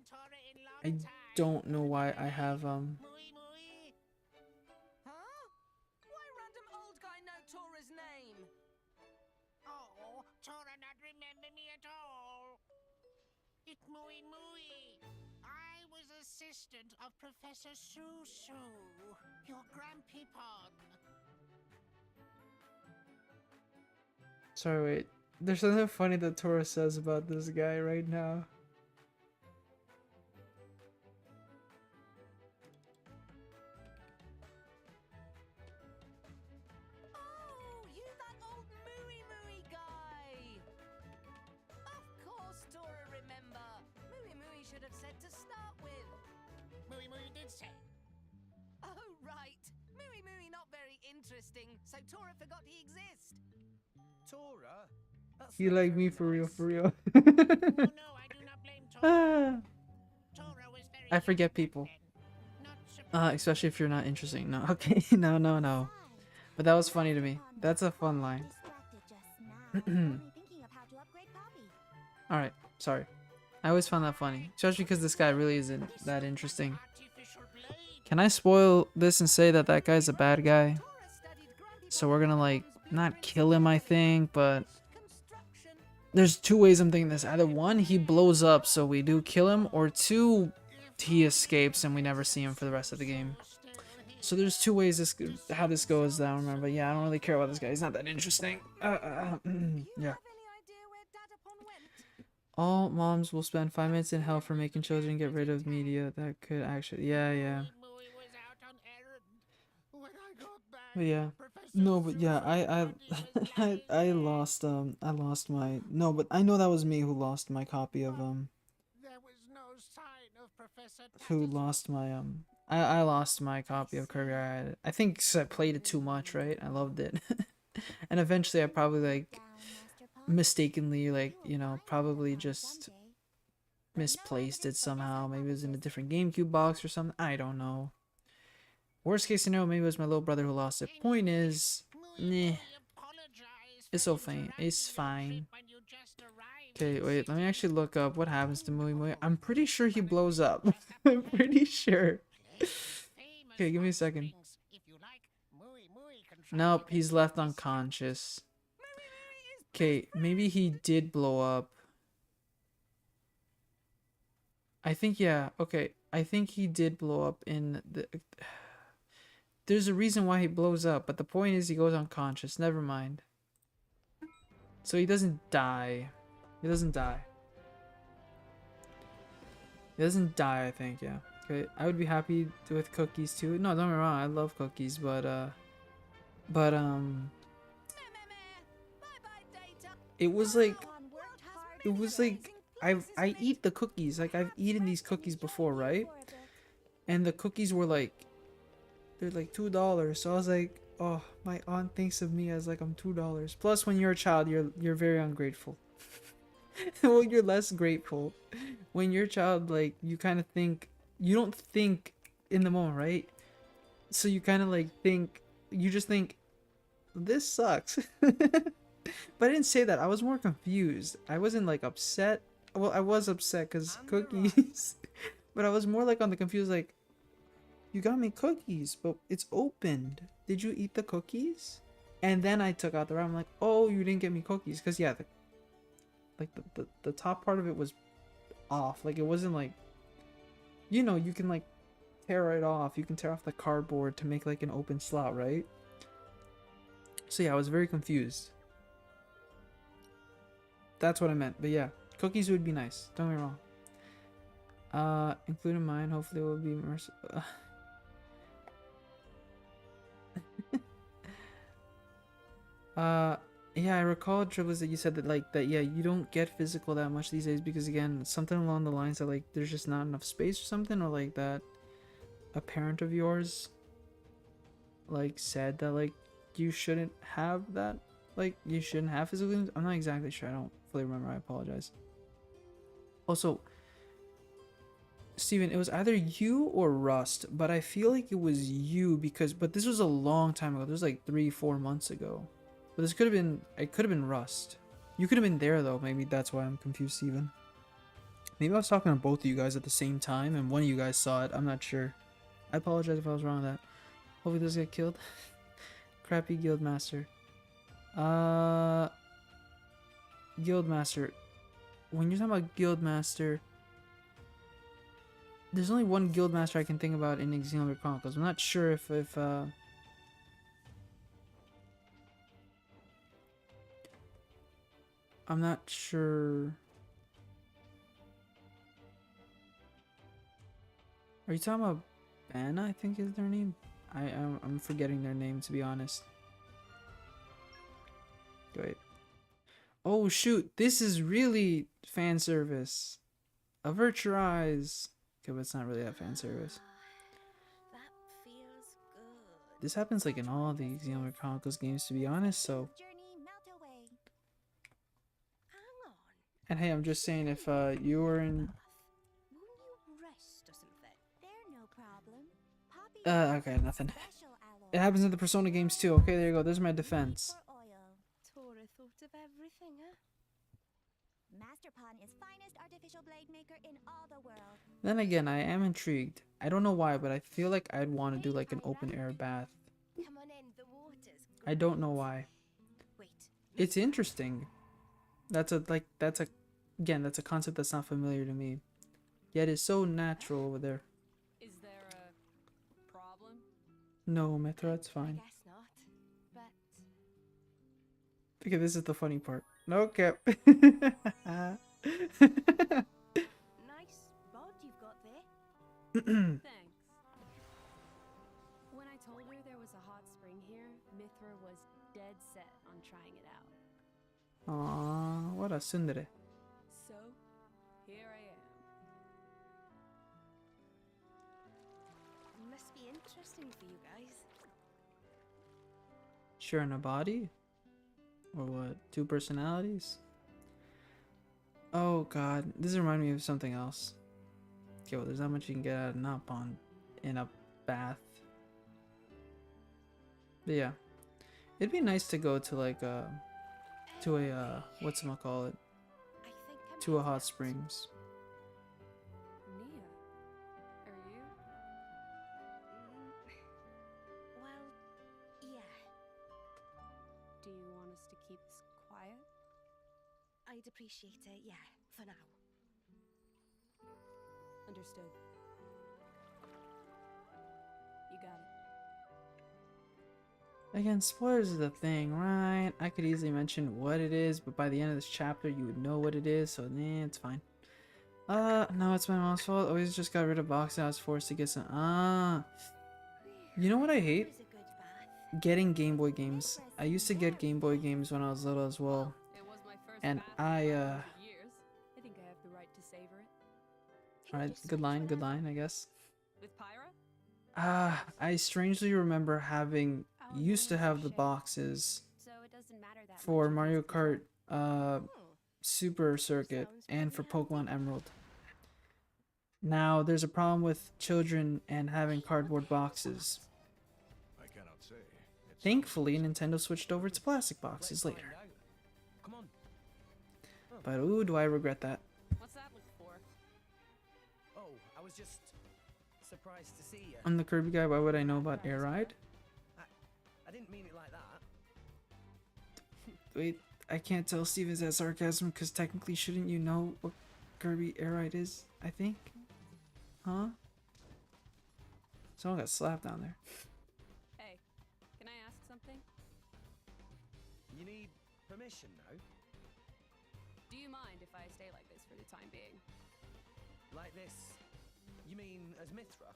I don't know why I have Huh? Why random old guy know Tora's name? Oh, Tora not remember me at all. It's Mui Mui. I was assistant of Professor Susu, your grandpeople. Sorry, wait. There's something funny that Tora says about this guy right now. Oh, you that old Mooey Mooey guy! Of course Tora remember. Mooey Mooey should have said to start with. Mui Mui did say. Oh, right. Mooey Mooey not very interesting, so Tora forgot he exists. Tora? That's You not like very me for real, nice. for real. Oh no, I do not blame Tora. Tora was very I forget young back people. then. Not Especially if you're not interesting. No, okay, no. But that was funny to me. That's a fun line. Alright, sorry. I always found that funny. Especially because this guy really isn't that interesting. Can I spoil this and say that that guy's a bad guy? So we're gonna, like, not kill him, I think, but... There's two ways I'm thinking this. Either one, he blows up so we do kill him, or two, he escapes and we never see him for the rest of the game. So there's two ways how this goes down, remember? Yeah, I don't really care about this guy. He's not that interesting. Yeah. All moms will spend 5 minutes in hell for making children get rid of media that could actually... Yeah. When I got back, But yeah. Professor No, but yeah, Zuffer's body was lying I lost my, no, but I know that was me who lost my copy of There was no sign of Professor who lost my I lost my copy of Kirby. I think 'cause I played it too much, right? I loved it. And eventually I probably like mistakenly, like, you know, probably just misplaced it somehow. Maybe it was in a different GameCube box or something. I don't know. Worst case scenario, maybe it was my little brother who lost it. Point is, nah, it's so fine. It's fine. Okay, wait, let me actually look up what happens to Mui Mui. I'm pretty sure he blows up. I'm pretty sure. Okay, give me a second. Nope, he's left unconscious. Okay, maybe he did blow up. I think, yeah, okay. I think he did blow up in the... There's a reason why he blows up, but the point is he goes unconscious. Never mind. So he doesn't die. He doesn't die. He doesn't die, I think, yeah. Okay, I would be happy with cookies too. No, don't get me wrong, I love cookies, but it was like I eat the cookies. Like, I've eaten these cookies before, right? And the cookies were like, they're like $2. So I was like, oh, my aunt thinks of me as like I'm $2. Plus, when you're a child, you're very ungrateful. Well, you're less grateful. When you're a child, like, you kind of think, you don't think in the moment, right? So you kind of like think, you just think, this sucks. But I didn't say that. I was more confused. I wasn't like upset. Well, I was upset because cookies. But I was more like on the confused, like, you got me cookies, but it's opened. Did you eat the cookies? And then I took out the wrap. I'm like, oh, you didn't get me cookies. Because, yeah, the top part of it was off. Like, it wasn't like, you know, you can like tear it off. You can tear off the cardboard to make like an open slot, right? So yeah, I was very confused. That's what I meant. But yeah, cookies would be nice. Don't get me wrong. Including mine. Hopefully it will be merciful. Yeah, I recall, Dribbles, that you said that, like, that, yeah, you don't get physical that much these days because, again, something along the lines that, like, there's just not enough space or something, or, like, that a parent of yours, like, said that, like, you shouldn't have that, like, you shouldn't have physical things. I'm not exactly sure. I don't fully remember. I apologize. Also, Steven, it was either you or Rust, but I feel like it was you because, but this was a long time ago. This was like 3-4 months ago. But this could have been, it could have been Rust. You could have been there though. Maybe that's why I'm confused, Steven. Maybe I was talking to both of you guys at the same time and one of you guys saw it. I'm not sure. I apologize if I was wrong with that. Hopefully this get killed. Crappy Guildmaster. Guildmaster. When you're talking about Guildmaster, there's only one Guildmaster I can think about in XENOBLADE Chronicles. I'm not sure if I'm not sure. Are you talking about Banna, I think is their name? I'm forgetting their name, to be honest. Wait. Oh shoot, this is really fan service. Avert your eyes. Okay, but it's not really that fan service. That feels good. This happens like in all the XENOBLADE Chronicles games, to be honest, so. And hey, I'm just saying, if you were in... okay, nothing. It happens in the Persona games too. Okay, there you go. There's my defense. Tora thought of everything, huh? Masterpon is finest artificial blade maker in all the world. Then again, I am intrigued. I don't know why, but I feel like I'd want to do like an open air bath. Come on in, the water's good. I don't know why. Wait. It's interesting. That's a concept that's not familiar to me. Yet it's so natural over there. Is there a problem? No, Mithra, it's fine. I guess not. But Okay, this is the funny part. Okay. nice bod you've got there. Thanks. When I told her there was a hot spring here, Mithra was dead set on trying it out. Aww, what a tsundere. So, here I am. Must be interesting for you guys. Sharing a body? Or what? Two personalities? Oh god, this reminds me of something else. Okay, well, there's not much you can get out of Napon in a bath. But yeah, it'd be nice to go to like whatchamacallit, to a hot springs. Nia, are you? Well, yeah. Do you want us to keep this quiet? I'd appreciate it, yeah, for now. Understood. You got it. Again, spoilers is the thing, right? I could easily mention what it is, but by the end of this chapter, you would know what it is, so it's fine. No, it's my mom's fault. Always just got rid of boxes. I was forced to get some. You know what I hate? Getting Game Boy games. I used to get Game Boy games when I was little as well. It was my first And bath I, years. I think I have the right to savor it. Alright, good line, I guess. With Pyra? I strangely remember used to have the boxes So it doesn't matter that for much Mario Kart, Super Circuit, and for Pokemon Emerald. Now, there's a problem with children and having cardboard boxes. I cannot say. Thankfully, Nintendo switched over to plastic boxes later. Come on. But ooh, do I regret that. What's that look for? Oh, I was just surprised to see you. I'm the Kirby guy, why would I know about Air Ride? I didn't mean it like that. Wait, I can't tell Steven's that sarcasm because technically shouldn't you know what Kirby Air Ride is, I think? Huh? Someone got slapped down there. Hey, can I ask something? You need permission now? Do you mind if I stay like this for the time being? Like this? You mean as Mithra?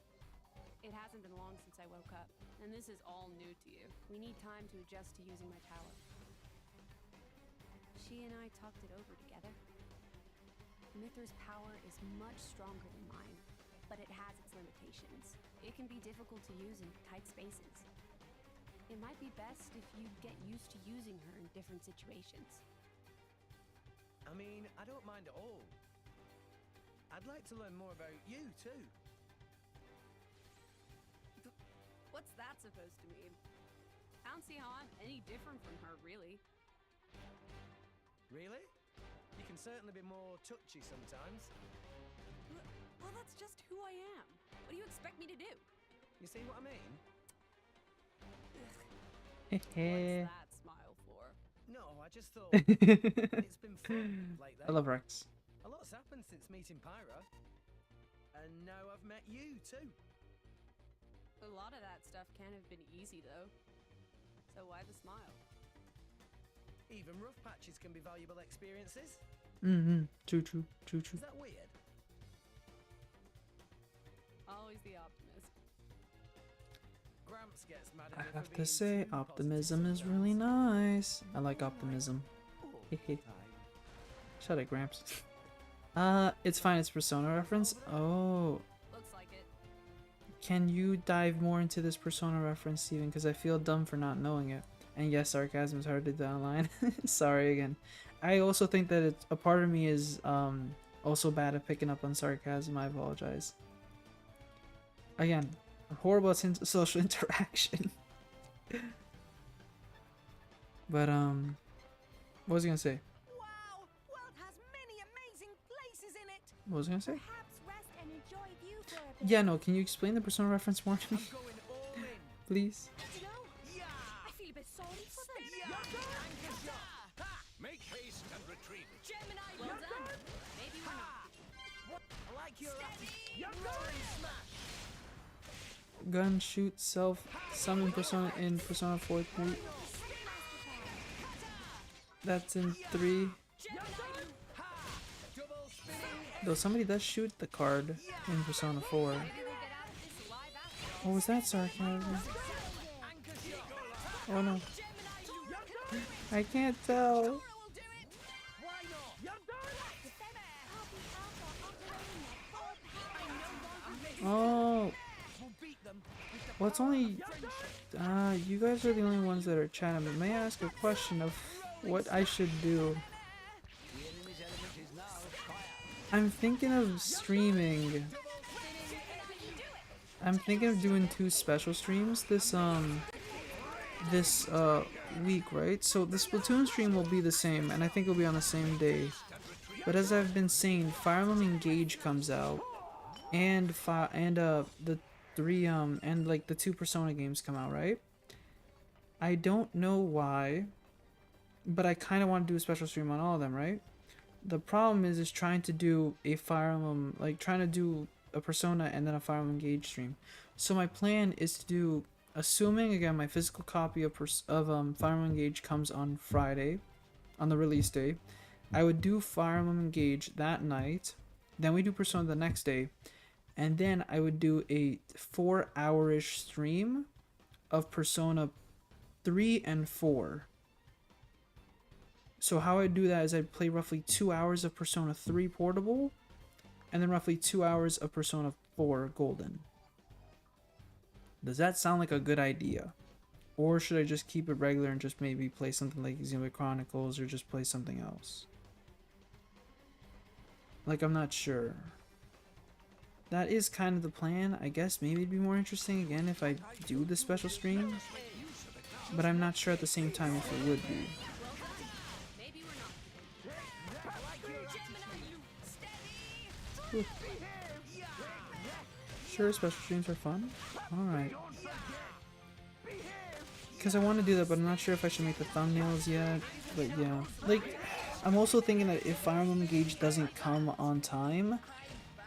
It hasn't been long since I woke up, and this is all new to you. We need time to adjust to using my tower. She and I talked it over together. Mithra's power is much stronger than mine, but it has its limitations. It can be difficult to use in tight spaces. It might be best if you get used to using her in different situations. I mean, I don't mind at all. I'd like to learn more about you, too. What's that supposed to mean? I don't see how I'm any different from her, really. Really? You can certainly be more touchy sometimes. Well, that's just who I am. What do you expect me to do? You see what I mean? What's that smile for? No, I just thought it's been fun lately. I love Rex. A lot's happened since meeting Pyra. And now I've met you, too. A lot of that stuff can't have been easy, though. So why the smile? Even rough patches can be valuable experiences. True. Is that weird? Always the optimist. Gramps gets mad at I me for have to being say, too optimism is really nice. I like optimism. Hehe. Shut up, Gramps. It's fine, it's Persona reference. Oh. Looks like it. Can you dive more into this Persona reference, Steven? Because I feel dumb for not knowing it. And yes, sarcasm is hard to do online. Sorry again. I also think that a part of me is also bad at picking up on sarcasm. I apologize. Again, I'm horrible at social interaction. But what was I gonna say? Wow, world has many amazing places in it. What was I gonna say? Perhaps rest and enjoy view for a bit. Yeah, no. Can you explain the Persona reference more to me, going all in. please? You know, I feel a bit sorry for them. Make haste and retrieve it. Gemini, well done. Maybe we're not. I like your attitude. Roaring smash. Gun, shoot, self, summon Persona in Persona 4 3. That's in 3. Double spinning. Though somebody does shoot the card in Persona 4. Maybe we'll get out of this alive after all. What was that sarcasm? Oh no. I can't tell. Oh. Well, it's only... you guys are the only ones that are chatting, but may I ask a question of what I should do? I'm thinking of streaming. I'm thinking of doing 2 special streams this week, right? So the Splatoon stream will be the same, and I think it'll be on the same day. But as I've been saying, Fire Emblem Engage comes out, and the 3 and like the 2 Persona games come out, right? I don't know why, but I kind of want to do a special stream on all of them, right? The problem is trying to do a Fire Emblem, like trying to do a Persona and then a Fire Emblem Engage stream. So my plan is to do, assuming again my physical copy of Fire Emblem Engage comes on Friday, on the release day, I would do Fire Emblem Engage that night, then we do Persona the next day, and then I would do a 4-hour-ish stream of Persona 3 and 4. So how I do that is I'd play roughly 2 hours of Persona 3 Portable, and then roughly 2 hours of Persona 4 Golden. Does that sound like a good idea? Or should I just keep it regular and just maybe play something like XENOBLADE Chronicles or just play something else? Like, I'm not sure. That is kind of the plan. I guess maybe it'd be more interesting again if I do the special stream. But I'm not sure at the same time if it would be. Ooh. Sure, special streams are fun. Alright. Because I want to do that, but I'm not sure if I should make the thumbnails yet. But yeah. Like, I'm also thinking that if Fire Emblem Engage doesn't come on time,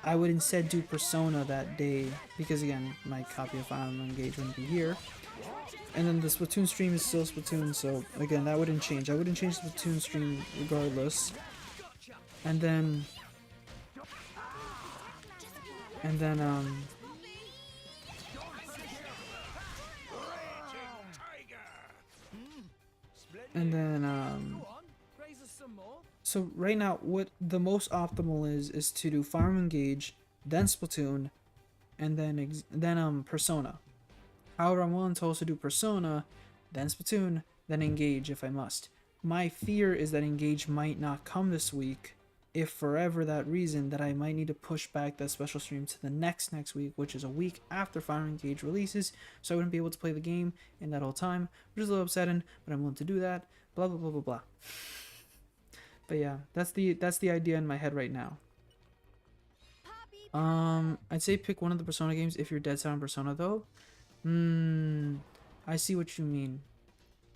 I would instead do Persona that day. Because again, my copy of Fire Emblem Engage wouldn't be here. And then the Splatoon stream is still Splatoon, so again, that wouldn't change. I wouldn't change the Splatoon stream regardless. And then... And then, so right now, what the most optimal is to do Fire Emblem Engage, then Splatoon, and then Persona. However, I'm willing to also do Persona, then Splatoon, then Engage if I must. My fear is that Engage might not come this week, if for ever that reason that I might need to push back that special stream to the next week, which is a week after Fire Emblem Engage releases, so I wouldn't be able to play the game in that whole time, which is a little upsetting, but I'm willing to do that, blah blah blah blah blah. But yeah, that's the idea in my head right now. I'd say pick one of the Persona games if you're dead set on Persona though. I see what you mean.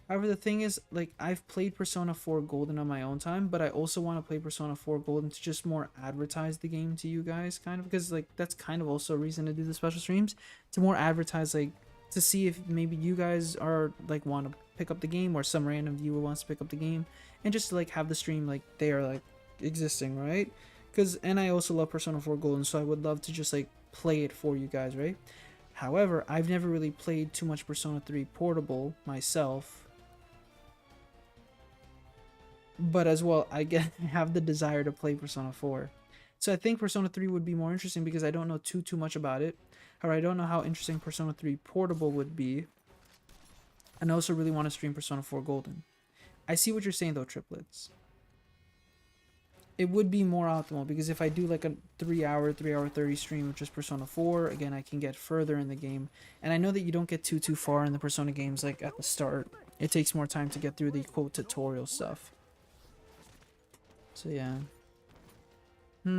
However, the thing is, like, I've played Persona 4 Golden on my own time, but I also want to play Persona 4 Golden to just more advertise the game to you guys, kind of, because, like, that's kind of also a reason to do the special streams, to more advertise, like, to see if maybe you guys are, like, want to pick up the game, or some random viewer wants to pick up the game, and just to, like, have the stream, like, they are, like, existing, right? Because, and I also love Persona 4 Golden, so I would love to just, like, play it for you guys, right? However, I've never really played too much Persona 3 Portable myself. But as well, I have the desire to play Persona 4. So I think Persona 3 would be more interesting because I don't know too much about it. However, I don't know how interesting Persona 3 Portable would be. And I also really want to stream Persona 4 Golden. I see what you're saying though, Triplets. It would be more optimal because if I do like a 3 hour 30 stream of just Persona 4, again, I can get further in the game. And I know that you don't get too far in the Persona games like at the start. It takes more time to get through the quote tutorial stuff. So yeah. That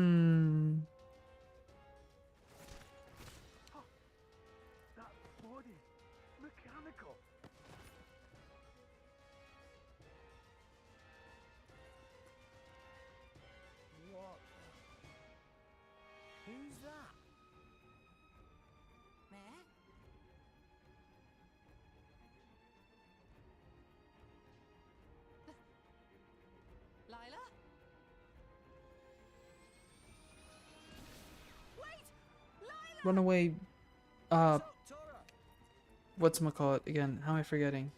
body, mechanical. What? Who's that? Meh? Lila? Run away, whatchamacallit again? How am I forgetting?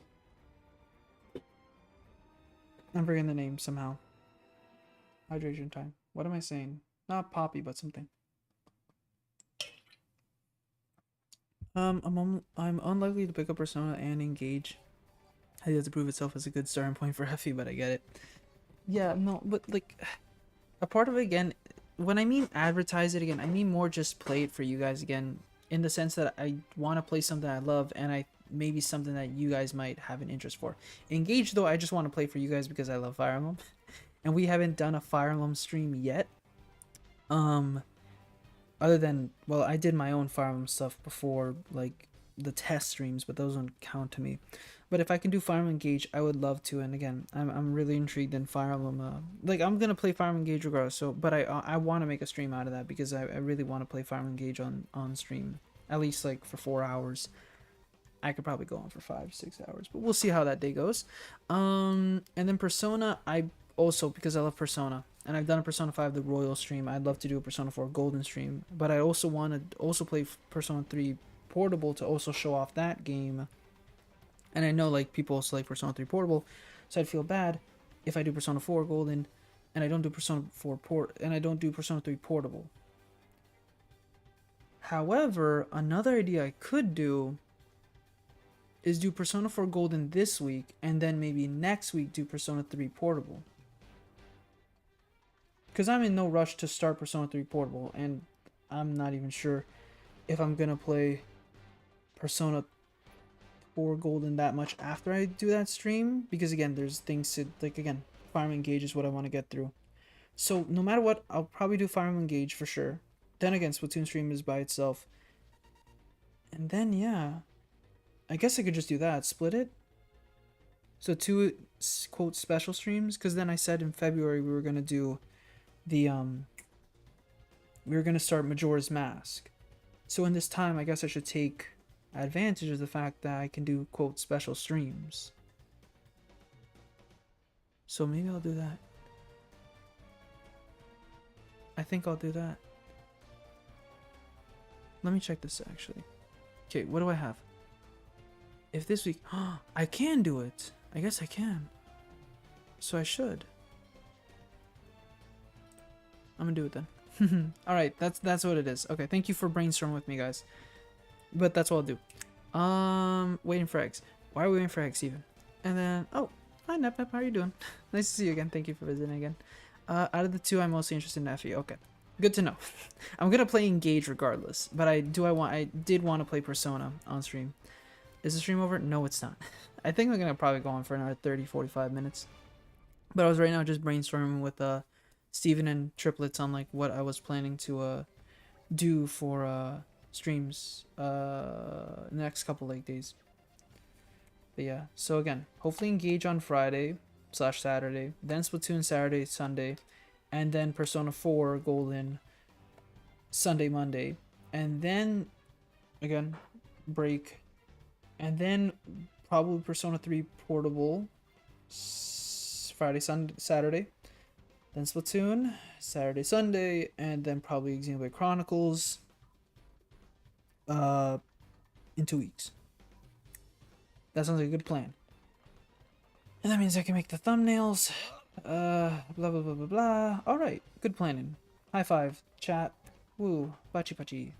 I'm forgetting the name somehow. Hydration time. What am I saying? Not Poppy, but something. I'm unlikely to pick up Persona and Engage. I think it has to prove itself as a good starting point for Effie, but I get it. Yeah, no, but like, a part of it again, when I mean advertise it again, I mean more just play it for you guys again, in the sense that I want to play something I love, and I maybe something that you guys might have an interest for. Engage, though, I just want to play for you guys because I love Fire Emblem, and we haven't done a Fire Emblem stream yet. Other than, well, I did my own Fire Emblem stuff before, like the test streams, but those don't count to me. But if I can do Fire Emblem Engage, I would love to. And again, I'm really intrigued in Fire Emblem. Like, I'm gonna play Fire Emblem Engage regardless. So, but I want to make a stream out of that because I really want to play Fire Emblem Engage on stream, at least like for 4 hours. I could probably go on for 5-6 hours, but we'll see how that day goes. And then Persona, I also, because I love Persona, and I've done a Persona 5 the Royal stream. I'd love to do a Persona 4 Golden stream, but I also want to also play Persona 3 Portable to also show off that game. And I know like people also like Persona 3 Portable, so I'd feel bad if I do Persona 4 Golden and I don't do Persona 4 Persona 3 Portable. However, another idea I could do is do Persona 4 Golden this week and then maybe next week do Persona 3 Portable. Because I'm in no rush to start Persona 3 Portable, and I'm not even sure if I'm gonna play Persona 4 Golden that much after I do that stream, because again, there's things to, like, again, Fire Emblem Engage is what I want to get through. So no matter what, I'll probably do Fire Emblem Engage for sure. Then again, Splatoon stream is by itself. And then, yeah, I guess I could just do that, split it. So 2, quote, special streams, because then I said in February we were going to do the, we were going to start Majora's Mask. So in this time, I guess I should take advantage of the fact that I can do, quote, special streams. So maybe I'll do that. I think I'll do that. Let me check this actually. Okay, what do I have? If this week, I can do it. I guess I can. So I should. I'm gonna do it then. All right, that's what it is. Okay, thank you for brainstorming with me, guys. But that's what I'll do. Waiting for eggs. Why are we waiting for eggs even? And then, oh, hi Nep Nep, how are you doing? Nice to see you again. Thank you for visiting again. Out of the two, I'm mostly interested in Effie. Okay, good to know. I'm gonna play Engage regardless, but I did want to play Persona on stream. Is the stream over? No, it's not. I think I'm gonna probably go on for another 30-45 minutes. But I was right now just brainstorming with Steven and Triplets on like what I was planning to do for streams next couple like days. But yeah, so again, hopefully Engage on Friday/Saturday, then Splatoon Saturday, Sunday, and then Persona 4 Golden Sunday, Monday, and then again break, and then probably Persona 3 Portable Friday, Sunday, Saturday, then Splatoon Saturday, Sunday, and then probably XENOBLADE Chronicles in 2 weeks. That sounds like a good plan. And that means I can make the thumbnails. Blah, blah, blah, blah, blah. Alright, good planning. High five, chat. Woo, bachi bachi.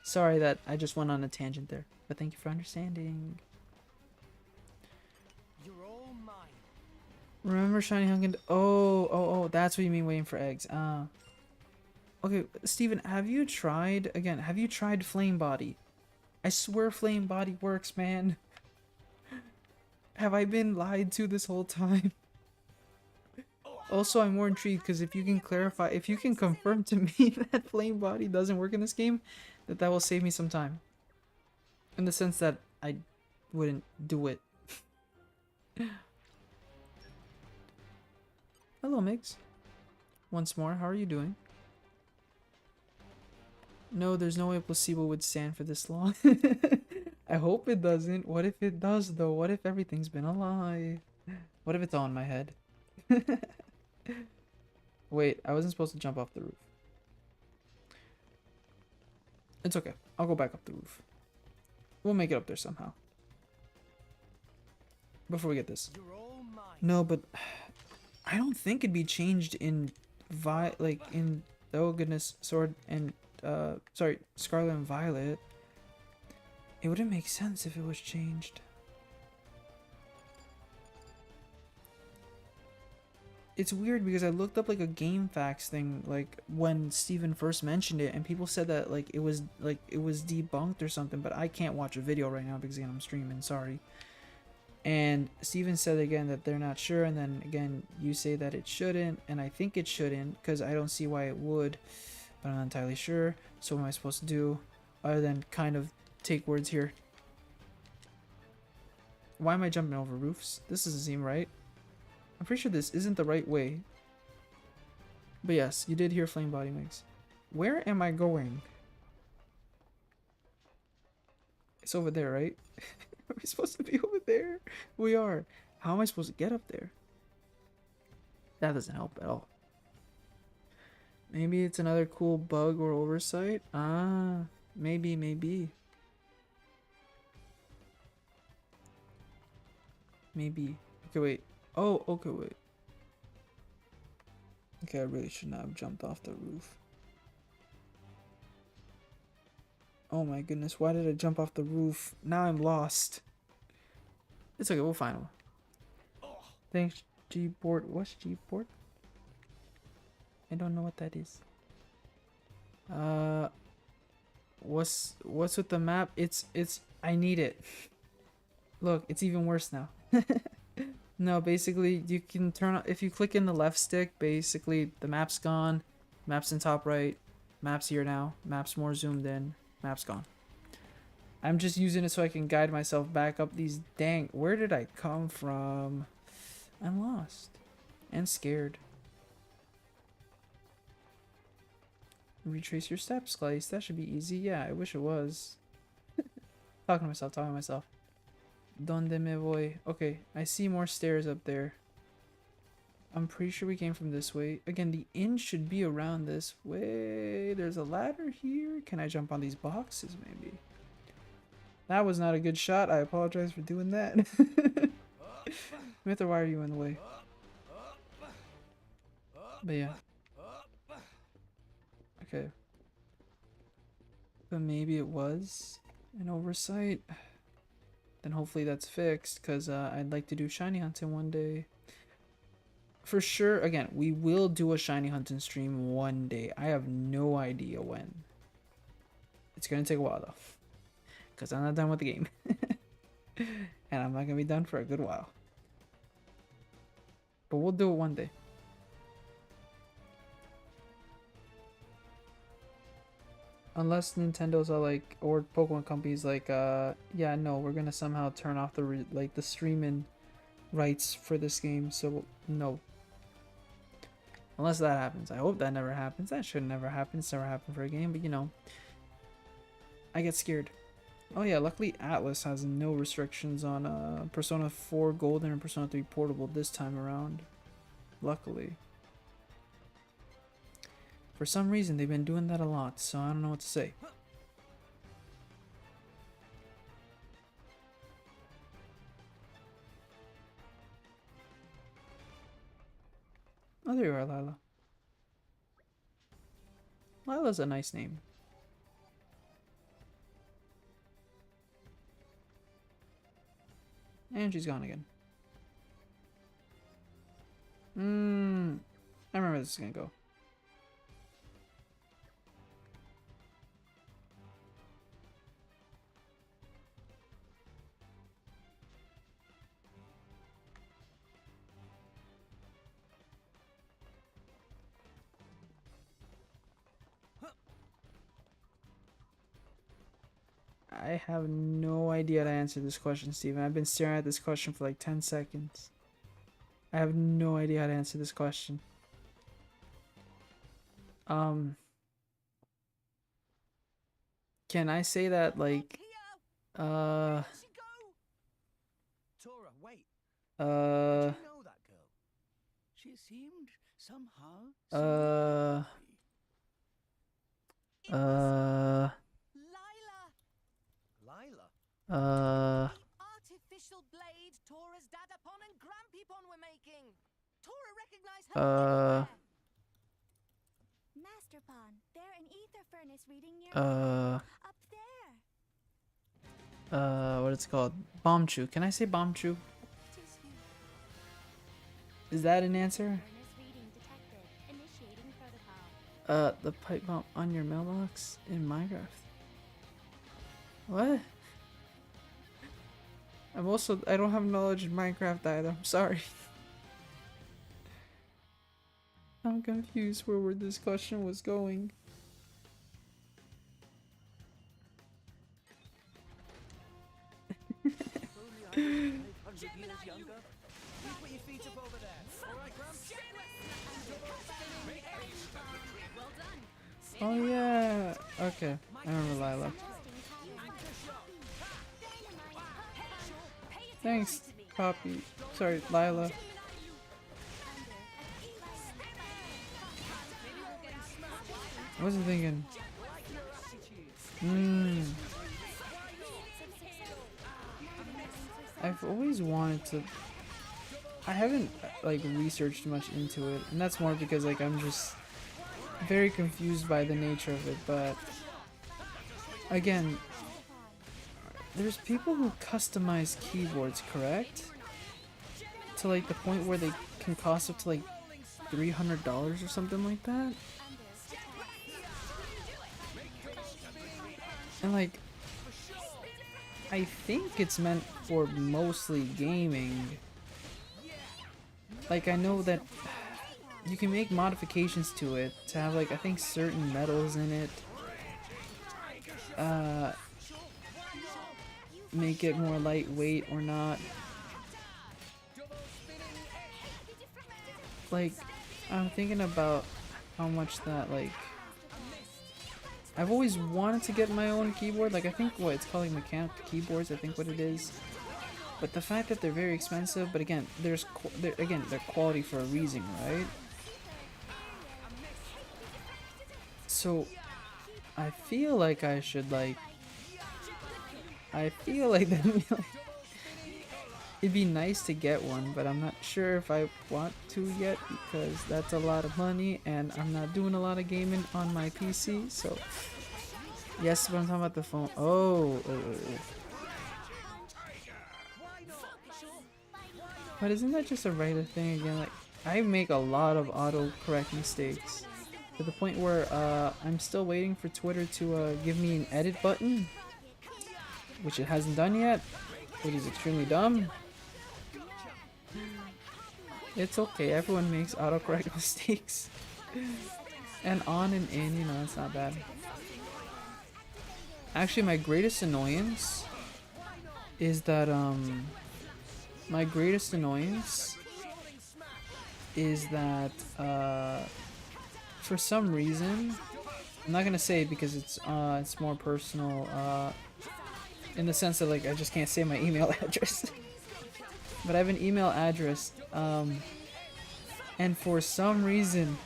Sorry that I just went on a tangent there, but thank you for understanding. You're all mine. Remember Shiny Hunkin'? Oh, that's what you mean waiting for eggs. Okay, Steven, have you tried Flame Body? I swear Flame Body works, man. Have I been lied to this whole time? Also, I'm more intrigued because if you can clarify, if you can confirm to me that Flame Body doesn't work in this game, that will save me some time. In the sense that I wouldn't do it. Hello, Migs. Once more, how are you doing? No, there's no way a placebo would stand for this long. I hope it doesn't. What if it does, though? What if everything's been a lie? What if it's all in my head? Wait, I wasn't supposed to jump off the roof. It's okay. I'll go back up the roof. We'll make it up there somehow. before we get this. You're all mine. No, but I don't think it'd be changed in like in oh goodness, Sword and sorry, Scarlet and Violet. It wouldn't make sense if it was changed. It's weird because I looked up like a game facts thing like when Steven first mentioned it, and people said that like it was debunked or something, but I can't watch a video right now because again I'm streaming, sorry. And Steven said again that they're not sure, and then again you say that it shouldn't, and I think it shouldn't because I don't see why it would, but I'm not entirely sure. So what am I supposed to do other than kind of take words here? Why am I jumping over roofs? This doesn't seem right. I'm pretty sure this isn't the right way. But yes, you did hear flame body mix. Where am I going? It's over there, right? Are we supposed to be over there? We are. How am I supposed to get up there? That doesn't help at all. Maybe it's another cool bug or oversight? Ah, maybe. Maybe. Okay, wait. Oh, okay, wait. Okay, I really should not have jumped off the roof. Oh my goodness, why did I jump off the roof? Now I'm lost. It's okay, we'll find one. Thanks, Gboard. What's Gboard? I don't know what that is. What's with the map? It's I need it. Look, it's even worse now. No, basically you can turn on, if you click in the left stick, basically the map's gone, map's in top right, map's here now, map's more zoomed in, map's gone. I'm just using it so I can guide myself back up these dang, where did I come from? I'm lost and scared. Retrace your steps, Claes. That should be easy. Yeah, I wish it was. Talking to myself. Donde me voy? Okay, I see more stairs up there. I'm pretty sure we came from this way. Again, the inn should be around this way. There's a ladder here. Can I jump on these boxes, maybe? That was not a good shot. I apologize for doing that. Myther, why are you in the way? But yeah. Okay. But maybe it was an oversight. Then hopefully that's fixed, because I'd like to do shiny hunting one day. For sure, again, we will do a shiny hunting stream one day. I have no idea when. It's going to take a while, though. Because I'm not done with the game. And I'm not going to be done for a good while. But we'll do it one day. Unless Nintendo's are like, or Pokemon companies like, yeah, no, we're gonna somehow turn off the the streaming rights for this game. So no. Unless that happens, I hope that never happens. That should never happen. It's never happened for a game, but you know, I get scared. Oh yeah, luckily Atlas has no restrictions on Persona 4 Golden and Persona 3 Portable this time around. Luckily. For some reason, they've been doing that a lot, so I don't know what to say. Oh, there you are, Lila. Lila's a nice name. And she's gone again. I remember this is gonna go. I have no idea how to answer this question, Steven. I've been staring at this question for like 10 seconds. I have no idea how to answer this question. Can I say that like Tora, wait. Did you know that girl? She seemed somehow Lila. The artificial special blade Tora's Dadapon and Grampypon were making. Tora recognized her anywhere. Master Pawn, they're an ether furnace reading near up there. What it's called? Bomb chew. Can I say bomb chew? Is that an answer? The pipe bomb on your mailbox in Minecraft. What? I don't have knowledge in Minecraft either. I'm sorry. I'm confused where this question was going. Oh yeah. Okay. I remember Lila. Thanks, Poppy. Sorry, Lila. I wasn't thinking. I've always wanted to. I haven't like researched much into it, and that's more because like I'm just very confused by the nature of it. But again, there's people who customize keyboards, correct? To like the point where they can cost up to like $300 or something like that. And like, I think it's meant for mostly gaming. Like I know that you can make modifications to it to have like I think certain metals in it. Make it more lightweight or not. Like I'm thinking about how much that like I've always wanted to get my own keyboard. Like I think what it's called, like mechanical keyboards, I think what it is. But the fact that they're very expensive, but again, they're quality for a reason, right? So I feel like I should like it'd be nice to get one, but I'm not sure if I want to yet because that's a lot of money and I'm not doing a lot of gaming on my PC. So yes, but I'm talking about the phone. But isn't that just a writer thing again? Like I make a lot of autocorrect mistakes to the point where I'm still waiting for Twitter to give me an edit button, which it hasn't done yet, which is extremely dumb. It's okay, everyone makes autocorrect mistakes. And on and in, you know, it's not bad. Actually, my greatest annoyance is that, for some reason, I'm not gonna say it because it's more personal, in the sense that like I just can't say my email address. But I have an email address, and for some reason,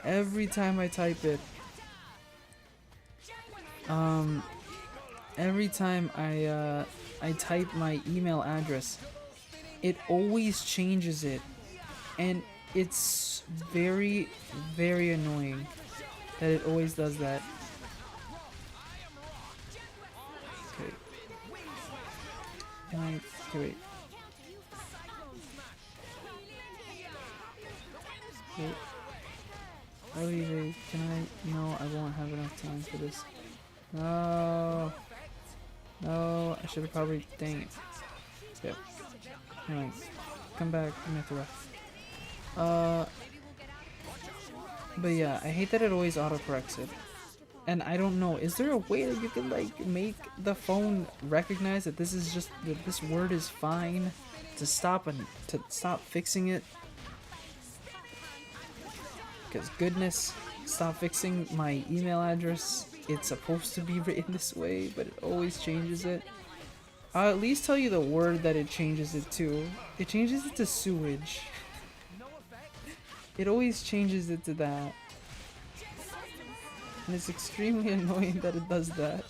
every time I type it, every time I type my email address, it always changes it, and it's very, very annoying that it always does that. Okay. Okay, wait. Wait. Olivia, can I? No, I won't have enough time for this. No. No, I should have probably. Dang it. Yep. Anyway, come back. I'm at the ref. But yeah, I hate that it always autocorrects it. And I don't know, is there a way that you can like make the phone recognize that this is just that this word is fine to stop fixing it? Because goodness, stop fixing my email address. It's supposed to be written this way, but it always changes it. I'll at least tell you the word that it changes it to. It changes it to sewage. It always changes it to that. And it's extremely annoying that it does that.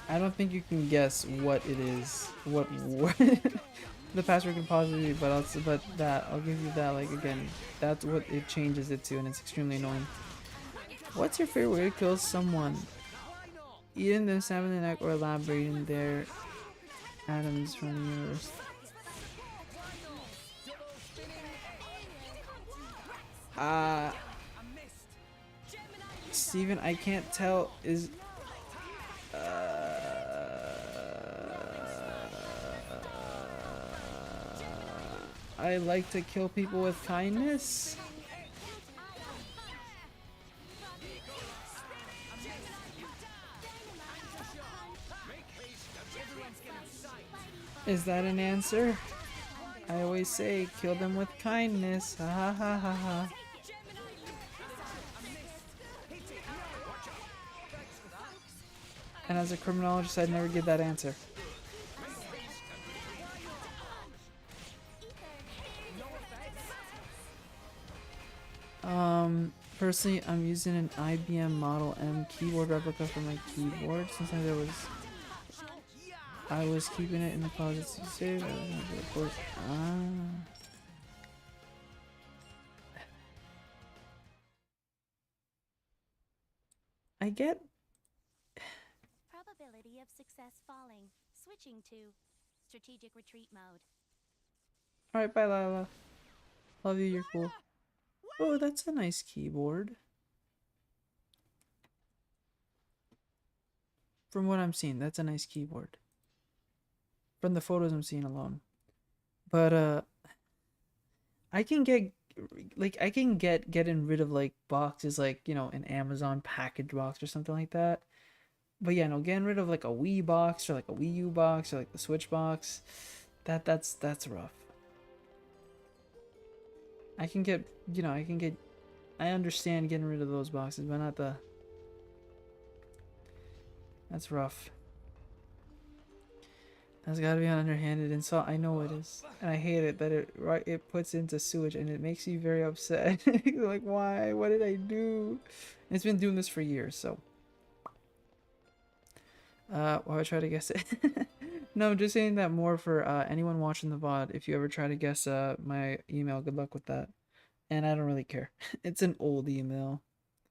I don't think you can guess what it is. What the password could possibly be, but I'll give you that. Like again, that's what it changes it to, and it's extremely annoying. What's your favorite way to kill someone? Eating them, stabbing the neck, or elaborating their atoms from the universe? Steven, I can't tell. Is I like to kill people with kindness. Is that an answer? I always say kill them with kindness. Ha ha ha ha ha. And as a criminologist, I'd never give that answer. Personally, I'm using an IBM Model M keyboard replica for my keyboard. Sometimes I was keeping it in the closet to save. I get Probability of success falling. Switching to strategic retreat mode. Alright, bye Lila. Love you, you're cool. Oh, that's a nice keyboard. From what I'm seeing, that's a nice keyboard. From the photos I'm seeing alone. But I can get getting rid of like boxes, like, you know, an Amazon package box or something like that. But yeah, no, getting rid of like a Wii box or like a Wii U box or like the Switch box, that's rough. I can get, you know, I understand getting rid of those boxes, but not the. That's rough. That's gotta be an underhanded insult. I know it is, and I hate it that it puts into sewage, and it makes you very upset. Like, why? What did I do? And it's been doing this for years, so. Why would I try to guess it? No, I'm just saying that more for anyone watching the VOD. If you ever try to guess my email, good luck with that. And I don't really care. It's an old email.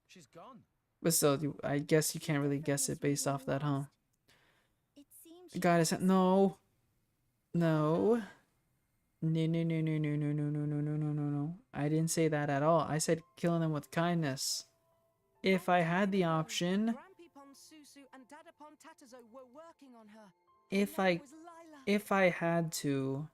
She's gone. But still, I guess you can't really guess it based off that, huh? God, I said no. No. No, no, no, no, no, no, no, no, no, no, no, no, no. I didn't say that at all. I said killing them with kindness. If I had the option. If I had to.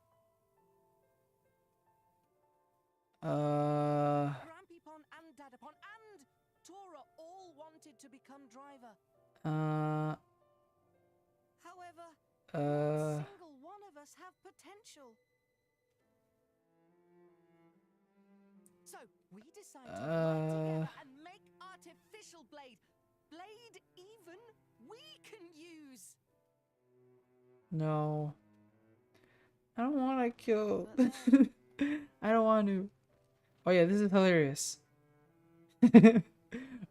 Grampypon and Dadapon and Tora all wanted to become driver. However, not single one of us have potential. So we decided to work together and make artificial blade. Blade even we can use. No. I don't want to kill. I don't want to. Oh yeah, this is hilarious. I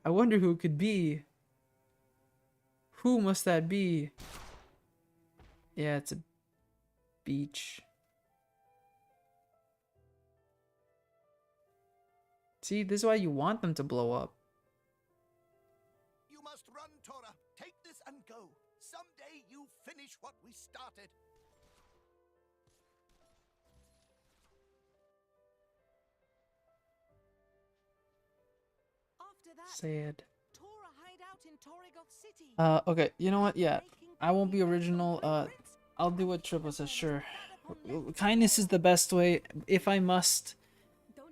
wonder who it could be. Who must that be? Yeah, it's a beach. See, this is why you want them to blow up. You must run, Tora. Take this and go. Someday you finish what we started. Sad. Tora hide out in Torrigoth City. Okay, you know what? Yeah, I won't be original. I'll do what Triple says, sure. Kindness is the best way. If I must,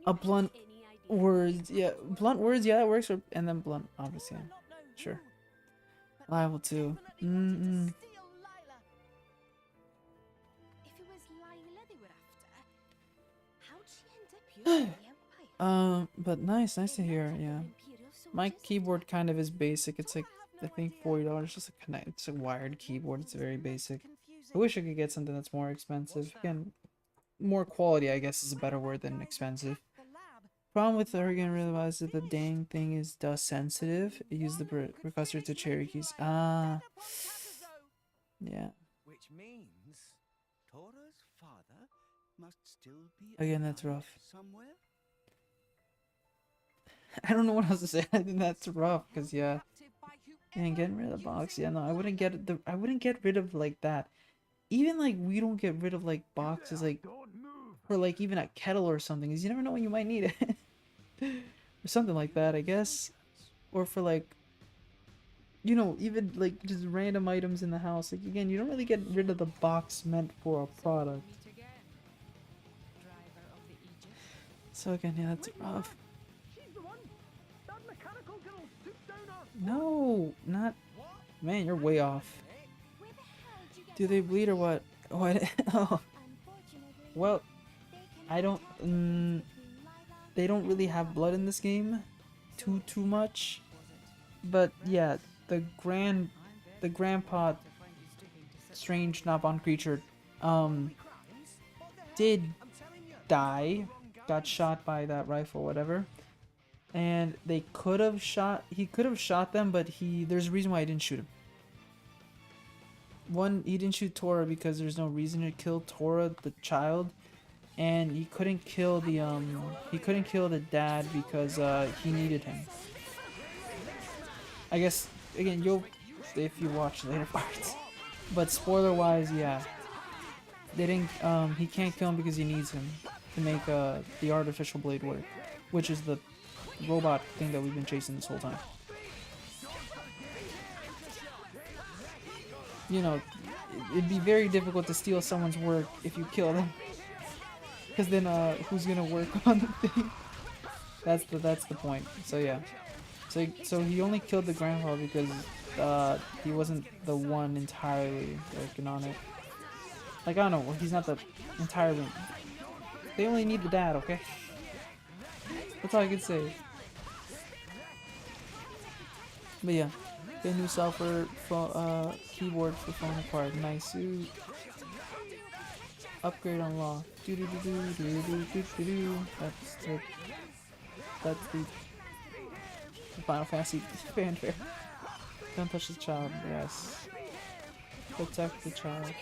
a blunt words, yeah, blunt words, yeah, that works. And then blunt, obviously, sure. Liable too. If it was Lila they were after, how'd she end up here in the Empire? But nice to hear. Yeah, my keyboard kind of is basic. It's like, I think $40 just a connect. It's a wired keyboard. It's very basic. I wish I could get something that's more expensive. Again, more quality, I guess, is a better word than expensive. Problem with the Oregon realized that the dang thing is dust sensitive. It used the precursor to cherry keys. Yeah. Which means Tora's father must still be Again, that's alive rough. somewhere. I don't know what else to say. I think that's rough, cause yeah. And getting rid of the box, yeah, no, I wouldn't I wouldn't get rid of like that. Even like we don't get rid of like boxes like for like even a kettle or something, cause you never know when you might need it. Or something like that, I guess. Or for like, you know, even like just random items in the house. Like again, you don't really get rid of the box meant for a product. So again, yeah, that's rough. No, not. Man, you're way off. Do they bleed or what? What? Oh. Well, I don't. They don't really have blood in this game, too much. But yeah, the grandpa, strange not bond creature, did die, got shot by that rifle, whatever. And he could have shot them, but there's a reason why he didn't shoot him. One, he didn't shoot Tora because there's no reason to kill Tora, the child, and he couldn't kill the dad because he needed him. I guess again, if you watch later parts, but spoiler wise, yeah, they didn't. He can't kill him because he needs him to make the artificial blade work, which is the robot thing that we've been chasing this whole time. You know, it'd be very difficult to steal someone's work if you kill them, because then who's gonna work on the thing? That's the point. So yeah, so he only killed the grandpa because he wasn't the one entirely working on it. Like, I don't know, he's not the entirely. They only need the dad, okay? That's all I can say. But yeah, the new software keyboard for phone acquired. Nice suit. Upgrade unlocked. That's the Final Fantasy fanfare. Don't touch the child. Yes. Protect the child.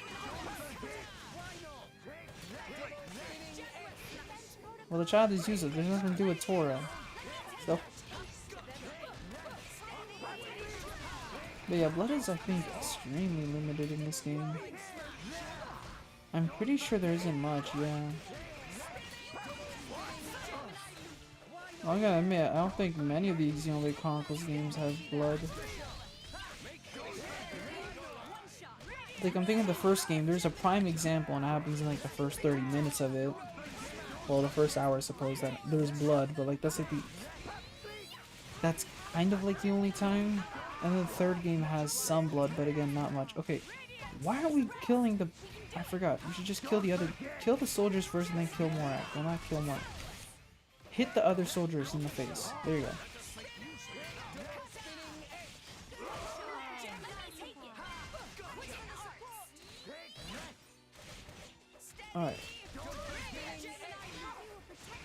Well, the child is useless. There's nothing to do with Tora. So. But yeah, blood is, I think, extremely limited in this game. I'm pretty sure there isn't much, yeah. I gotta admit, I don't think many of these XENOBLADE Chronicles games have blood. Like, I'm thinking the first game, there's a prime example, and it happens in like the first 30 minutes of it. Well, the first hour, I suppose, that there's blood, but like that's like that's kind of like the only time. And the third game has some blood, but again, not much. Okay, why are we killing the? I forgot. We should just kill the soldiers first, and then kill Morak. Well, not kill Morak. Hit the other soldiers in the face. There you go. All right.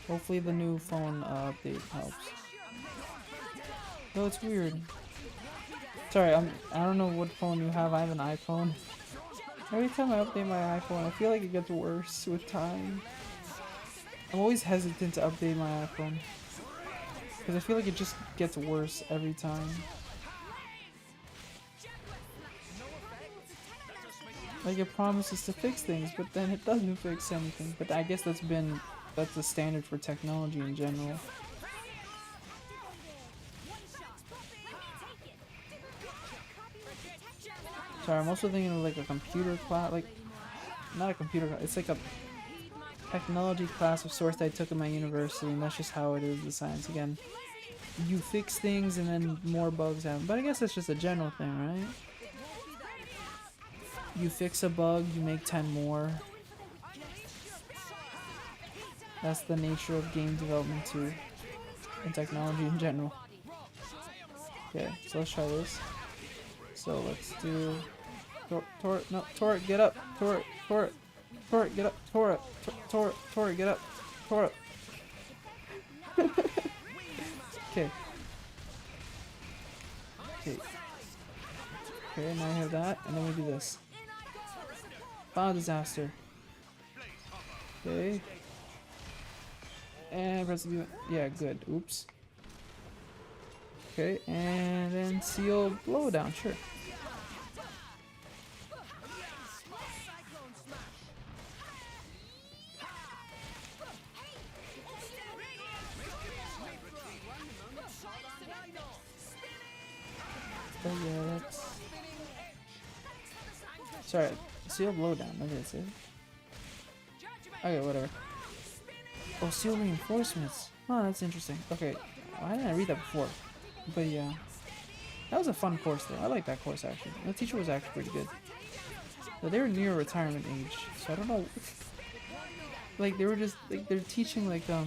Hopefully the new phone update helps. No, it's weird. Sorry, I don't know what phone you have. I have an iPhone. Every time I update my iPhone, I feel like it gets worse with time. I'm always hesitant to update my iPhone because I feel like it just gets worse every time. Like, it promises to fix things, but then it doesn't fix anything. But I guess that's the standard for technology in general. Sorry, I'm also thinking of like a computer class, like, not a computer class, it's like a technology class of sorts that I took in my university, and that's just how it is, the science. Again, you fix things and then more bugs happen, but I guess that's just a general thing, right? You fix a bug, you make 10 more. That's the nature of game development too, and technology in general. Okay, so let's try this. So let's do Tora, get up, Tora, get up, Tora, get up, Tora. Okay. Okay, now I have that, and then we do this. File disaster. Okay. And press the view. Yeah, good. Oops. Okay, and then seal blowdown, sure. Oh yeah, that's... Sorry, seal blowdown, what did I say? Okay, whatever. Oh, seal reinforcements. Oh, that's interesting. Okay, why didn't I read that before? But yeah, that was a fun course though. I like that course actually. The teacher was actually pretty good. But they were near retirement age, so I don't know. Like they were just like they're teaching like a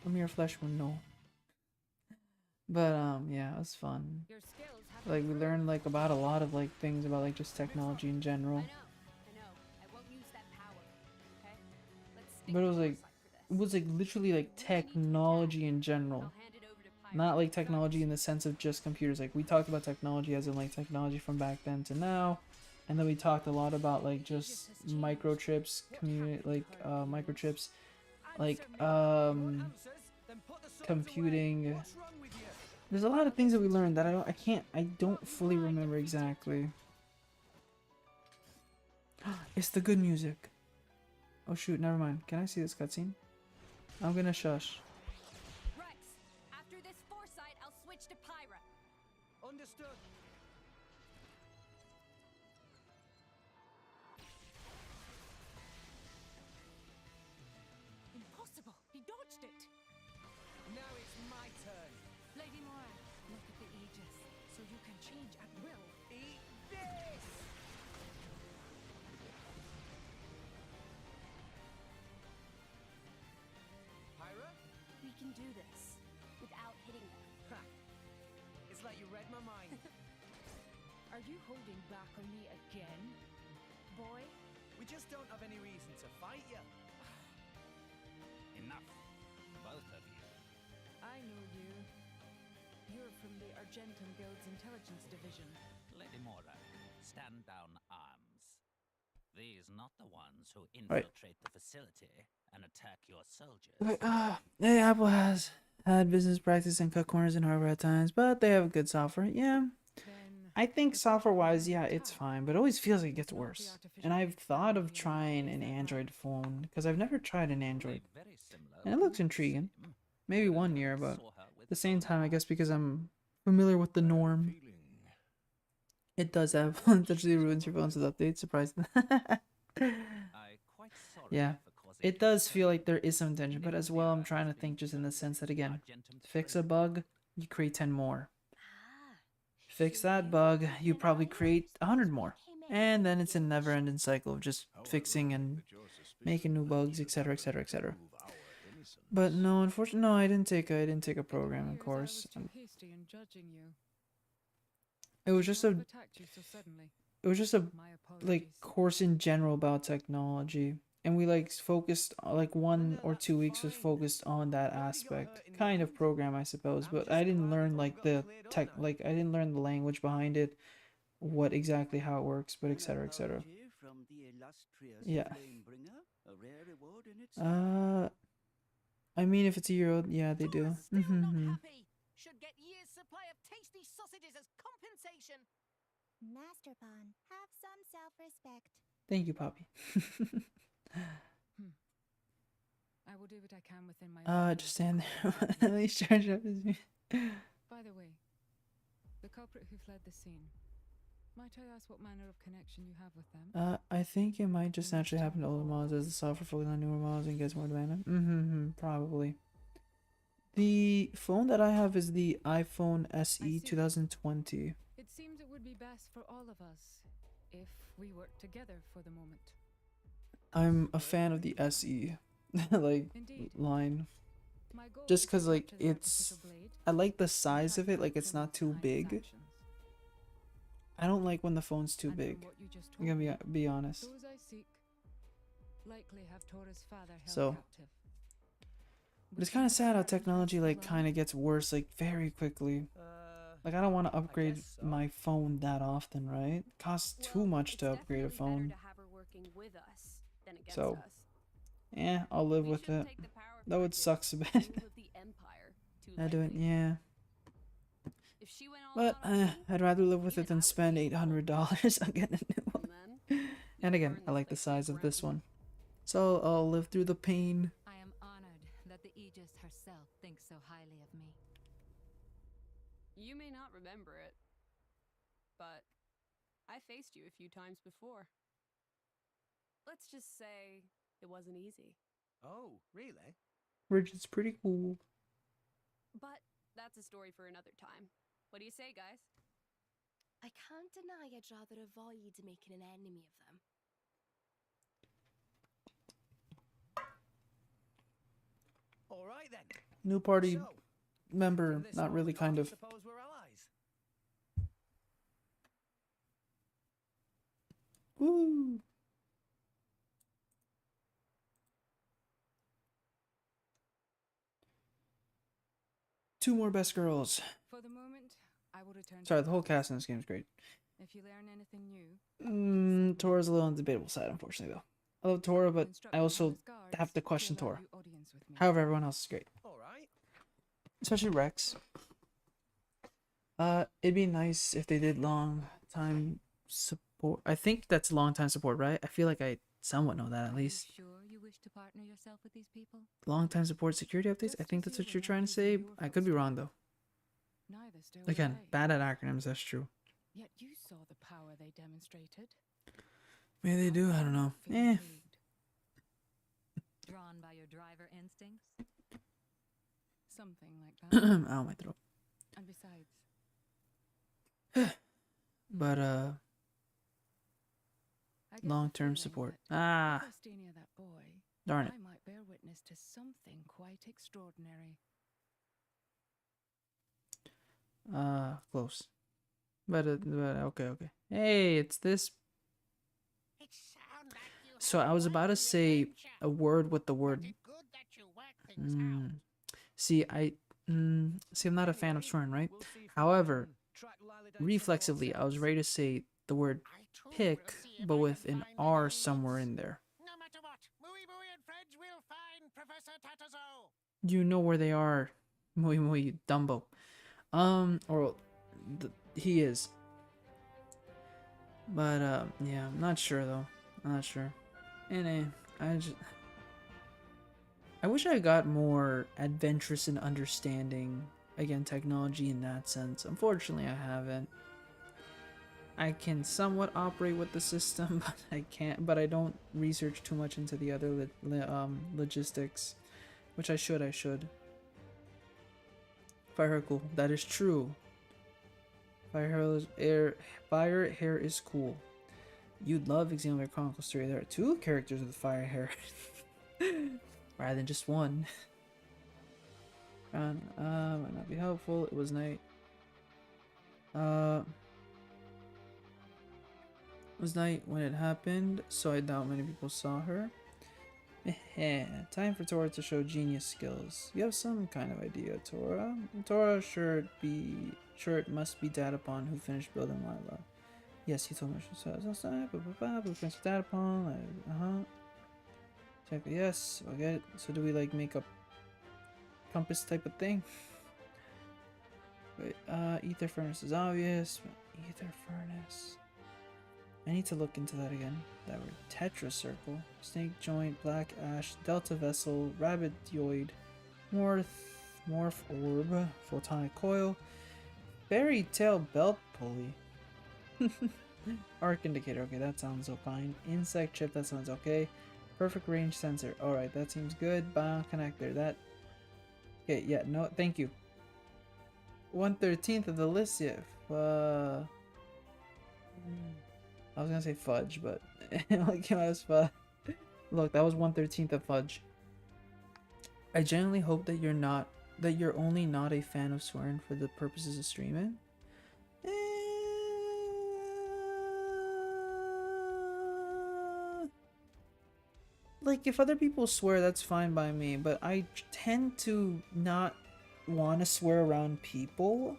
mere flesh wound, no. But yeah, it was fun. Like we learned like about a lot of like things about like just technology in general. But it was like literally like technology in general. Not like technology in the sense of just computers. Like we talked about technology as in like technology from back then to now. And then we talked a lot about like just microchips, microchips, like computing. There's a lot of things that we learned that I don't fully remember exactly. It's the good music. Oh shoot, never mind. Can I see this cutscene? I'm gonna shush. Rex, after this foresight, I'll switch to Pyra. Understood. Impossible! He dodged it! Now it's my turn. Lady Mora, look at the Aegis, so you can change at will. Eat this! Pyra? We can do this without hitting them. Ha! It's like you read my mind. Are you holding back on me again, boy? We just don't have any reason to fight you. Enough, both of you. I know you. You're from the Argentum Guild's intelligence division. Lady Mora, stand down arms. These not the ones who Right. infiltrate the facility and attack your soldiers. Okay, hey, Apple has had business practice and cut corners in hardware at times, but they have good software. Yeah, Then I think software-wise, yeah, it's fine, but it always feels like it gets worse. And I've thought of trying an Android phone because I've never tried an Android, Very similar, and it looks not intriguing. same. Maybe one year, but Saw her with at the same Soha. time, I guess because I'm familiar with the norm, it does have potentially ruins your phones with updates. Surprised. I quite sorry Yeah, for causing it does feel concern. like there is some tension, but as well, I'm trying to think just in the sense that again, Argentum fix a 3. bug, you create 10 more. Ah, Fix that bug, you probably create 100 more. And then it's a never-ending cycle of just fixing and making new bugs, etc., etc., etc. But no, unfortunately, no, I didn't take a programming course. I was too hasty in judging you. It was just a Attacked you so suddenly. like My apologies. course in general about technology, and we like focused like 1 or 2 weeks was focused on that aspect, kind of program I suppose, but I didn't learn like the tech, like I didn't learn the language behind it, what exactly how it works, but etc., etc. From the illustrious Yeah. Flamebringer, a rare reward in itself. I mean if it's a year old, yeah, they do. Tora's still not happy. Should get year's supply of tasty sausages as compensation. Master Bon, have some self-respect. Thank you, Poppy. I will do what I can within my means. Just stand there. At least charge up his me. By the way, the culprit who fled the scene. Might I ask what manner of connection you have with them? I think it might just naturally happen to older models as the software focuses on newer models and gets more demand. Probably. The phone that I have is the iPhone SE 2020. It seems it would be best for all of us if we work together for the moment. I'm a fan of the SE like Indeed. line. My goal Just is to cause like capture the it's artificial blade, I like the size of it, track like down it's not too criminals behind its big. actions. I don't like when the phone's too And from big. what you just I'm told gonna me, be honest. those I seek likely have Tora's father held So, captive. but it's kind of sad how technology like kind of gets worse like very quickly. Like, I don't want to upgrade guess so. my phone that often, right? It costs too much to upgrade a phone. To have her working with us than against So, us. yeah, I'll live with it. Take the power Though it sucks a bit. of the Empire too I do it, yeah. If she went all But I'd rather live with it than spend $800 on getting a new one. And again, I like the size of this one. So I'll live through the pain. I am honored that the Aegis herself thinks so highly of me. You may not remember it, but I faced you a few times before. Let's just say it wasn't easy. Oh, really? Bridget's pretty cool. But that's a story for another time. What do you say, guys? I can't deny I'd rather avoid making an enemy of them. All right then. New party So, member, from this not really, moment kind on, of. Suppose we're allies. Woo! Two more best girls. For the moment, I will return. Sorry, the whole cast in this game is great. If you learn anything new. Tora's a little on the debatable side, unfortunately, though. I love Tora, but I also have to question Tora. However, everyone else is great. All right. Especially Rex. It'd be nice if they did long time support. I think that's long time support, right? I feel like I somewhat know that at least. Sure you wish to partner yourself with these people? Long time support security updates? I think that's what you're trying to say. I could be wrong, though. Again, bad at acronyms, that's true. Yet you saw the power they demonstrated. Maybe they do, I don't know. Eh. Drawn by your driver instincts? Something like that. Ow, my throat. And besides. But, long-term support. Ah. That boy, Darn it. I might bear witness to something quite extraordinary. Close. But okay. Hey, it's this. So I was about to say a word with the word. See, I'm not a fan of swearing, right? However, reflexively, I was ready to say the word pick, but with an R somewhere in there. No matter what, Mooey Mooey and friends will find Professor Tatazo. You know where they are, Mooey Mooey Dumbo. He is. But yeah, I'm not sure though. I'm not sure. And I wish I got more adventurous in understanding, again, technology in that sense. Unfortunately, I haven't. I can somewhat operate with the system, but I can't. But I don't research too much into the other logistics, which I should. Fire cool. That is true. Fire hair is cool. You'd love XENOBLADE Chronicles 3. There are 2 characters with fire hair, rather than just one. Might not be helpful. It was night. It was night when it happened, so I doubt many people saw her. Time for Tora to show genius skills. You have some kind of idea, Tora. Tora, sure it must be Data Pawn who finished building Lila. Yes, he told me she says outside. Blueprints for Data Pawn. Exactly. Yes, I'll get it. So do we like make a compass type of thing? Wait, ether furnace is obvious. Ether furnace. I need to look into that again. That word. Tetra circle, snake joint, black ash, delta vessel, rabbit dioid, morph orb, photonic coil, fairy tail belt pulley, arc indicator. Okay, that sounds so fine. Insect chip. That sounds okay. Perfect range sensor. All right, that seems good. Bio connector. That. Okay, yeah. No, thank you. 1/13 of the list. Yeah. I was gonna say fudge, but it came out as fudge. Look, that was 1/13 of fudge. I genuinely hope that you're only not a fan of swearing for the purposes of streaming. Like, if other people swear, that's fine by me, but I tend to not want to swear around people.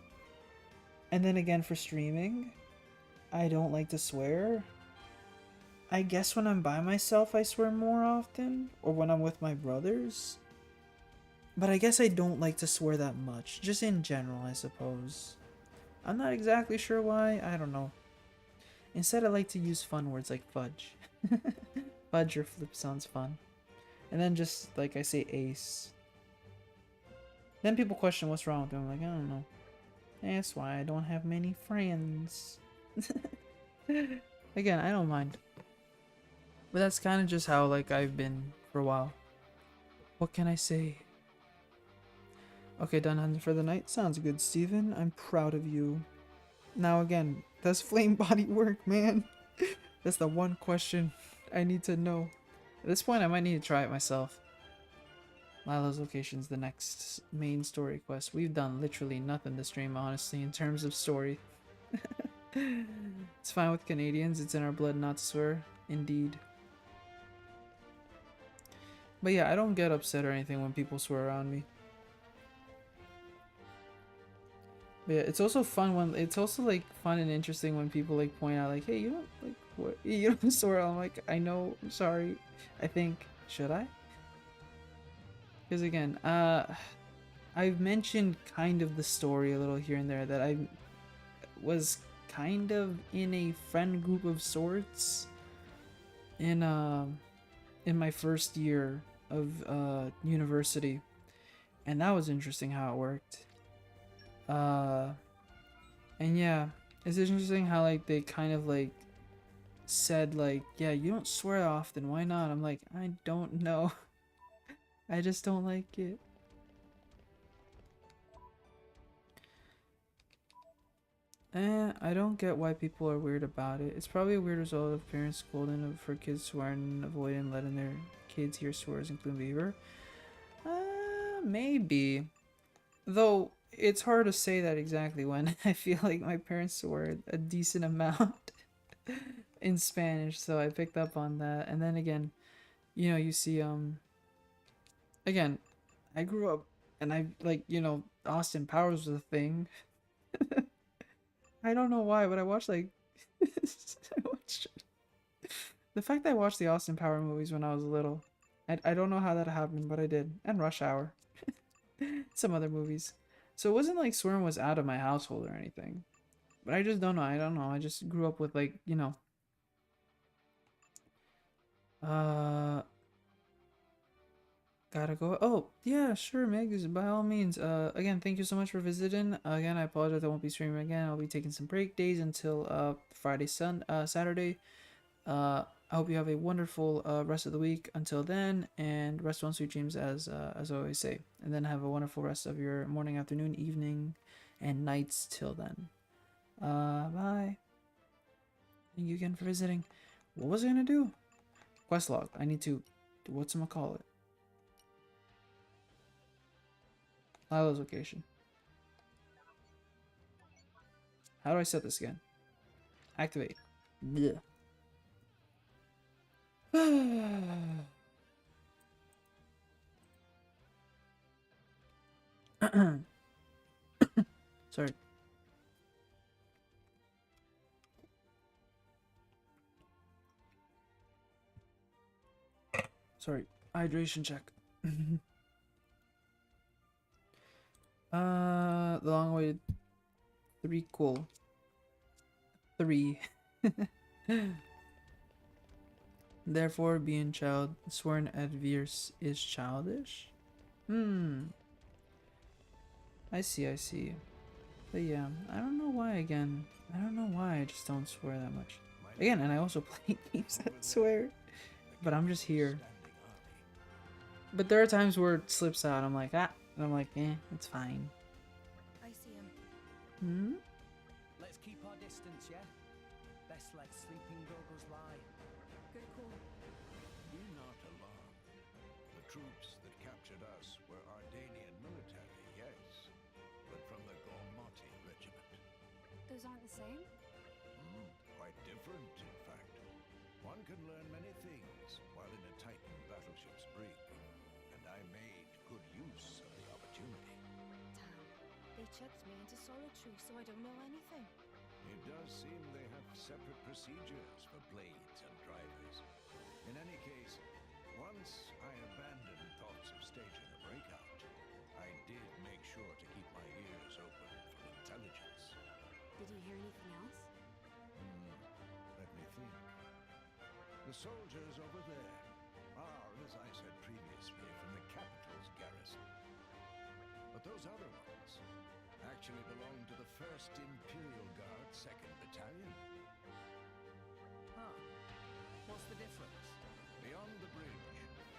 And then again, for streaming, I don't like to swear. I guess when I'm by myself, I swear more often, or when I'm with my brothers. But I guess I don't like to swear that much, just in general, I suppose. I'm not exactly sure why, I don't know. Instead, I like to use fun words like fudge. Fudge or flip sounds fun. And then just, like, I say ace. Then people question what's wrong with me. I'm like, I don't know. That's why I don't have many friends. Again, I don't mind. But that's kind of just how, like, I've been for a while. What can I say? Okay, done hunting for the night. Sounds good, Steven. I'm proud of you. Now again, does flame body work, man? That's the one question I need to know. At this point, I might need to try it myself. Lila's location's the next main story quest. We've done literally nothing this stream, honestly, in terms of story. It's fine with Canadians. It's in our blood not to swear. Indeed. But yeah, I don't get upset or anything when people swear around me. But yeah, it's also fun when it's also like fun and interesting when people like point out like, hey, you don't like what you don't swear. I'm like, I know, I'm sorry. I think should I? Because again, I've mentioned kind of the story a little here and there that I was kind of in a friend group of sorts in my first year of university, and that was interesting how it worked. And yeah, it's interesting how like they kind of like said like, yeah, you don't swear often, why not? I'm like, I don't know. I just don't like it. I don't get why people are weird about it. It's probably a weird result of parents scolding for kids swearing and avoiding letting their kids hear swears including behavior. Maybe. Though it's hard to say that exactly when I feel like my parents swore a decent amount in Spanish, so I picked up on that. And then again, you know, you see again, I grew up and I like, you know, Austin Powers was a thing. I don't know why, but I watched like the fact that I watched the Austin Power movies when I was little. I don't know how that happened, but I did. And Rush Hour. Some other movies. So it wasn't like swearing was out of my household or anything. But I just don't know. I don't know. I just grew up with like, you know. Gotta go. Oh, yeah, sure, Megs. By all means. Again, thank you so much for visiting. Again, I apologize I won't be streaming again. I'll be taking some break days until Saturday. I hope you have a wonderful rest of the week until then, and rest on sweet dreams as I always say. And then have a wonderful rest of your morning, afternoon, evening, and nights till then. Bye. Thank you again for visiting. What was I gonna do? Quest log. I need to. Whatchamacallit? Lila's location. How do I set this again? Activate. Blech. Sorry. Sorry. Hydration check. The long awaited 3 cool. 3. Therefore, being child sworn adverse is childish? I see. But yeah, I don't know why again. I don't know why I just don't swear that much. Again, and I also play games that swear. But I'm just here. But there are times where it slips out. I'm like, ah. And I'm like, it's fine. I see him. Hmm? Let's keep our distance, yeah? Best let sleeping goggles lie. Good call. You're not alone. The troops that captured us were Ardanian military, yes, but from the Gormati regiment. Those aren't the same? Quite different, in fact. One can learn many things while in a Titan battleship's brig, and I made good use of the opportunity. Damn, they chucked me into solitary, so I don't know anything. It does seem they have separate procedures for blades and drivers. In any case, once I abandoned thoughts of staging a breakout, I did make sure to keep my ears open for intelligence. Did you hear anything else? Let me think. The soldiers over there are, as I said previously, from the capital's garrison. But those other ones actually belong to the 1st Imperial Guard 2nd Battalion. Huh. What's the difference? Beyond the bridge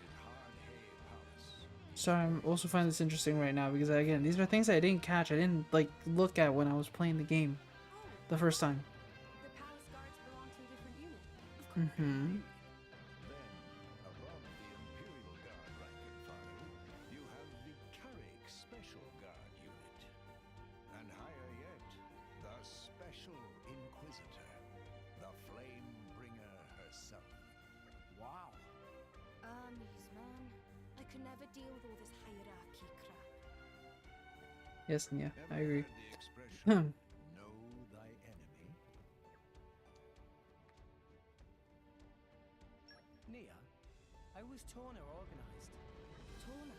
is Hard Hay Palace. Sorry, I'm also finding this interesting right now because again, these are things I didn't catch. I didn't like look at when I was playing the game the first time. The palace guards belong to a different unit. Mm-hmm. Then, above the Imperial Guard rank and file, you have the Carrick Special Guard Unit. And higher yet, the Special Inquisitor, the Flame Bringer herself. Wow. Knees, man. I could never deal with all this hierarchy crap. Yes, yeah, I Ever agree. heard the expression, know thy enemy? Nia, how was Torna organised? Tona?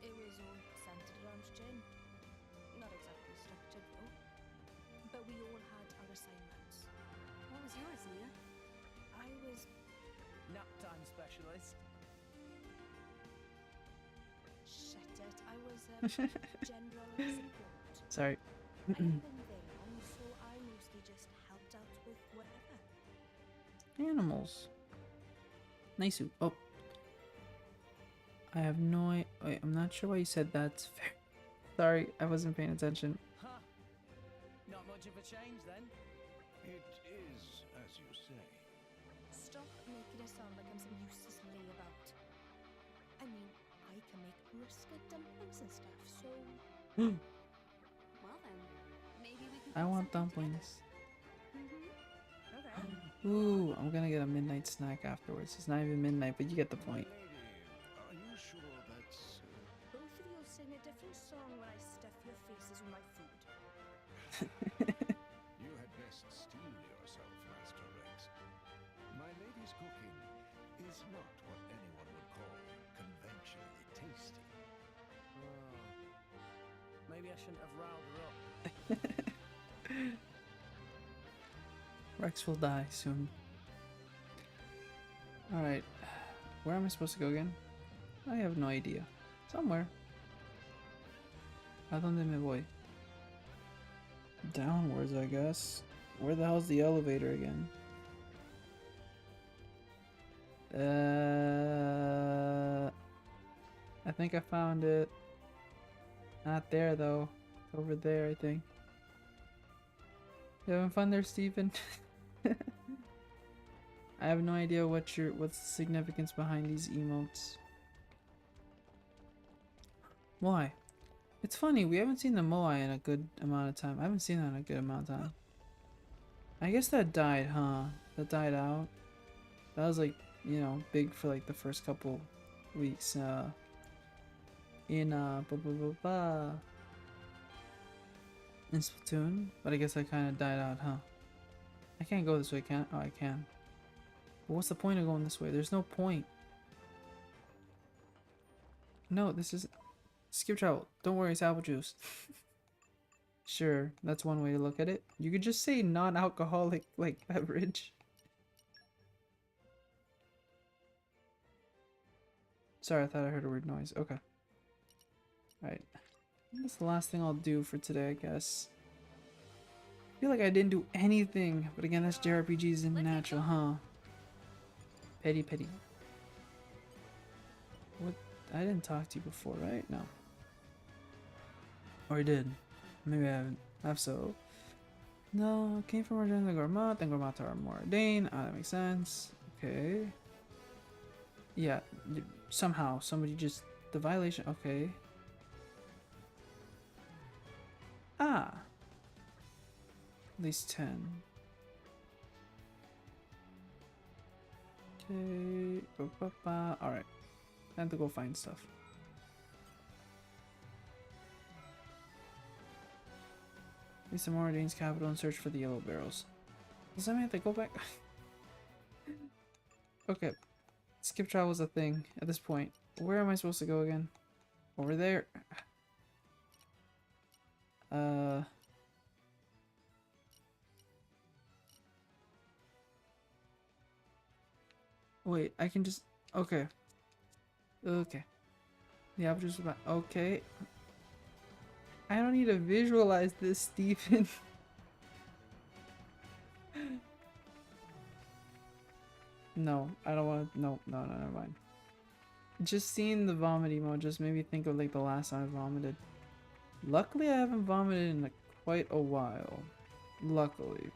It was all centered around Jin. Not exactly structured though. But we all had our assignments. What was yours, Nia? I was Nap time specialist. shit it. I was general support. Sorry. I haven't been there long, so I mostly just helped out with whatever. Animals. Nice. Oh. I have no wait, I'm not sure why you said that's fair. Sorry, I wasn't paying attention. Huh. Not much of a change then. It is, as you say. Stop making it sound like I'm some useless layabout. I mean, I can make rusket dumplings and stuff, so... Well then, maybe we can. I put want something together. dumplings. Okay. Ooh, I'm gonna get a midnight snack afterwards. It's not even midnight, but you get the point. Lady, are you sure that's... Both of you'll sing a different song when I stuff your faces with my food. You had best steel yourself, Master Rex. My lady's cooking is not what anyone would call conventionally tasty. Oh. Maybe I shouldn't have riled her up. Rex will die soon. Alright. Where am I supposed to go again? I have no idea. Somewhere. ¿A dónde me voy? Downwards, I guess. Where the hell's the elevator again? I think I found it. Not there though. Over there, I think. You having fun there, Stephen? I have no idea what's the significance behind these emotes. Why? It's funny, we haven't seen the Moai in a good amount of time. I haven't seen that in a good amount of time. I guess that died, huh? That died out. That was like, you know, big for like the first couple weeks. In Splatoon, but I guess I kind of died out, huh? I can't go this way, can I? Oh, I can. But what's the point of going this way? There's no point. No, this is... Skip travel. Don't worry, it's apple juice. Sure, that's one way to look at it. You could just say non-alcoholic, like, beverage. Sorry, I thought I heard a weird noise. Okay. Alright. That's the last thing I'll do for today, I guess. I feel like I didn't do anything, but again, that's JRPGs in natural, huh? Petty. What? I didn't talk to you before, right? No. Or I did. Maybe I haven't. Have so. No, came from Argent and Gormat, then Gormat are more ordained. Ah, that makes sense. Okay. Yeah, somehow, somebody just... The violation... Okay. Ah. At least 10. Okay. Alright. Time to go find stuff. Leave some more Dane's capital and search for the yellow barrels. Does that mean I have to go back? Okay. Skip travel is a thing at this point. Where am I supposed to go again? Over there. Wait, I can just... Okay. Okay. The object's about... Okay. I don't need to visualize this, Stephen. No, I don't want to... No, never mind. Just seeing the vomit emote just made me think of like the last time I vomited. Luckily, I haven't vomited in quite a while. Luckily.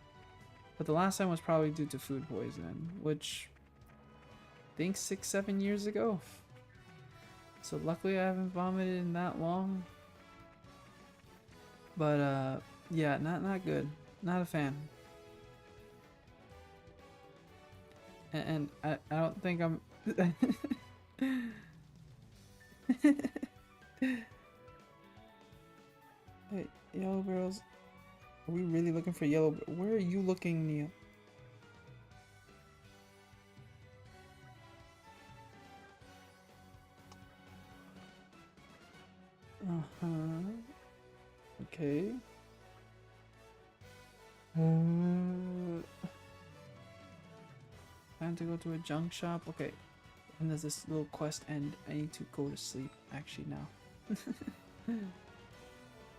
But the last time was probably due to food poisoning, which I think 6-7 years ago. So luckily I haven't vomited in that long. But yeah, not good. Not a fan. And I don't think I'm Hey, yellow barrels. Are we really looking for yellow? Where are you looking, Neil? Okay. Time to go to a junk shop. Okay. And there's this little quest and I need to go to sleep actually now.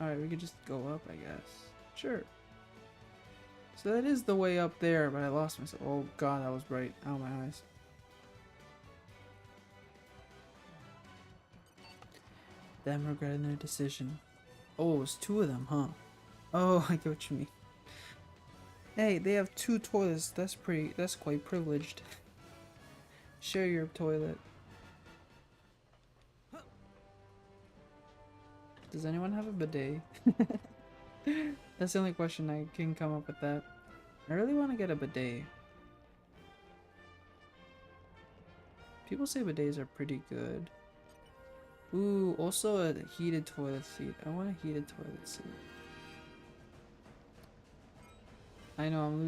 Alright, we could just go up, I guess. Sure. So that is the way up there, but I lost myself. Oh god, that was bright. Ow, my eyes. Them regretting their decision. Oh, it was 2 of them, huh? Oh, I get what you mean. Hey, they have 2 toilets. That's quite privileged. Share your toilet. Does anyone have a bidet? That's the only question I can come up with that. I really want to get a bidet. People say bidets are pretty good. Ooh, also a heated toilet seat. I want a heated toilet seat. I know I'm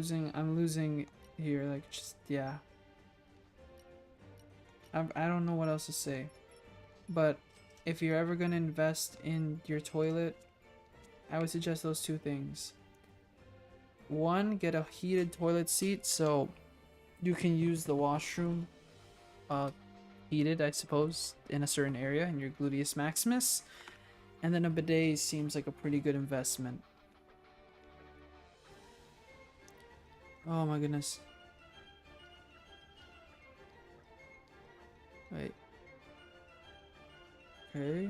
losing here, like just yeah. I don't know what else to say. But if you're ever gonna invest in your toilet, I would suggest those 2 things. 1, get a heated toilet seat so you can use the washroom heated, I suppose, in a certain area in your gluteus maximus. And then a bidet seems like a pretty good investment. Oh my goodness. Wait. Okay.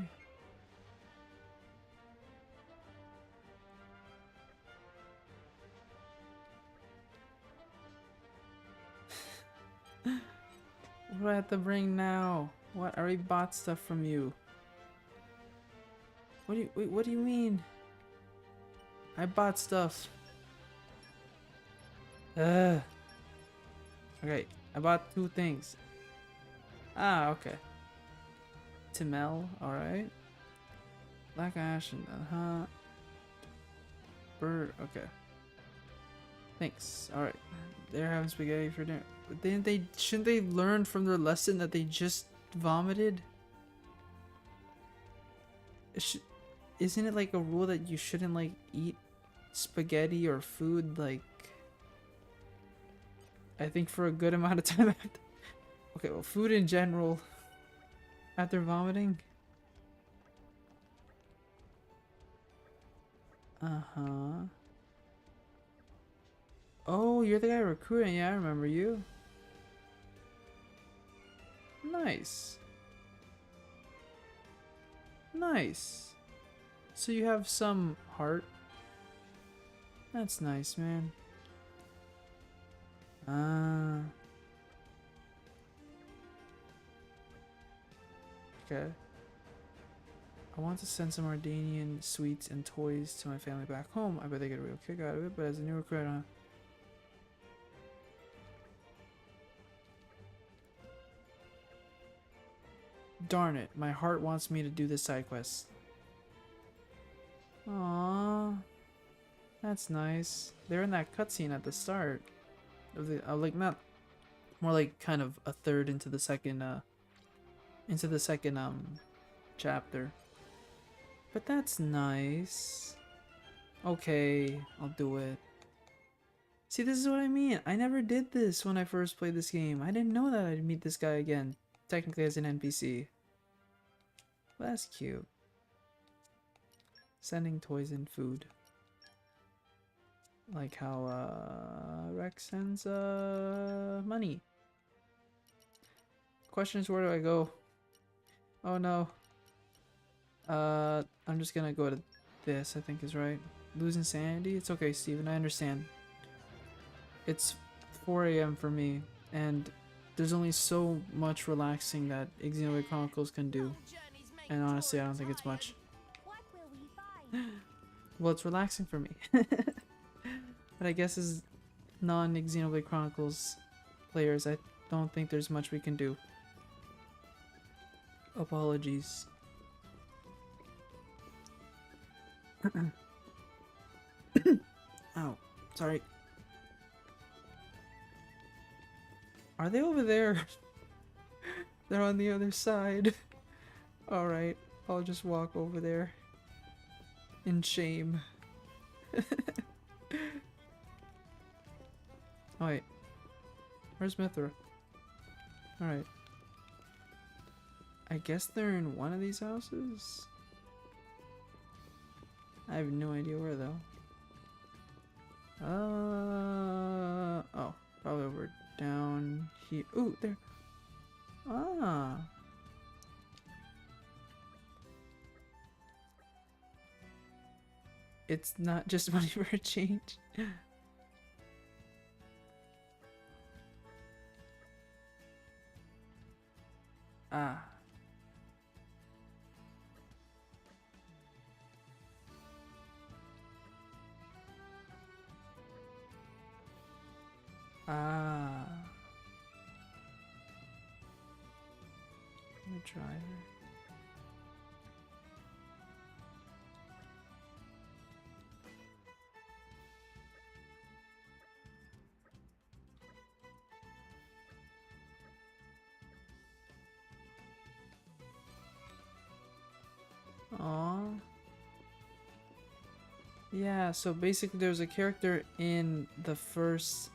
What do I have to bring now? What? I already bought stuff from you. What do you mean? I bought stuff. Okay, I bought 2 things. Ah, okay. Timel, alright. Black ash and bird, okay. Thanks. Alright. They're having spaghetti for dinner. But shouldn't they learn from their lesson that they just vomited? Isn't it like a rule that you shouldn't like eat spaghetti or food like I think for a good amount of time after. Okay, well, food in general after vomiting. Oh, you're the guy recruiting. Yeah, I remember you. Nice. Nice. So you have some heart. That's nice, man. Okay. I want to send some Ardanian sweets and toys to my family back home. I bet they get a real kick out of it, but as a new recruit, darn it, my heart wants me to do this side quest. Aww. That's nice. They're in that cutscene at the start of the like not more like kind of a third into the second chapter. But that's nice. Okay, I'll do it. See, this is what I mean. I never did this when I first played this game. I didn't know that I'd meet this guy again, technically as an NPC. Well, that's cute. Sending toys and food. Like how Rex sends money. Question is, where do I go? Oh no. I'm just gonna go to this, I think is right. Losing sanity? It's okay, Steven, I understand. It's 4 AM for me, and there's only so much relaxing that XENOBLADE Chronicles can do. And honestly, I don't think it's much. Well, it's relaxing for me. But I guess as non-XENOBLADE Chronicles players, I don't think there's much we can do. Apologies. Oh, sorry. Are they over there? They're on the other side. Alright, I'll just walk over there. In shame. Oh wait. Where's Mithra? Alright. I guess they're in one of these houses? I have no idea where though. Oh, probably over down here. Ooh, there. Ah. It's not just money for a change. Ah. Ah. The driver. Aww. Yeah, so basically there's a character in the first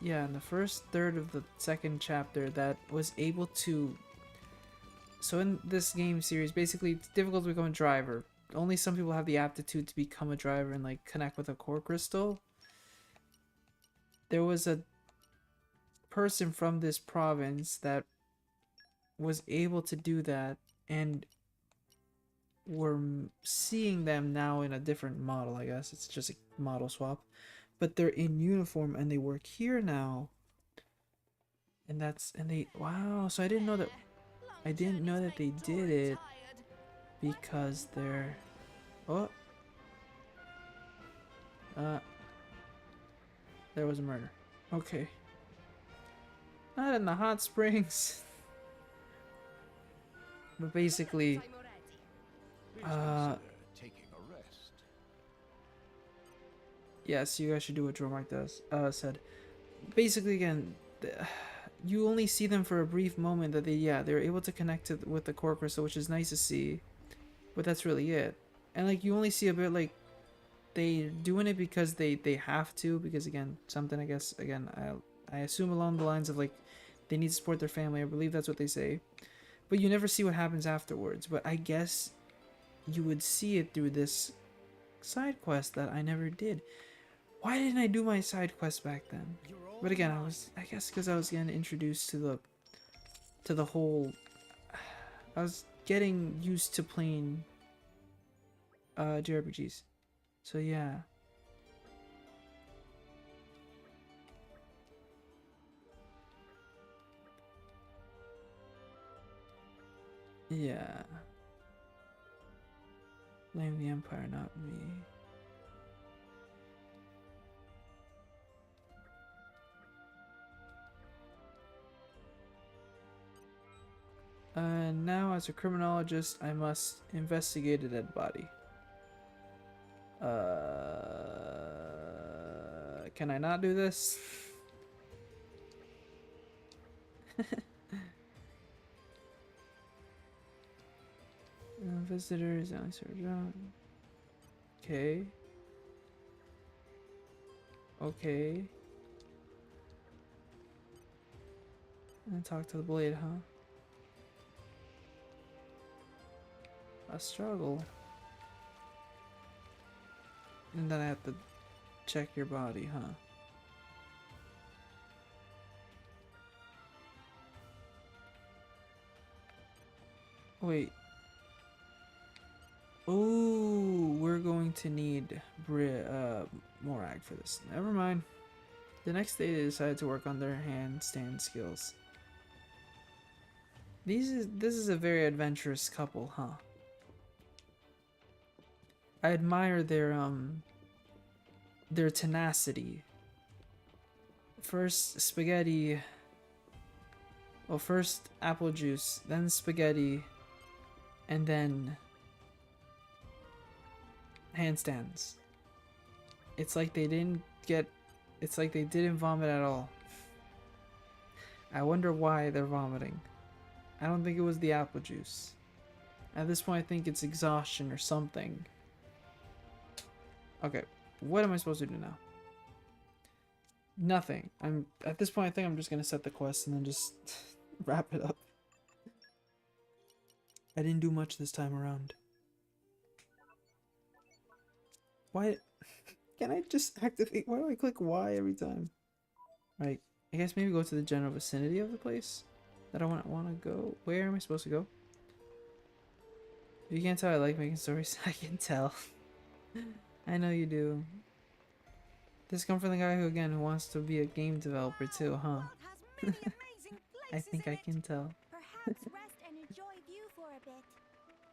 third of the second chapter that was able to... So in this game series, basically it's difficult to become a driver. Only some people have the aptitude to become a driver and like connect with a core crystal. There was a person from this province that was able to do that, and we're seeing them now in a different model, I guess. It's just a model swap. But they're in uniform and they work here now. And they, wow, so I didn't know that they did it because they're, oh. There was a murder. Okay. Not in the hot springs. But basically, Taking a rest. yes, you guys should do what Dromark does. Said. Basically, again, you only see them for a brief moment that they're able to connect with the core crystal, which is nice to see. But that's really it. And like, you only see a bit like they doing it because they have to, because again, something, I guess, again, I assume along the lines of like they need to support their family. I believe that's what they say. But you never see what happens afterwards. But I guess you would see it through this side quest that I never did. Why didn't I do my side quest back then? But again, I guess because I was getting introduced to the whole, I was getting used to playing JRPGs. So yeah. Yeah. Blame the Empire, not me. Now as a criminologist, I must investigate a dead body. Can I not do this? Visitors, okay. Okay. And talk to the blade, huh? A struggle. And then I have to check your body, huh? Wait. Oh, we're going to need more ag for this. Never mind. The next day they decided to work on their handstand skills. This is a very adventurous couple, huh? I admire their tenacity. First spaghetti. Well, first apple juice, then spaghetti, and then handstands. It's like they didn't vomit at all. I wonder why they're vomiting. I don't think it was the apple juice. At this point, I think it's exhaustion or something. Okay, what am I supposed to do now? Nothing. At this point, I think I'm just gonna set the quest and then just wrap it up. I didn't do much this time around. Why can I just activate? Why do I click Y every time? Right. I guess maybe go to the general vicinity of the place that I want to go. Where am I supposed to go? If you can't tell, I like making stories. I can tell. I know you do. This comes from the guy who wants to be a game developer too, huh? I think I can tell. Perhaps rest and enjoy view for a bit.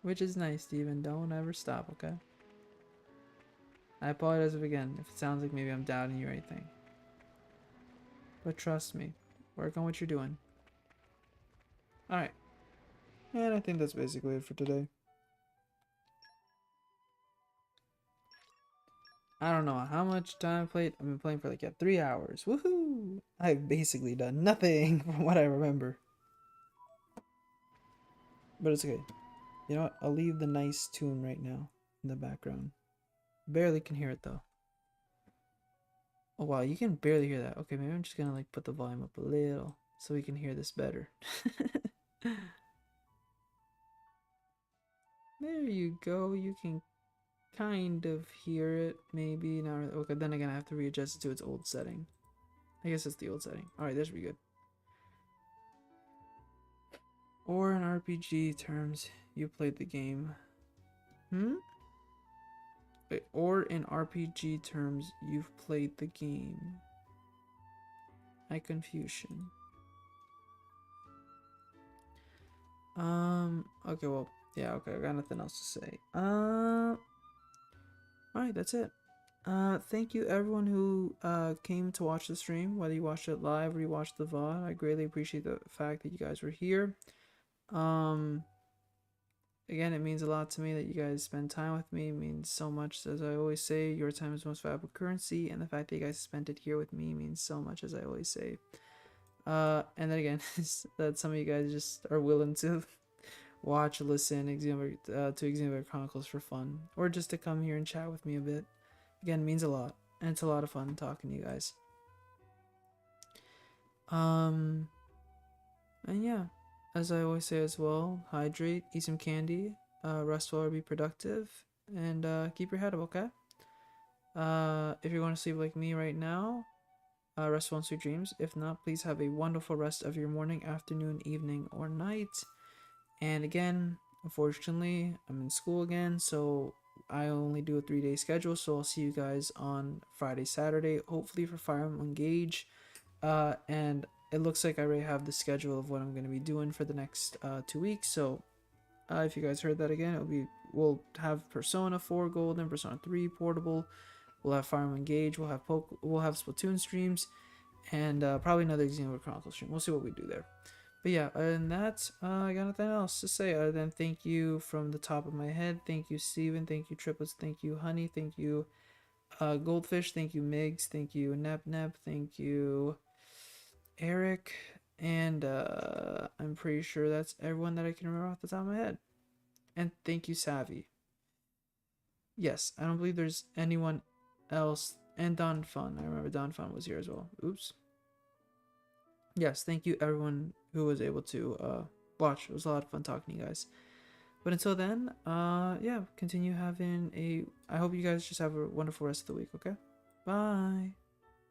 Which is nice, Steven. Don't ever stop, okay? I apologize if it sounds like maybe I'm doubting you or anything. But trust me, work on what you're doing. Alright. And I think that's basically it for today. I don't know how much time I played. I've been playing for like 3 hours. Woohoo! I've basically done nothing from what I remember. But it's okay. You know what? I'll leave the nice tune right now in the background. Barely can hear it though. Oh wow, you can barely hear that. Okay, maybe I'm just gonna like put the volume up a little so we can hear this better. There you go. You can kind of hear it, maybe not really. Okay, then again I have to readjust it to its old setting. I guess it's the old setting. Alright, that should be good. Or in RPG terms, you played the game. Wait, or in RPG terms, you've played the game. Confusion. Okay, well, yeah, okay, I got nothing else to say. Alright, that's it. Thank you everyone who came to watch the stream, whether you watched it live or you watched the VOD. I greatly appreciate the fact that you guys were here. Again, it means a lot to me that you guys spend time with me. It means so much. As I always say, your time is the most valuable currency, and the fact that you guys spent it here with me means so much, as I always say. And then again, that some of you guys just are willing to watch, listen, to XENOBLADE Chronicles for fun, or just to come here and chat with me a bit. Again, means a lot, and it's a lot of fun talking to you guys. And yeah, as I always say as well, hydrate, eat some candy, rest well or be productive, and keep your head up, okay? If you're going to sleep like me right now, rest well and sweet dreams. If not, please have a wonderful rest of your morning, afternoon, evening, or night. And again, unfortunately, I'm in school again, so I only do a 3-day schedule, so I'll see you guys on Friday, Saturday, hopefully for Fire Emblem Engage. And it looks like I already have the schedule of what I'm going to be doing for the next 2 weeks, so if you guys heard that again, we'll have Persona 4 Golden, Persona 3 Portable, we'll have Fire Emblem Engage, we'll have Splatoon streams, and probably another XENOBLADE Chronicles stream. We'll see what we do there. But yeah, other than that, I got nothing else to say other than thank you from the top of my head. Thank you, Steven. Thank you, Triplets. Thank you, Honey. Thank you, Goldfish, thank you. Migs, thank you. Nep, thank you. Eric, and I'm pretty sure that's everyone that I can remember off the top of my head. And thank you, Savvy. Yes, I don't believe there's anyone else. And Don Fun. I remember Don Fun was here as well. Oops. Yes, thank you everyone who was able to watch. It was a lot of fun talking to you guys. But until then, yeah, continue having a... I hope you guys just have a wonderful rest of the week, okay? Bye.